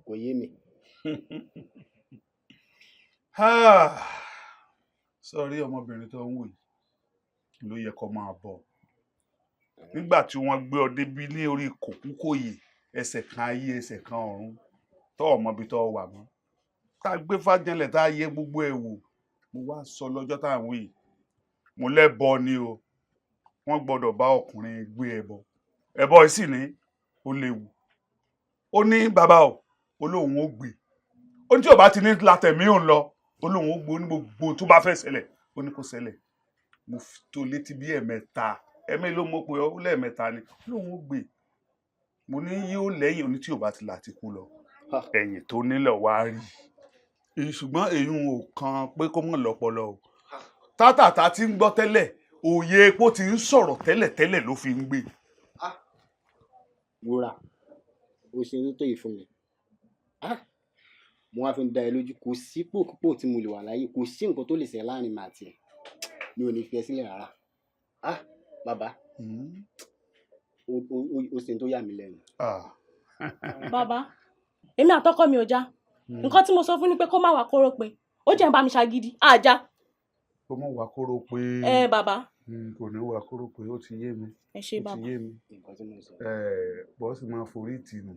kò yé mi. sọrí ọmọbìnrin tó ń wò yìí ló yẹ kó máa bọ̀ nígbà tí wọ́n gbé ọ débi ní orí kòkúkòyè ẹsẹ̀ kan ayé ẹsẹ̀ kan ọ̀run tó ọmọbi tó wà mọ́ tá a gbé fájànlẹ̀ tá a yẹ gbogbo ẹ̀ wò mo wá sọ lọ́jọ́ tá à ń wí mo lẹ́bọ ni o wọ́n gbọ́dọ̀ bá ọkùnrin gbé ẹbọ yìí sì ní ó léwu ó ní bàbá ó lóun ó gbé ó ní tí ò bá ti ní látẹ̀mí òun lọ ó lóun ó gbé ó ní gbogbo tó bá fẹ́ ṣẹlẹ̀ ó ní kó ṣẹlẹ̀ mo tó létí bí ẹ̀mẹ́ta ló mọ̀ pé ó lẹ́ẹ̀mẹ́ta ni ó lóun ó gbé mo ní yóò lẹ́yìn oní tí ò bá ti láti kú lọ ẹ̀yìn tó nílẹ̀ wá rí ṣùgbọ́n èyí ò kan pé kó mọ̀ lọ́pọlọ o tátàtà tí ń gbọ́ tẹ́lẹ̀ òye epo ti ń sọ̀rọ̀ tẹ́lẹ̀ ló fi ń gbé. wúrà ó ṣe ń tó yìí fún mi mo wá fi ń dá ẹ lójú kò sí pòkúpò tí mo lè wà láyé kò sí nǹkan tó lè ṣe láàrin màá tiẹ̀ mi ò ní fi ẹ sílẹ̀ rárá bàbá ó ṣe ń tó yà mí lẹ́nu. bàbá èmi àtọkọ mi ò já nǹkan tí mo sọ fún ni pé kó má wà kóró pé ó jẹ́ ń bá mi ṣagídí àjà. kó má wà kóró pé. bàbá. kò ní wà kóró pé ó ti yé mi. ẹ ṣe bàbá. ó ti yé mi. bọ́sì máa forí tì nù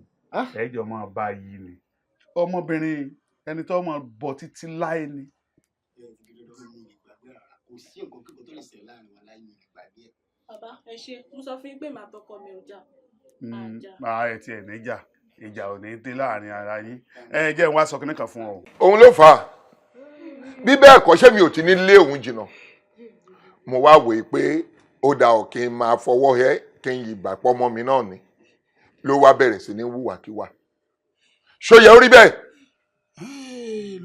ẹ̀jọ̀ máa bá yí ni ọmọbìnrin ẹni tó máa bọ̀ títí láé ni. kò sí nǹkan kíkọ tó lè ṣe láàrin wọn láyé ìgbàgbé ẹ. bàbá ẹ ṣe mo sọ fún yín pé màá tọkọ mi ò já. ẹ tiẹ̀ níjà ìjà ò ní dé láàrin ara yín ẹ jẹ́ n wá sọ kíní kan fún ọ. òun ló fà á bí bẹ́ẹ̀ kọ́ ṣé mi ò ti ní lé òun jìnnà mo wá wòye pé ó dà ọ́ kí n máa fọwọ́ ẹ kí n yìí gbà pọ́ ọmọ mi náà ni ló wá bẹ̀rẹ̀ sí ní wùwàkiwà ṣó yẹ ó rí bẹ́ẹ̀.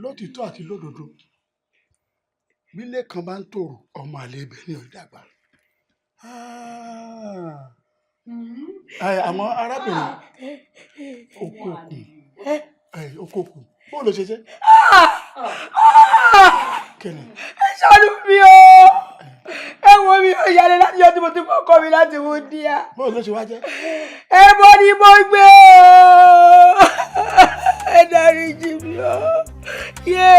lótìtọ́ àti lódodo bílé kan bá ń tòrò ọmọ àlè ibẹ̀ ni ò dàgbà. àmọ́ arábìnrin okòkùn bó ló ṣe jẹ́. kẹ́ni. ẹ ṣàánú mi o ẹ wo mi ò yàrá láti yọ tí mo ti kọ́kọ́ mi láti wo díà. bó ló ṣe wá jẹ́. ẹ bọ́ ni mo gbé o ẹ dáríjì mi o yé.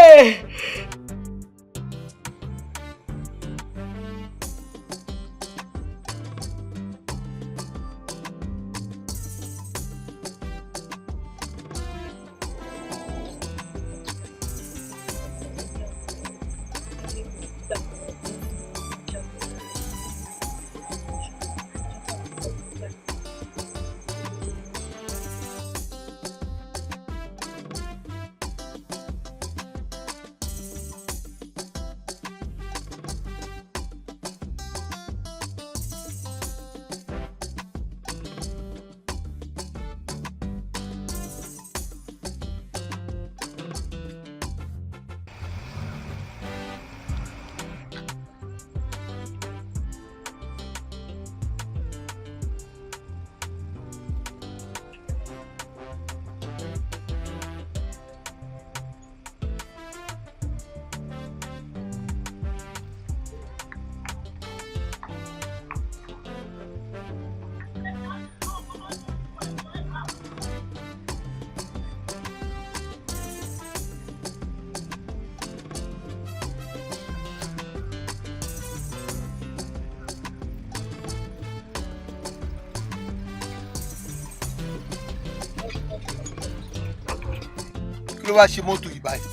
kí ló wá ṣe mọ́tò yìí báyìí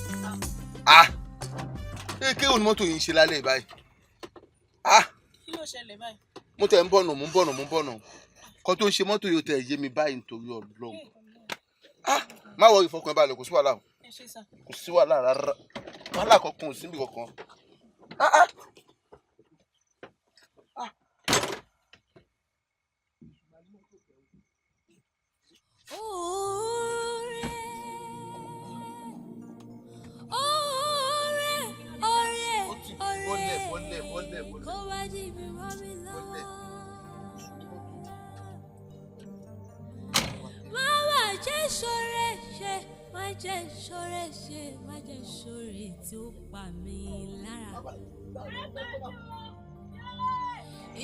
kéwòn ni mọ́tò yìí ń ṣe lálẹ́ báyìí kí ló ṣẹlẹ̀ báyìí. mo tẹ̀ ń bọ̀nà mo ń bọ̀nà kọ́ tó ń ṣe mọ́tò yìí ó tẹ̀ yé mi báyìí nítorí Ọlọ́run má wọ ìfọkàn balẹ̀ kò sí wàhálà o kò sí wàhálà rárá wàhálà kankan ò síbi kankan.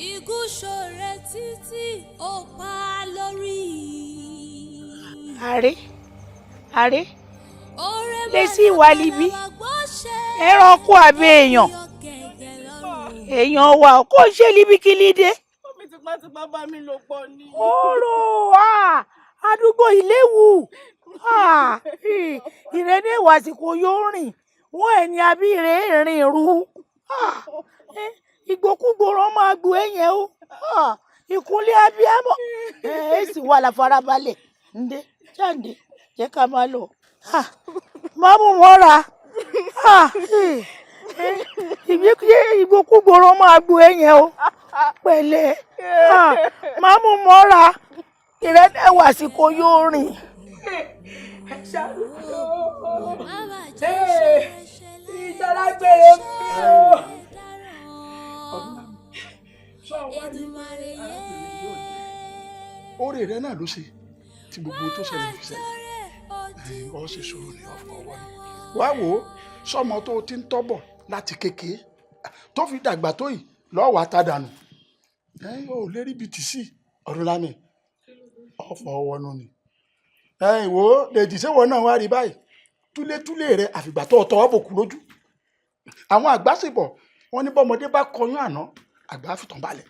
Igu ṣọ̀rẹ́ títí ó pa lórí. Àrè lèsì ìwà libi ẹranko àbí èèyàn wa kò ṣe libi kílídé. Omi tipátipá bá mi lò pọ̀ ni. Àdúgbò ìléwu ìrẹ́ni ìwà àsìkò yóò rìn wọ́n ẹni àbí ìrìn ìrú ìgbòkúgbòrò máa gbò ẹ̀yẹ o ìkúnlẹ̀ abiyamọ èsì wà láfarabalẹ̀ ǹdẹ jáde jẹ́ ká máa lọ má mú mọ́ra ìgbòkúgbòrò máa gbò ẹ̀yẹ o pẹ̀lẹ́ má mú mọ́ra ìrẹ́ni ìwà àsìkò yóò rìn. Ìjọba gbèrè mi o. Oore rẹ náà ló ṣe tí gbogbo tó ṣẹlẹ̀ fi ṣẹlẹ̀ ọ ṣe ṣòro ní ọ̀fọ̀ wọn ni wá wò ó sọmọ tó ti ń tọ́bọ̀ láti kékeré tó fi dàgbà tó yìí lọ́wọ́ àtàdànù ò lérí bíi tì sí ọdún lámì ọ̀fọ̀ wọnú ni wò ó lèjì sẹ́wọ̀ náà wá rí báyìí túlétúlé rẹ àfìgbà tó tọwọ́ bò kú lójú àwọn àgbàsìbọ̀ wọn ní bọ́mọdé bá kọyún àná àgbà fìtàn balẹ̀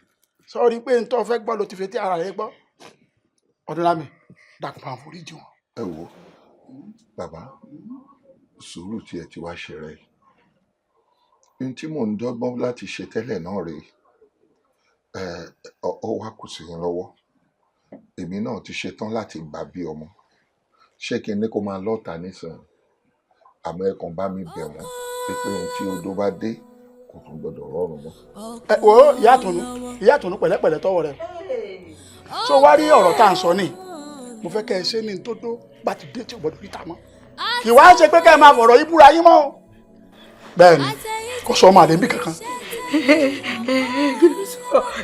sọ́ọ́rí pé ntọ́ fẹ́ gbọ́ ló ti fi tí ara rẹ gbọ́ Ọdúnlámì dàkún máa foríjì wọn. Ẹ wo bàbá sùúrù tí ẹ ti wá ṣe rẹ ohun tí mò ń dọ́gbọ́n láti ṣe tẹ́lẹ̀ náà rèé ọ wá kù sí yín lọ́wọ́ èmi náà ti ṣetán láti gbà bí ọmọ ṣé kí n ní kó máa lọ́ọ̀tà nísìnyí àmọ́ ẹ kàn bá mi bẹ̀ wọ́n pé ohun tí odó bá dé kò tún gbọdọ̀ rọrùn mọ́. Ẹ wo ìyá àtùnú pẹ̀lẹ́pẹ̀lẹ́ tọwọ́ rẹ tó wá rí ọ̀rọ̀ tá à ń sọ ní mo fẹ́ kẹ́ ẹ ṣe ní tó dó bá ti dé tí ò gbọdọ̀ ríta mọ́ kì wá ṣe pé kẹ́ ẹ máa fọ̀rọ̀ yìí búra yín mọ́ bẹ́ẹ̀ ni kò sọ ọmọ àdébí kankan.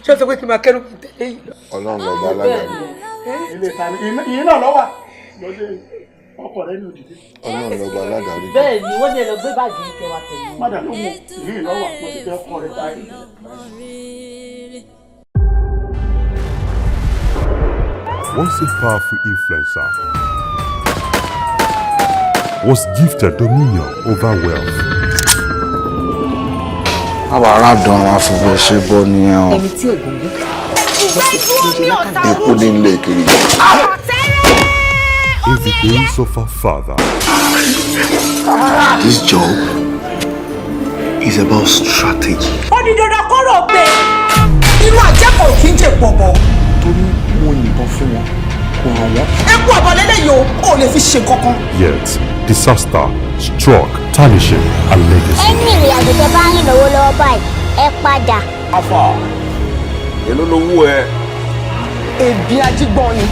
Ṣé o sọ pé kí n máa kẹ́rù kí n tẹ̀lé yìí lọ? Ọlọ́run lọ́ba alága mi. Ilé ìtàn ìyín náà lọ́wọ́ lọ́dẹ ọkọ rẹ ní òdìdí. Ọlọ́run lọ́ba alága mi. Bẹ́ẹ̀ ni wọ́n jẹ́ lọ gbé báàgì kẹwàá tẹ̀lé. Mádà ló mú ìyín lọ́wọ́ àpò ti jẹ́ ọkọ rẹ báyìí. Once a powerful influencer was gifted dominion over wealth. Àwa aládùn àwọn afọwọ́ ṣe bọ́ nìyẹn o. Ẹni tí ègún gbé. Ikú ní ilé kiri. In the days of our father. This job is about strategy. Ó di dandan kọ́rọ̀ pé inú àjẹkọ̀ kì í jẹ pọ̀pọ̀. Torí mo yìnbọn fún wọn kò ràn wọ́n. Eku àbọ̀lẹ́lẹ̀ yìí ò lè fi ṣe kankan. Yet disaster struck, tarnishing a legacy. Ẹni ìrìnàjò tẹ bá ń rìn lọ́wọ́lọ́wọ́ báyìí ẹ padà. Afa èló lówó ẹ. Èbí ajígbọ́n ni.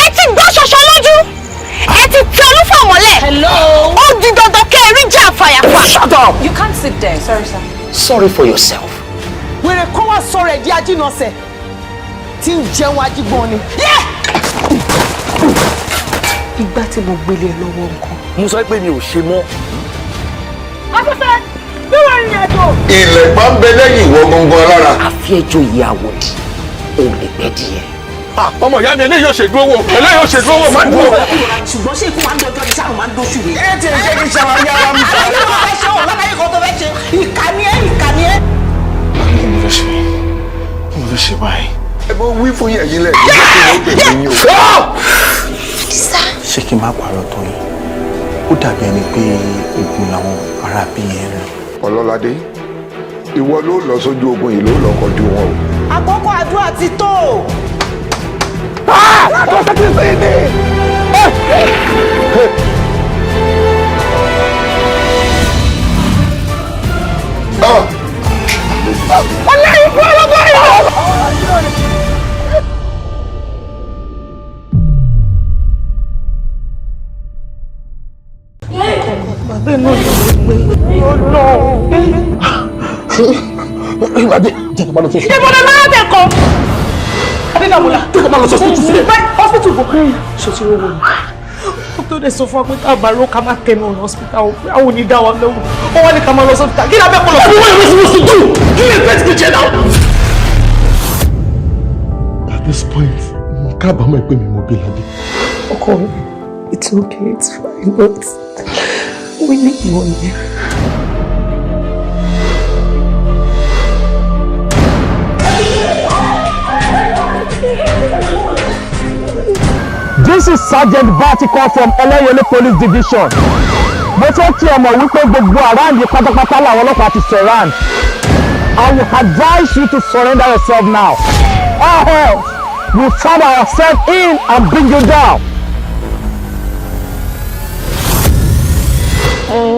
Ẹ ti gbọ́ ṣoṣo lójú ẹ ti tẹ olúfọ̀ mọ́lẹ̀. Ó di dandan kẹ́ ẹ rí jẹ́ àfàyàfà. Shut up! You can't sit there. Sorry, sir. Sorry for yourself. Wèrè kọ́ wá sọ̀rọ̀ ẹ̀ di ajínọ̀sẹ̀ tí ń jẹun ajígbọ́n ni. Ìgbà tí mo gbélé lọ́wọ́ nǹkan. Mo sọ pé mi ò ṣe mọ́. Afẹ́fẹ́ bí wọ́n rìn àjò. Ilẹ̀ pa ń bẹ lẹ́yìn ìwọ gbọ̀ngàn lára. Àfi ẹjọ́ ìyàwó di òun lè pẹ́ díẹ̀. Ọmọ ìyá mi eléyìí yóò ṣèdúró wò eléyìí yóò ṣèdúró wò máa dúró. Ṣùgbọ́n ṣé ikú máa ń dọjọ́ ìṣàrò máa ń dóṣù rẹ̀? Ẹ ti ṣe kí ṣàwọn yára mi sọ. Àbí wọ́n fẹ́ ṣe òun lábẹ́ ìkan tó fẹ́ ṣe. Ìkànnì ẹ́. Mo fẹ́ ṣe báyìí. Ẹ bó wí fún yẹ̀yìn lẹ̀ ṣé kí n má parọ́ tó yìí ó dàbí ẹni pé ogun làwọn ará bí yẹn lọ. Ọlọ́ládé ìwọ ló lọ sójú ogun yìí ló lọ kọjú wọn o. Àkókò àdúrà ti tó. Àkọsẹ́ ti sè é ní. Ọlọ́yin fún ọlọ́gbọ́n yìí. Bàbá náà ló gbé ọ̀nà. Ìgbàdé jẹ́ kí n bá lọ sí ọ̀sán. Ìbọn máa ń tẹ̀kọ́. Adédàmúlà. Jẹ́ kí n bá lọ sí ọ̀sán. Hospital bò. Ṣé o ti rówó ni? tó lè sọ fún wa pé ká bá ro ká má tẹnu ọ̀nà hospital o pé àwọn ò ní dá wa lóhùn ó wá ní ká máa lọ hospital kí ni abẹ́ pọ̀lọ̀. What am I supposed to do? Do you expect me to now? At this point, kábàámọ̀ pé mi mo bí Ládé. Ọkọ mi, it's okay, it's fine, but we need money. This is Sergeant Vertical from Olalekan Police Division. Mo fẹ́ kí ẹ mọ̀ wípé gbogbo around yìí pátápátá làwọn ọlọ́pàá ti surround. I will advise you to surrender yourself now. Or else we find ourselves in and bring you down.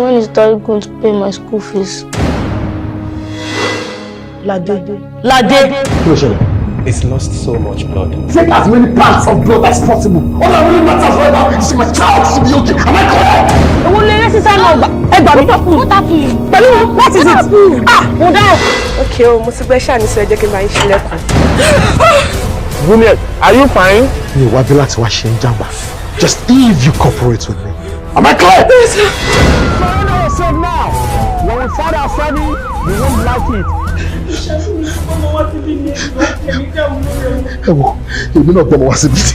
When is Daddy going to pay my school fees? Lade. Kí ló ṣẹlẹ̀? It's lost so much blood. Take as many parts of blood as possible. All that really matters right now is my child should be okay. Am I correct? Ewu lè rẹ́ sísá náà gbà. Ẹ gbà mí. What happened? Pẹ̀lú what is it? Mo dáhùn. Okay o, mo ti gbẹ́ ṣáà ní sọ ẹ jẹ́ kí n bá yín ṣílẹ̀kùn. Juliet, are you fine? Mi ò wá bí láti wá ṣe ń jàmbá. Just if you cooperate with me. Am I clear? Surrender yourself now. When we find ourselves in, we won't like it. Ẹ wo, èmi náà gbọ́mọ wá síbi tí.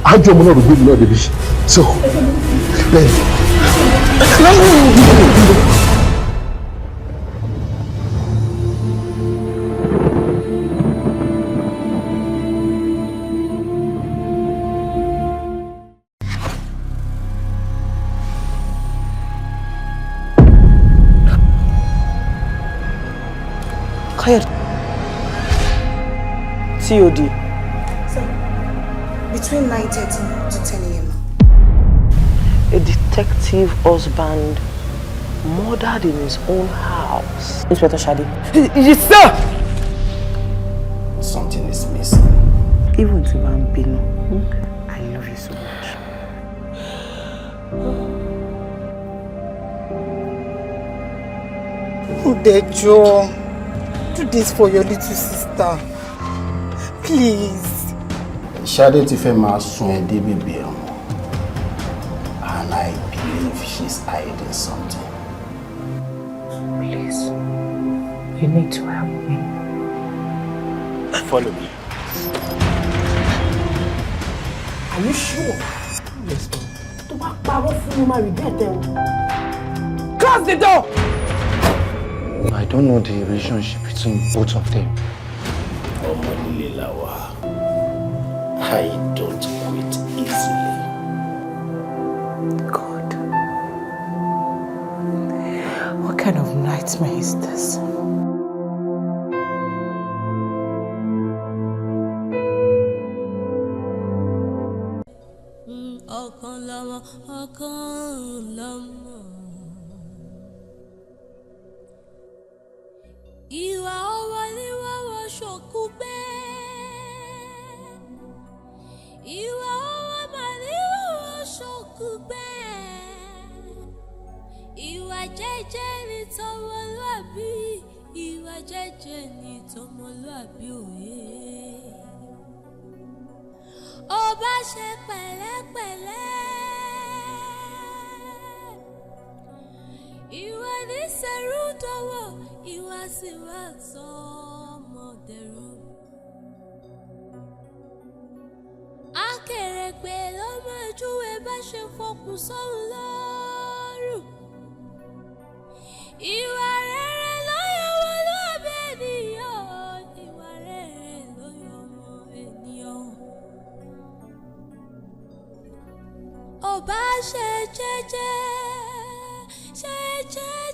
Ájọ́ ọmọ náà ló gbé mi náà débi. So, bẹ́ẹ̀ COD. So, between 9:30 to 10 a.m. A detective husband murdered in his own house. Inspector Shadi. Yes, sir! Something is missing. Even if I'm Bino, I love you so much. Udejo, do this for your little sister. Please. Shade ti fẹ́ máa sun ẹ dé bèbè ẹ̀wọ̀n. And I believe she's hiding something. Please, you need to help me. Follow me. Are you sure? Yes, ma'am. To bá parọ́ fún mi, máa regret ẹ o. Close the door! I don't know the relationship between both of them. Ọmọ líle la wà. I don't quit easily. God. What kind of nightmare is this? Okanlomo, Okanlomo. Ìwà ọwọ́líwá wọ ṣòkú gbé. Ìwà ọwọ́mọlíwá wọ ṣòkú gbé. Ìwà jẹ́jẹ́ ni tọmọlúàbí. Ìwà jẹ́jẹ́ ni tọmọlúàbí òye. Ó bá ṣe pẹ̀lẹ́pẹ̀lẹ́. Ìwà ní sẹ́rù dọ́wọ́. Ìwà sì wá sọmọdẹ̀rù. Akèrègbè ló máa júwe bá ṣe fọkùn sóhun lọ́rùn. Ìwà rere ló yọ wọ́n lọ́bẹ̀ ènìyàn. Ìwà rere ló yọ wọ́n ènìyàn. Ó bá ṣe jẹ́jẹ́, ṣe jẹ́jẹ́.